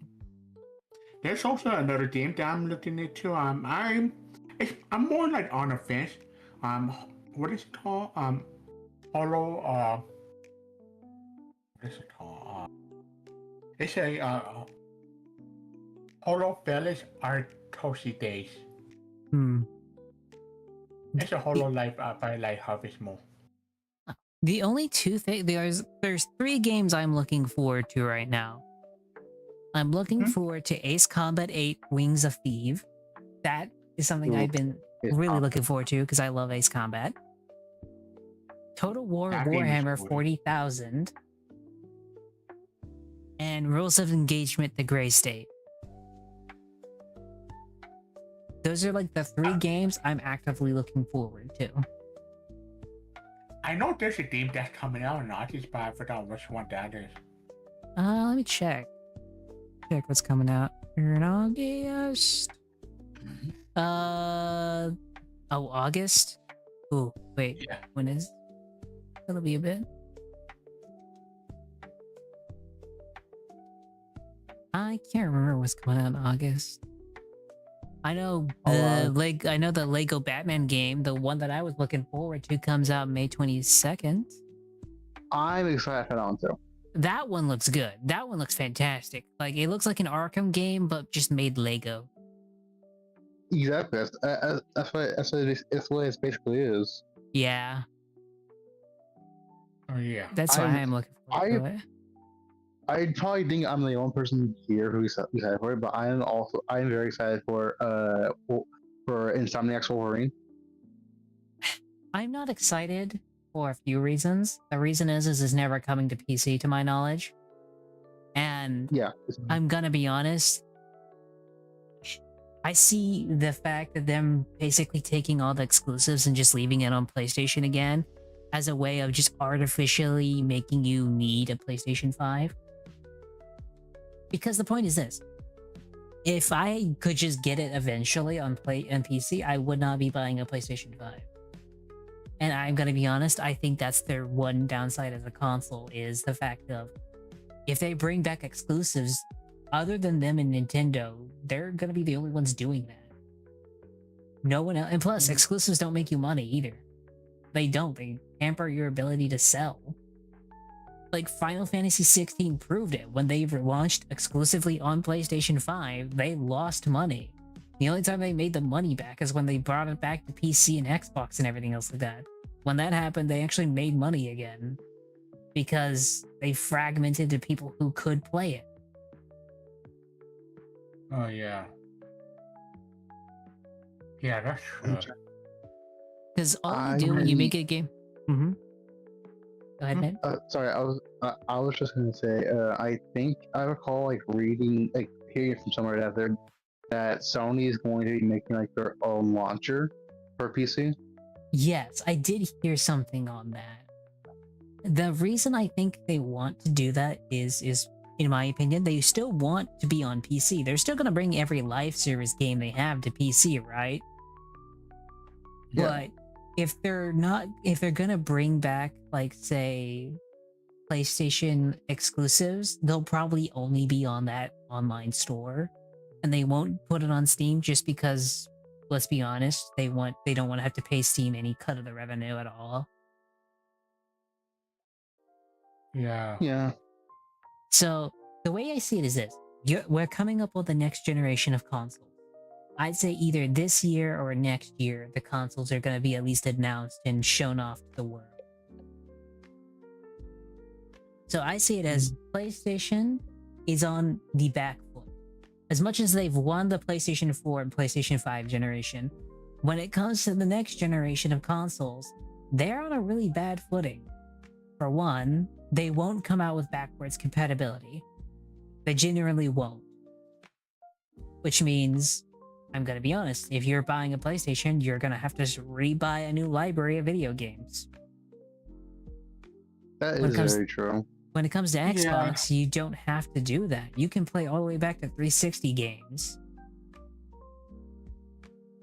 There's also another game that I'm looking into. I'm more like on the fence. What is it called? Hollow. What is it called? It's a Hollow Village Artosi Days. It's a Hollow Life by like Harvest Moon. The only two things there's 3 games I'm looking forward to right now. I'm looking forward to Ace Combat 8 Wings of Thief. That is something I've been really looking forward to because I love Ace Combat. Total War Warhammer 40,000. And Rules of Engagement The Grey State. Those are like the 3 games I'm actively looking forward to. I know there's a game that's coming out in August, but I forgot which one that is. Let me check. Check what's coming out here in August. Oh, August. Oh, wait. Yeah. When is? It'll be a bit. I can't remember what's coming out in August. I know the Lego Batman game, the one that I was looking forward to, comes out May 22nd. I'm excited for that one too. That one looks good. That one looks fantastic. Like, it looks like an Arkham game, but just made Lego. Exactly. That's what it basically is. Yeah, Oh yeah. that's why I'm looking forward to it. I probably think I'm the only person here who's excited for it, but I'm very excited for Insomniac's Wolverine. I'm not excited for a few reasons. The reason is it's never coming to PC, to my knowledge. And Yeah. I'm gonna be honest, I see the fact that them basically taking all the exclusives and just leaving it on PlayStation again as a way of just artificially making you need a PlayStation 5. Because the point is this: if I could just get it eventually on PC, I would not be buying a PlayStation 5. And I'm gonna be honest, I think that's their one downside as a console, is the fact of, if they bring back exclusives, other than them and Nintendo, they're gonna be the only ones doing that. No one else. And plus, exclusives don't make you money either. They don't. They hamper your ability to sell. Like, Final Fantasy 16 proved it. When they launched exclusively on PlayStation 5, they lost money. The only time they made the money back is when they brought it back to PC and Xbox and everything else like that. When that happened, they actually made money again, because they fragmented the people who could play it. Oh yeah. Yeah, that's true. Because all you do when you make a game... Mm-hmm. Go ahead, Ned. Sorry, I was just gonna say, I think I recall like reading, like hearing from somewhere that Sony is going to be making like their own launcher for PC. Yes, I did hear something on that. The reason I think they want to do that is in my opinion, they still want to be on PC. They're still gonna bring every live service game they have to PC, right? Yeah. But if they're gonna bring back, like, say, PlayStation exclusives, they'll probably only be on that online store, and they won't put it on Steam just because, let's be honest, they don't want to have to pay Steam any cut of the revenue at all. Yeah. Yeah. So the way I see it is this: we're coming up with the next generation of consoles. I'd say either this year or next year, the consoles are going to be at least announced and shown off to the world. So I see it as PlayStation is on the back foot. As much as they've won the PlayStation 4 and PlayStation 5 generation, when it comes to the next generation of consoles, they're on a really bad footing. For one, they won't come out with backwards compatibility. They generally won't. Which means, I'm gonna be honest, if you're buying a PlayStation, you're gonna have to just re-buy a new library of video games. That When it is comes- very true. When it comes to Xbox, you don't have to do that. You can play all the way back to 360 games.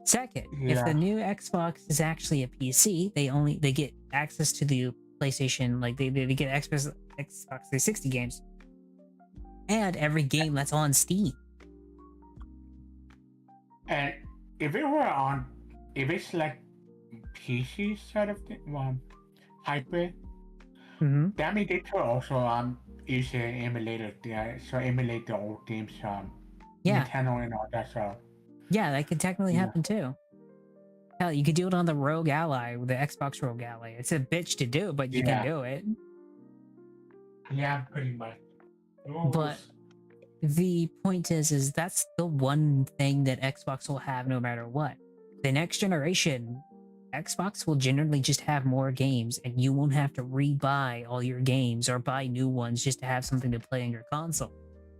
Second, if the Yeah. new Xbox is actually a PC, they get access to the PlayStation, like they get Xbox 360 games. And every game that's on Steam. And if it's like PC side of the hybrid, Mm-hmm. that means they could also use an emulator, so emulate the old games, Yeah. Nintendo and all that. So Yeah, that could technically Yeah. happen too. Hell, you could do it on the Rogue Ally, the Xbox Rogue Ally. It's a bitch to do, but you Yeah. can do it. yeah, pretty much. But the point is that's the one thing that Xbox will have no matter what. The next generation, Xbox will generally just have more games, and you won't have to re-buy all your games or buy new ones just to have something to play on your console.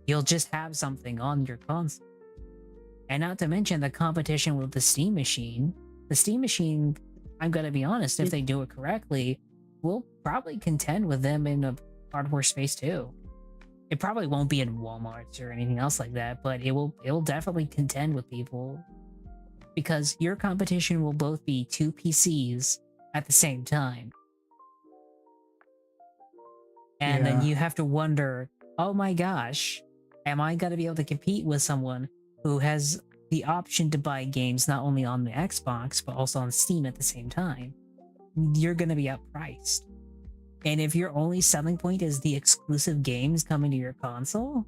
You'll just have something on your console. And not to mention the competition with the Steam machine. The Steam machine, I'm gonna be honest, if they do it correctly, will probably contend with them in a hardware space too. It probably won't be in Walmart or anything else like that, but it'll definitely contend with people because your competition will both be two PCs at the same time. And then Yeah. you have to wonder, oh my gosh, am I going to be able to compete with someone who has the option to buy games not only on the Xbox, but also on Steam at the same time? You're going to be outpriced. And if your only selling point is the exclusive games coming to your console,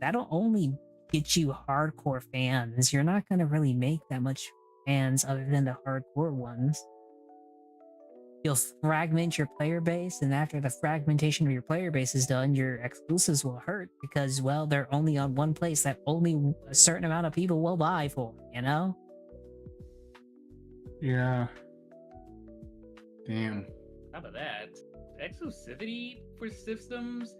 that'll only get you hardcore fans. You're not going to really make that much fans other than the hardcore ones. You'll fragment your player base, and after the fragmentation of your player base is done, your exclusives will hurt because, well, they're only on one place that only a certain amount of people will buy for, you know? Yeah. Damn. How about that? Exclusivity for systems,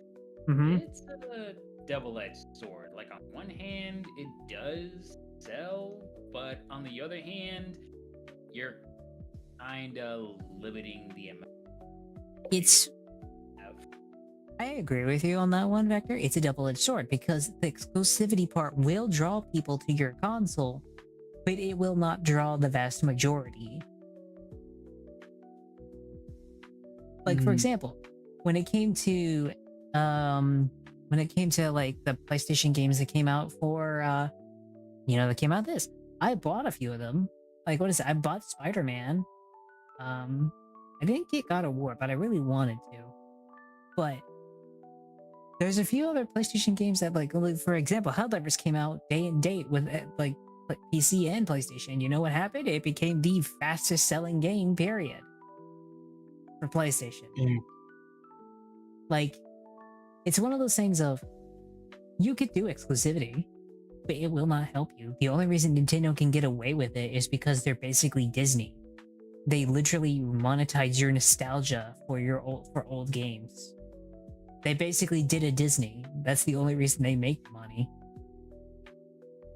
Mm-hmm. it's a double-edged sword. Like, on one hand, it does sell, but on the other hand, you're kind of limiting the amount. It's... Of. I agree with you on that one, Vector. It's a double-edged sword because the exclusivity part will draw people to your console, but it will not draw the vast majority. Like, for example, when it came to like the PlayStation games that came out for that came out this, I bought a few of them. Like, what is it? I bought Spider-Man. I didn't get God of War, but I really wanted to. But there's a few other PlayStation games that, like, for example, Helldivers came out day and date with like PC and PlayStation. You know what happened? It became the fastest selling game, period, for PlayStation. Yeah. Like, it's one of those things of, you could do exclusivity, but it will not help you. The only reason Nintendo can get away with it is because they're basically Disney. They literally monetize your nostalgia for old games. They basically did a Disney. That's the only reason they make money.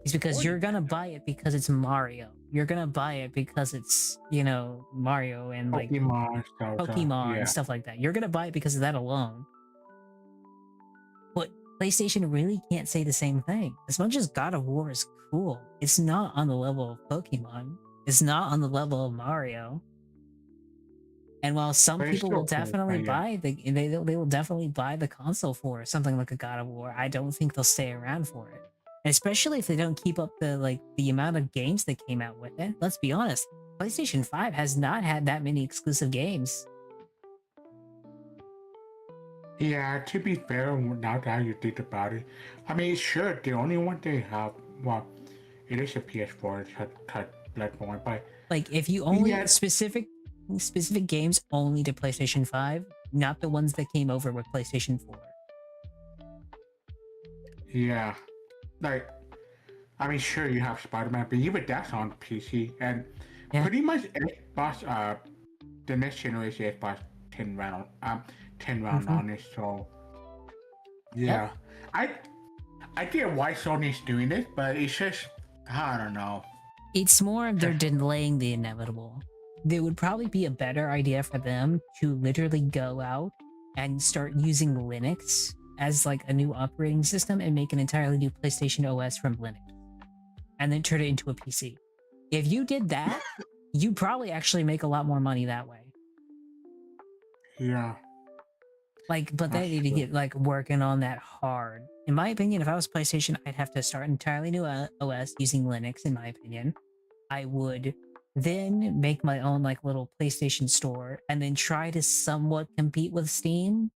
It's because you're gonna buy it because it's Mario. You're gonna buy it because it's, Mario and like Pokemon, Pokemon yeah. and stuff like that. You're gonna buy it because of that alone. But PlayStation really can't say the same thing. As much as God of War is cool, it's not on the level of Pokemon. It's not on the level of Mario. And while some But it's people will still cool, definitely yeah. buy they will definitely buy the console for something like a God of War, I don't think they'll stay around for it. And especially if they don't keep up the amount of games that came out with it. Let's be honest, PlayStation 5 has not had that many exclusive games. Yeah, to be fair, now that you think about it, I mean, sure, the only one they have, well, it is a PS4, it's cut Bloodborne, but Like, if you only Yeah. specific games only to PlayStation 5, not the ones that came over with PlayStation 4. yeah, like, I mean, sure, you have Spider-Man, but even that's on PC, and Yeah. pretty much Xbox, the next generation Xbox 10 round Mhm. on it, so yeah, I get why Sony's doing it, but it's just, I don't know. It's more of they're delaying the inevitable. It would probably be a better idea for them to literally go out and start using Linux as like a new operating system and make an entirely new PlayStation OS from Linux, and then turn it into a PC. If you did that, you'd probably actually make a lot more money that way. Yeah, Like, but they That's need to true. get like working on that hard. In my opinion, if I was PlayStation, I'd have to start an entirely new OS using Linux. In my opinion, I would then make my own like little PlayStation store and then try to somewhat compete with Steam.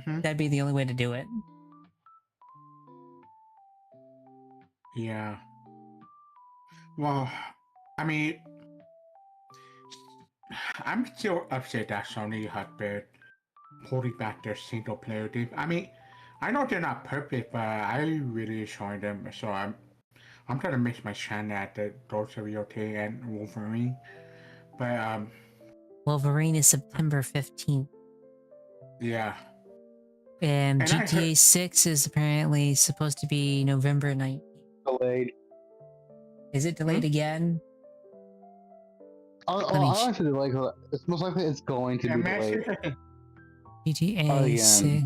hmm That'd be the only way to do it. yeah. Well, I mean, I'm still upset that Sony has been holding back their single player game. I mean, I know they're not perfect, but I really enjoy them. So I'm trying to mix my channel at the Dolce Viote and Wolverine. But Wolverine is September 15th, yeah, and And I GTA heard- 6 is apparently supposed to be November 19th. Delayed. Is it delayed again? Let me Honestly, like, it's most likely it's going to yeah, be man, delayed. GTA Again. 6.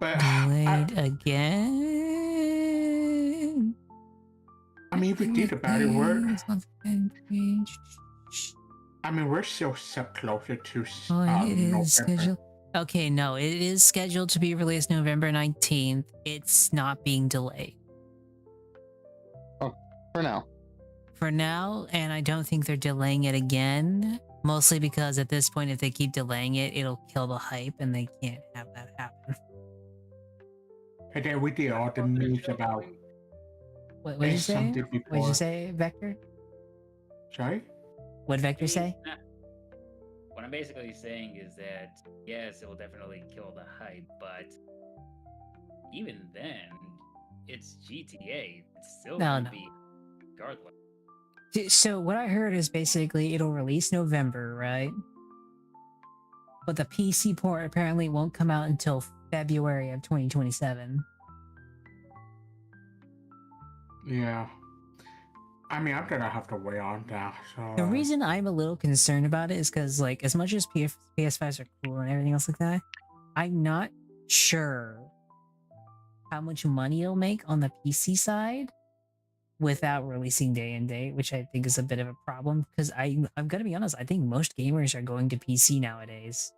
But Delayed again. I mean, if you think about it, we're still so closer to it is November. scheduled. Okay, no, it is scheduled to be released November 19th. It's not being delayed. For now. For now, and I don't think they're delaying it again. Mostly because at this point, if they keep delaying it, it'll kill the hype and they can't have that happen. And then we did all the news about What did you say? something What did before. you say, Vector? Sorry? What did Vector say? What I'm basically saying is that yes, it will definitely kill the hype, but even then, it's GTA. It's still gonna be regardless. So what I heard is basically it'll release November, right? But the PC port apparently won't come out until February of 2027. Yeah. I mean, I'm gonna have to wait on that. So The reason I'm a little concerned about it is because, like, as much as PS5s are cool and everything else like that, I'm not sure how much money it'll make on the PC side without releasing day and date, which I think is a bit of a problem. Because I'm gonna be honest, I think most gamers are going to PC nowadays.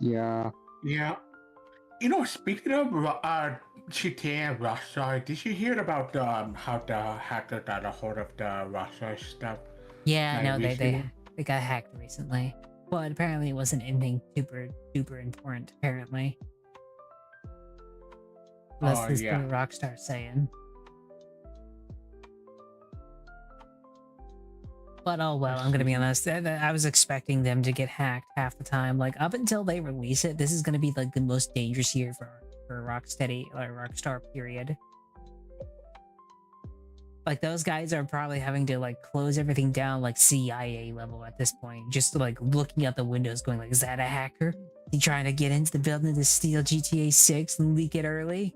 Yeah. Yeah. You know, speaking of GTA and Rockstar, did you hear about how the hacker got a hold of the Rockstar stuff? Yeah, Like no, recently? they got hacked recently, but apparently it wasn't anything super duper important. Apparently, that's Oh, yeah. what Rockstar saying. But oh well, I'm gonna be honest. I was expecting them to get hacked half the time. Like up until they release it, this is gonna be like the most dangerous year for Rocksteady or Rockstar. Period. Like those guys are probably having to like close everything down like CIA level at this point. Just like looking out the windows, going like, "Is that a hacker? He trying to get into the building to steal GTA 6 and leak it early?"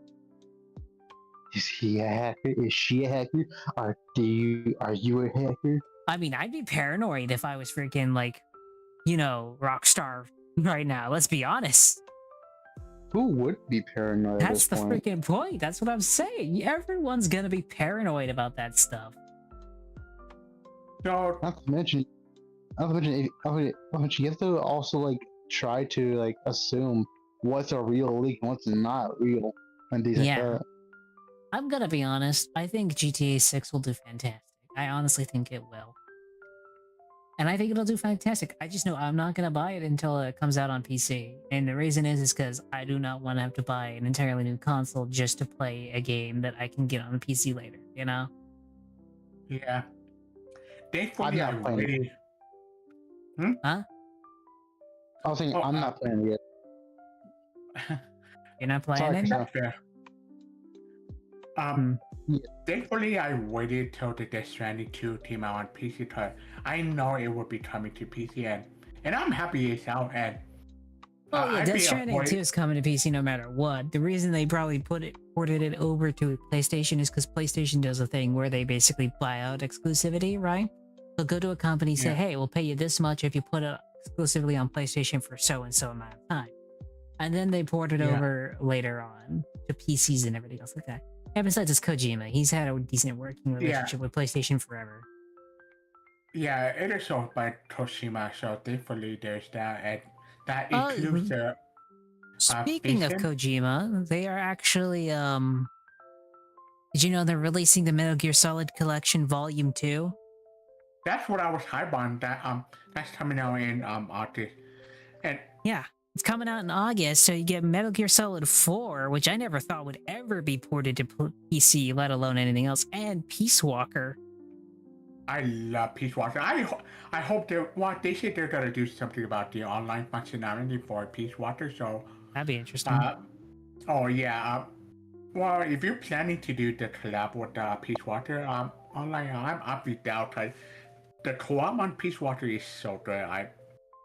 Is he a hacker? Is she a hacker? Are you a hacker? I mean, I'd be paranoid if I was freaking like, you know, Rockstar right now. Let's be honest. Who would be paranoid at That's this the point? freaking point. That's what I'm saying. Everyone's gonna be paranoid about that stuff. So, Not to mention, you have to also like try to like assume what's a real leak and what's not real and things Yeah. like that. I'm gonna be honest. I think GTA 6 will do fantastic. I honestly think it will. And I think it'll do fantastic. I just know I'm not gonna buy it until it comes out on PC. And the reason is because I do not want to have to buy an entirely new console just to play a game that I can get on the PC later, you know? yeah. Thankfully, I not playing it. waited. Huh? I was thinking, Oh, I'm not playing it yet. You're not playing Sorry, it? Chris. That's fair. Thankfully, I waited till the Death Stranding 2 came out on PC because I know it would be coming to PC, and I'm happy it's out. And Oh yeah, I'd Death be Stranding 2 avoid- is coming to PC no matter what. The reason they probably ported it over to PlayStation is because PlayStation does a thing where they basically buy out exclusivity, right? They'll go to a company, say, Yeah. "Hey, we'll pay you this much if you put it exclusively on PlayStation for so and so amount of time," and then they port it Yeah. over later on to PCs and everything else like that. And besides, it's Kojima. He's had a decent working relationship with PlayStation forever. Yeah, it is owned by Toshima, so thankfully there's that, and that Oh, includes the. Speaking of Jason? Kojima, they are actually did you know they're releasing the Metal Gear Solid Collection Volume 2? That's what I was hyped on. That's coming out in August, and Yeah, it's coming out in August, so you get Metal Gear Solid 4, which I never thought would ever be ported to PC, let alone anything else, and Peace Walker. I love Peace Walker. I hope they said they're gonna do something about the online functionality for Peace Walker. So, That'd be interesting. oh yeah. Well, if you're planning to do the collab with Peace Walker online, I'll be down because the co-op on Peace Walker is so good.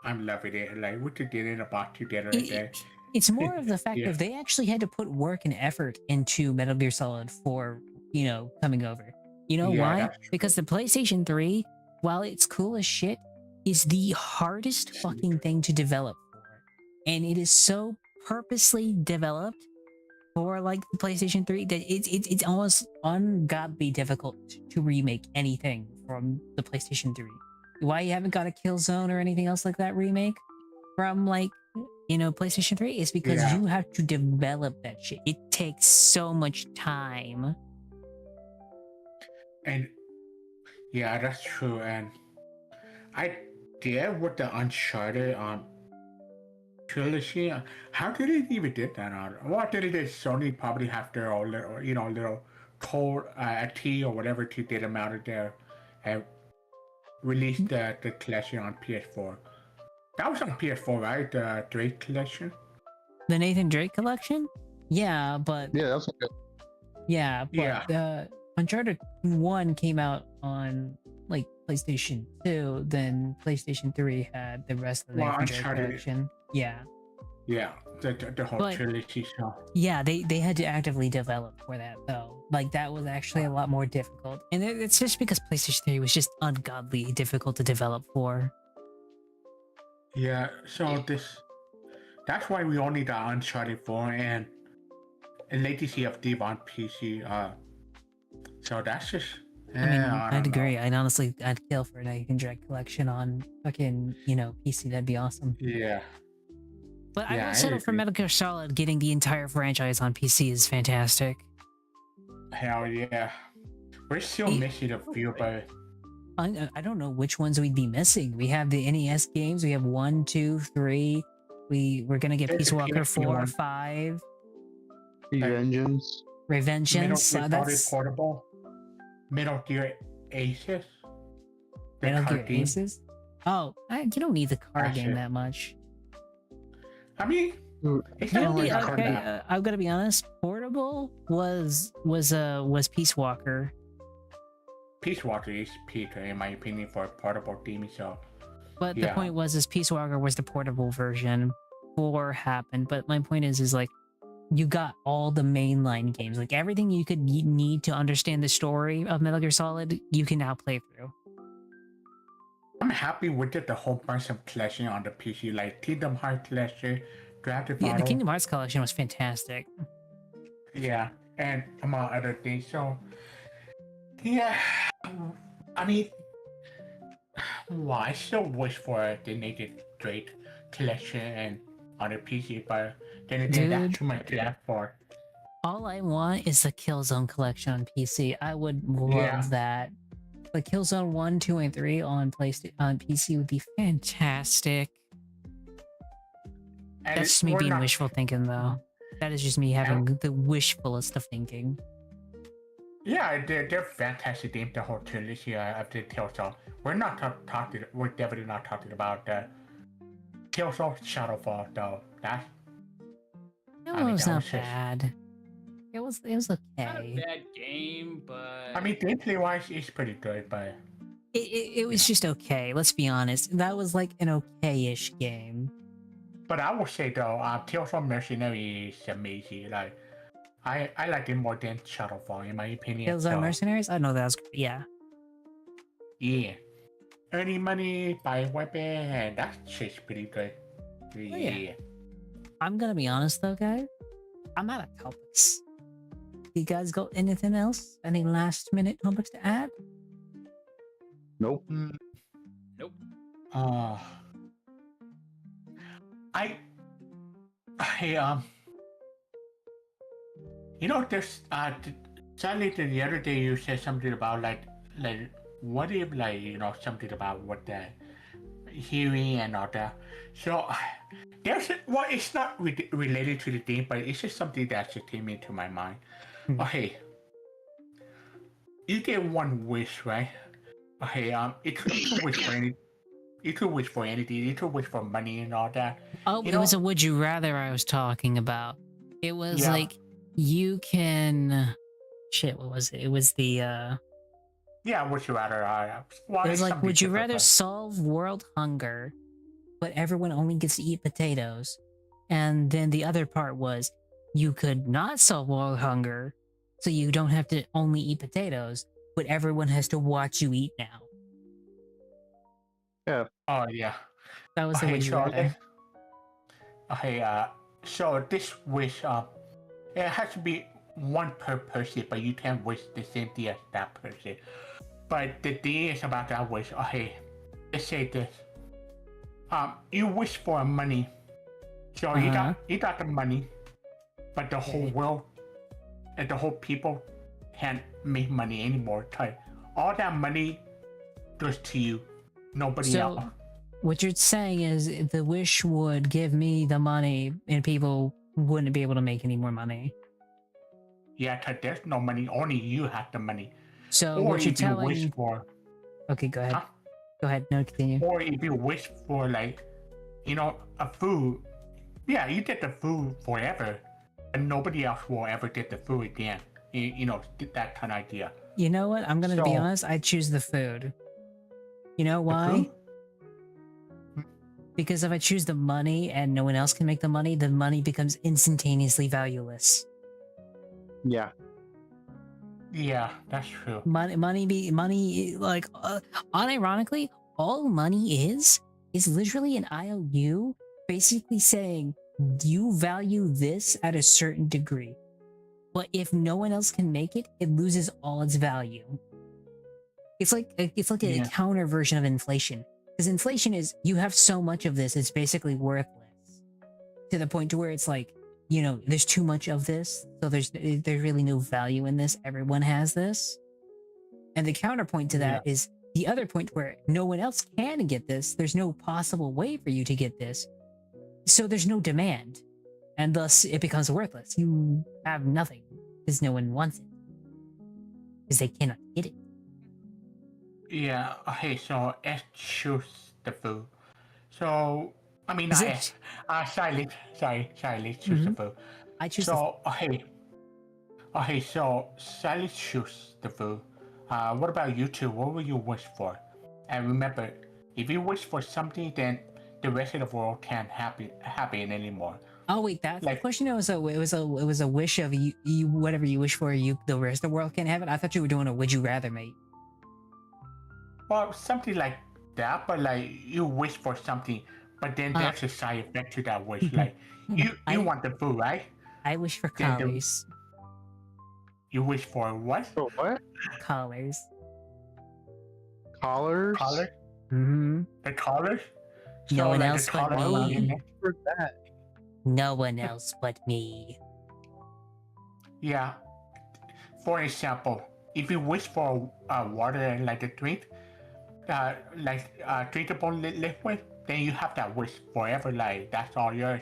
I'm loving it. Like we could get in a box together and then. It's more of the fact Yeah. that they actually had to put work and effort into Metal Gear Solid 4, you know, coming over. You know Yeah, why? that's true. Because the PlayStation 3, while it's cool as shit, is the hardest fucking thing to develop for. and it is so purposely developed for like the PlayStation 3 that it's almost ungodly difficult to remake anything from the PlayStation 3. Why you haven't got a Killzone or anything else like that remake from like PlayStation 3 is because Yeah. you have to develop that shit. It takes so much time. And yeah, that's true. And I did with the Uncharted trilogy. How did it even did that? What did it? Sony probably have their own little code, a T or whatever to get them out of there, and release the collection on PS4. That was on PS4, right? The Drake collection. The Nathan Drake collection? Yeah, but Yeah, that's okay. yeah, but Yeah. Uncharted 1 came out on like PlayStation 2, then PlayStation 3 had the rest of the Well, Nathan Drake Uncharted- collection. Yeah. Yeah, the whole But- trilogy. So Yeah, they had to actively develop for that though. Like that was actually a lot more difficult. And it's just because PlayStation 3 was just ungodly difficult to develop for. yeah, so that's why we only got Uncharted 4 and Legacy of Thief on PC. So that's just. I mean, I I'd don't know. agree. I'd kill for a Nathan Drake collection on fucking, PC. That'd be awesome. Yeah. But I Yeah, will I settle for agree. Metal Gear Solid. Getting the entire franchise on PC is fantastic. Hell yeah. We're still Hey. missing a few, but I don't know which ones we'd be missing. We have the NES games. We have 1, 2, 3. We're gonna get There's Peace a Walker PSP 4, one. 5, Vengeance. Revengeance. Metal Gear Solid That's Portable, Metal Gear Aces, the Metal Gear cartoon. Aces. Oh, you don't need the card That's game it. that much. I mean, it's You not know, like a okay, cartoon. I've got to be honest. Portable was Peace Walker. Peace Walker is peak, in my opinion, for a portable theme. So But the Yeah. point was, Peace Walker was the portable version. 4 happened, but my point is like, you got all the mainline games, like everything you could need to understand the story of Metal Gear Solid, you can now play through. I'm happy with the whole bunch of collection on the PC, like Kingdom Hearts collection, Grand Theft Yeah, the Auto. Kingdom Hearts collection was fantastic. Yeah, and among other things. So, yeah, I mean, well, I still wish for the Naked Drake collection and on the PC, but then again, Dude. that's too much to ask for. All I want is the Killzone collection on PC. I would love Yeah. that. Like Killzone 1, 2, and 3 on PC would be fantastic. And That's just me we're being not- wishful thinking, though. That is just me having the wishfulest of thinking. Yeah, they're fantastic games. The whole trilogy of the Killzone. We're not talking. We're definitely not talking about the Killzone Shadowfall, though. That's It I mean, was that not was just- bad. It was Not a okay. bad game, but I mean, gameplay wise, it's pretty good, but It was just okay. Let's be honest. That was like an okay-ish game. I would say though, Killzone Mercenary is amazing. Like, I like it more than Shadowfall, in my opinion. Killzone so, Mercenaries? I know that was yeah. Yeah, earning money, buy weapon, and that shit's pretty good. yeah. I'm gonna be honest though, guys. I'm out of topics. You guys got anything else? Any last minute topics to add? Nope. nope. There's sadly the other day you said something about like what if something about what the hearing and all that. So it's not related to the theme, but it's just something that just came into my mind. Okay, you get one wish, right? Okay, you could wish for any. You could wish for anything. You could wish for money and all that. Oh, You it was know- a would you rather I was talking about. It was Yeah. like you can shit, what was it? It was the Yeah, would you rather? Well, it was it's like something would you different, rather but- solve world hunger, but everyone only gets to eat potatoes? And then the other part was you could not solve world hunger, so you don't have to only eat potatoes, but everyone has to watch you eat now. Oh yeah. That was the Okay, would you so rather. Okay, so this wish, it has to be one per person, but you can wish the same thing as that person. But the thing is about that wish, okay, let's say this. You wish for money. So you got the money, but the whole world and the whole people can't make money anymore. Cause all that money goes to you, nobody else. What you're saying is the wish would give me the money and people wouldn't be able to make any more money. Yeah, cause there's no money. Only you have the money. So Or what you're if you telling wish for, Okay, go ahead. Huh? Go ahead, no, continue. or if you wish for like, a food. Yeah, you get the food forever, and nobody else will ever get the food again. That kind of idea. You know what? I'm gonna be So- honest, I choose the food. You know The why? food? Because if I choose the money and no one else can make the money becomes instantaneously valueless. Yeah. Yeah, that's true. Money, like, unironically, all money is literally an IOU basically saying you value this at a certain degree. But if no one else can make it, it loses all its value. It's like a Yeah. counter version of inflation. Because inflation is you have so much of this, it's basically worthless. To the point to where it's like, there's too much of this, so there's really no value in this. Everyone has this. And the counterpoint to that is the other point where no one else can get this. There's no possible way for you to get this. So there's no demand. And thus it becomes worthless. You have nothing because no one wants it. Because they cannot get it. Yeah. Okay. So let's choose the food. So I mean, Is I it- sorry, let's choose the food. I choose the So okay. So Sally choose the food. What about you two? What will you wish for? And remember, if you wish for something, then the rest of the world can't happen anymore. Oh wait, that's the Like- question. It was a wish of you whatever you wish for, the rest of the world can't have it. I thought you were doing a would you rather, mate. Well, something like that, but like you wish for something, but then there's a side effect to that wish. Like you want the food, right? I wish for Then the- collars. You wish for what? So what? Collars. Collars? Collar? Mm-hmm. The collars? No one like, else the but collar around me. your neck? For that. No one else but me. Yeah. For example, if you wish for water like a drink, drinkable liquid, then you have that wish forever. Like that's all yours.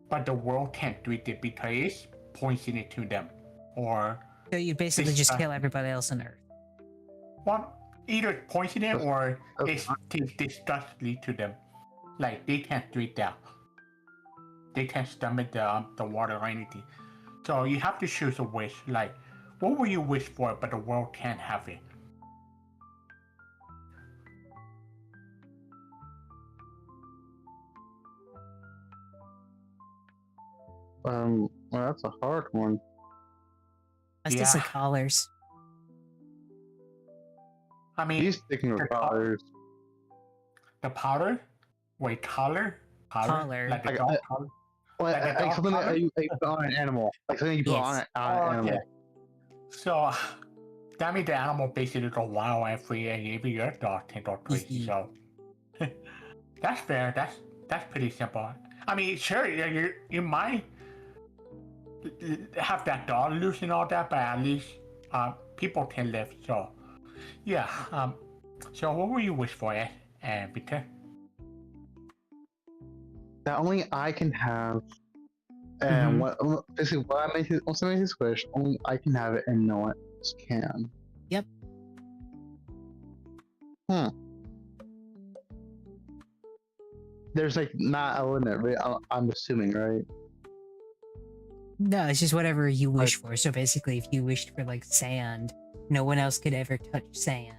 But the world can't drink it because it's poisoning to them, or So you basically just kill everybody else on Earth. well, either poison it or Okay. it's disgusting to them. Like they can't drink that. They can't stomach the water or anything. So you have to choose a wish. Like, what will you wish for, but the world can't have it? Well, that's a hard one. That's just the Yeah. collars. I mean, He's sticking with the co- collars. the powder. Wait, collar? Collar. Like the Like, dog collar? Like, Like a like dog something collar? that you put on an animal. Like something you put Yes. on an Oh, animal. yeah. So that means the animal basically go wild and free, and even your dog can go crazy. So that's fair. That's pretty simple. I mean, sure, you might have that dog loose and all that, but at least people can live. So yeah. So what will you wish for, Victor? That only I can have. And basically what I made his, once I made his wish, only I can have it and no one else can. Yep. There's like not a limit, right? I'm assuming, right? No, it's just whatever you wish for. So basically, if you wished for like sand, no one else could ever touch sand.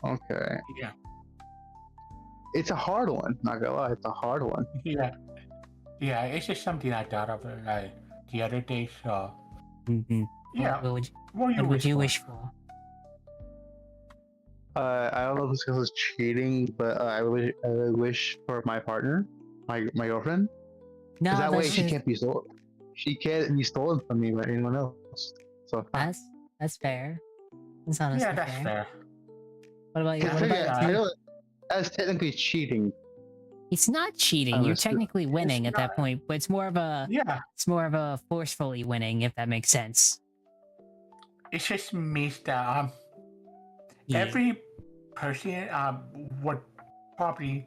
Okay. Yeah. It's a hard one, not gonna lie, it's a hard one. Yeah. Yeah, it's just something I thought of the other day. So Mm-hmm. yeah. What would What you will you wish for? wish for? I don't know if this is cheating, but I wish for my partner, my girlfriend, No, because that way that's she just- can't be stolen. She can't be stolen from me by anyone else. So that's fair. That's honestly Yeah, that's fair. What about you? I What figure- about I you? know that's technically cheating. It's not cheating. You're Unless- technically winning at that not- point, but it's more of a forcefully winning, if that makes sense. It just means that Yeah. every person would probably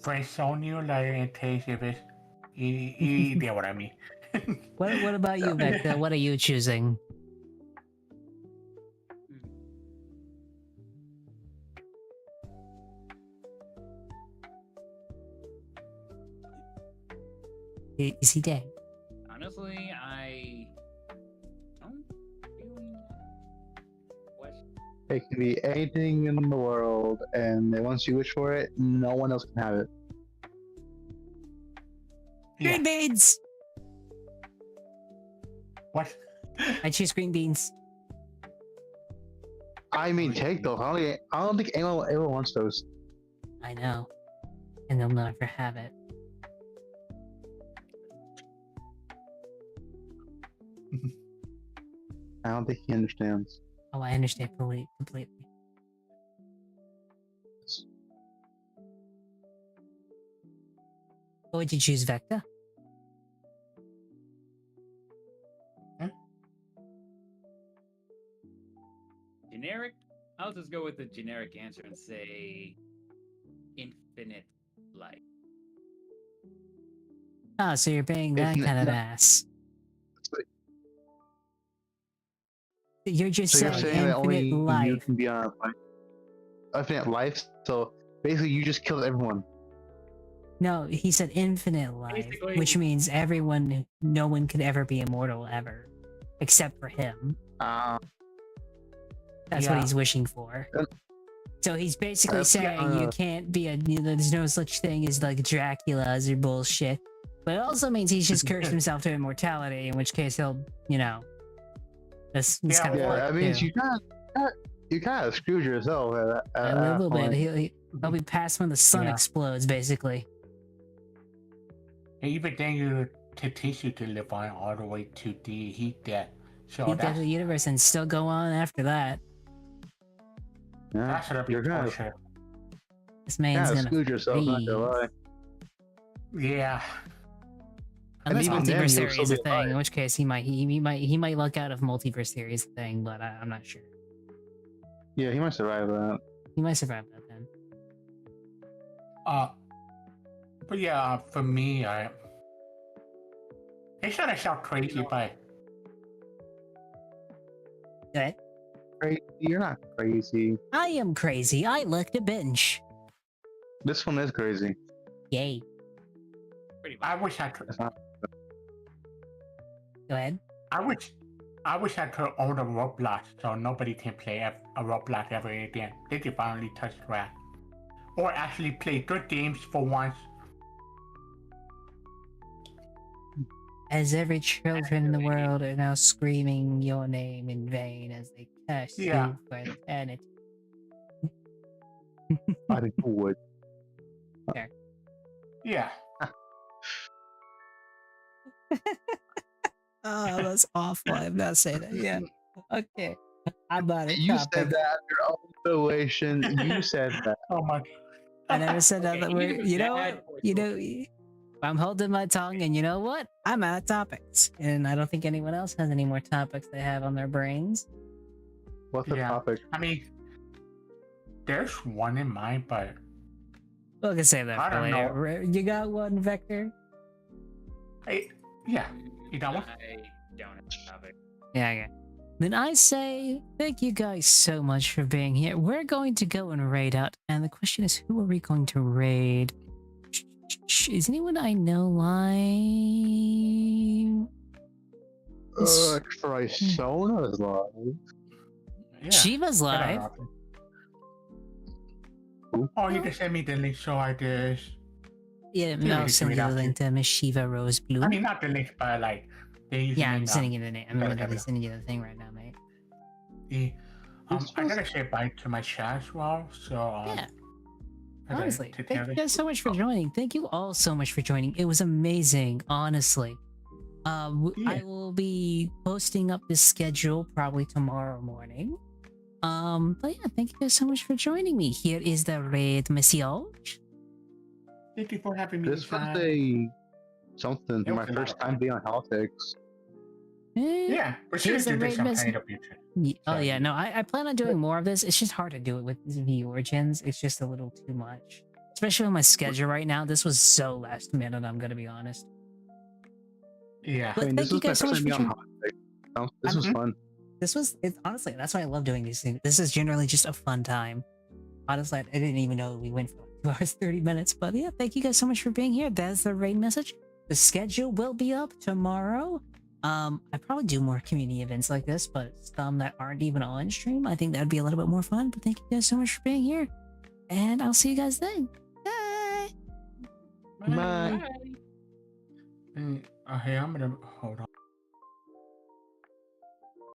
friend zone you like in case if it's you get what I mean. What about you, Vector? What are you choosing? Is he dead? Honestly, I don't really question. It can be anything in the world, and then once you wish for it, no one else can have it. Yeah. Green beans. What? I choose green beans. I mean, take those. I don't think anyone ever wants those. I know, and they'll never have it. I don't think he understands. Oh, I understand completely. What would you choose, Vector? Generic? I'll just go with the generic answer and say infinite life. Oh, so you're being that Infinite- kind of no. ass. You're just So you're saying saying that only infinite you life. can be on a planet. Infinite life. So basically, you just killed everyone. No, he said infinite life, Basically- which means no one could ever be immortal ever, except for him. That's what Yeah. he's wishing for. Uh, So he's basically that's- saying you can't be there's no such thing as like Dracula's or bullshit. But it also means he's just cursed himself to immortality, in which case he'll, that's Yeah, kind of Yeah, that means too. you kind of screwed yourself. At A little that bit. point. He'll be past when the sun Yeah. explodes, basically. Even then, you to teach you to live on all the way to the heat death. So He dead that's the universe and still go on after that. Yeah, that's gonna be you're kind of torture. This man's gonna screwed yourself. Not gonna lie. Yeah. Unless even then, multiverse you'll theory still is a be thing, alive. in which case he might luck out if multiverse theory is a thing, but I'm not sure. Yeah, he might survive that. He might survive that then. But yeah, for me, it's gonna sound crazy, but Okay. Crazy? You're not crazy. I am crazy. I like to binge. This one is crazy. Yay. Pretty much. I wish I could. It's not. Go ahead. I wish I could own a Roblox so nobody can play a Roblox ever again. They can finally touch grass. Or actually play good games for once. As every children in the world are now screaming your name in vain as they curse Yeah. you for eternity. I think you would. Yeah. Oh, that's awful. I'm not saying that. Yeah. Okay. I'm not a You topic. said that of your own relation. You said that. Oh my. I never said that. Okay, That we're, even you know that what? You know, I'm holding my tongue, and you know what? I'm out of topics, and I don't think anyone else has any more topics they have on their brains. What's the Yeah. topic? I mean, there's one in mind, but We'll can save that I for don't later. You got one, Vector? yeah. You got one? I don't have a topic. Yeah, okay. Then I say thank you guys so much for being here. We're going to go and raid out, and the question is, who are we going to raid? Is anyone I know live? Trisona's live. Yeah. Shiva's I live. don't know. Oh, you can send me the link so I just. Yeah, Yeah, no, you I'll can send read you the out link to Miss Shiva Rose Blue. I mean, not the link, but like the username. Yeah, I'm sending you the name. I'm Okay, literally okay. sending you the thing right now, mate. I gotta say bye to my chat as well. So Yeah. I gotta Honestly, take thank care of you this. guys so much for joining. Thank you all so much for joining. It was amazing, honestly. Yeah. I will be posting up this schedule probably tomorrow morning. But yeah, thank you guys so much for joining me. Here is the red message. Thank you for having me. This was inside. something. It My was a lot first of time fun. being on Politics. Yeah, we should Here's the do this red sometime message. in the future. Oh Sorry. yeah, no, I plan on doing more of this. It's just hard to do it with the origins. It's just a little too much, especially on my schedule right now. This was so last minute. I'm gonna be honest. Yeah. But I mean, thank this you was my guys so first much time for being on joining. Politics. This was fun. It's honestly, that's why I love doing these things. This is generally just a fun time. Honestly, I didn't even know we went for like 2 hours 30 minutes. But yeah, thank you guys so much for being here. That's the raid message. The schedule will be up tomorrow. I probably do more community events like this, but some that aren't even on stream. I think that'd be a little bit more fun. But thank you guys so much for being here, and I'll see you guys then. Bye. Bye. Hey, I'm gonna hold on.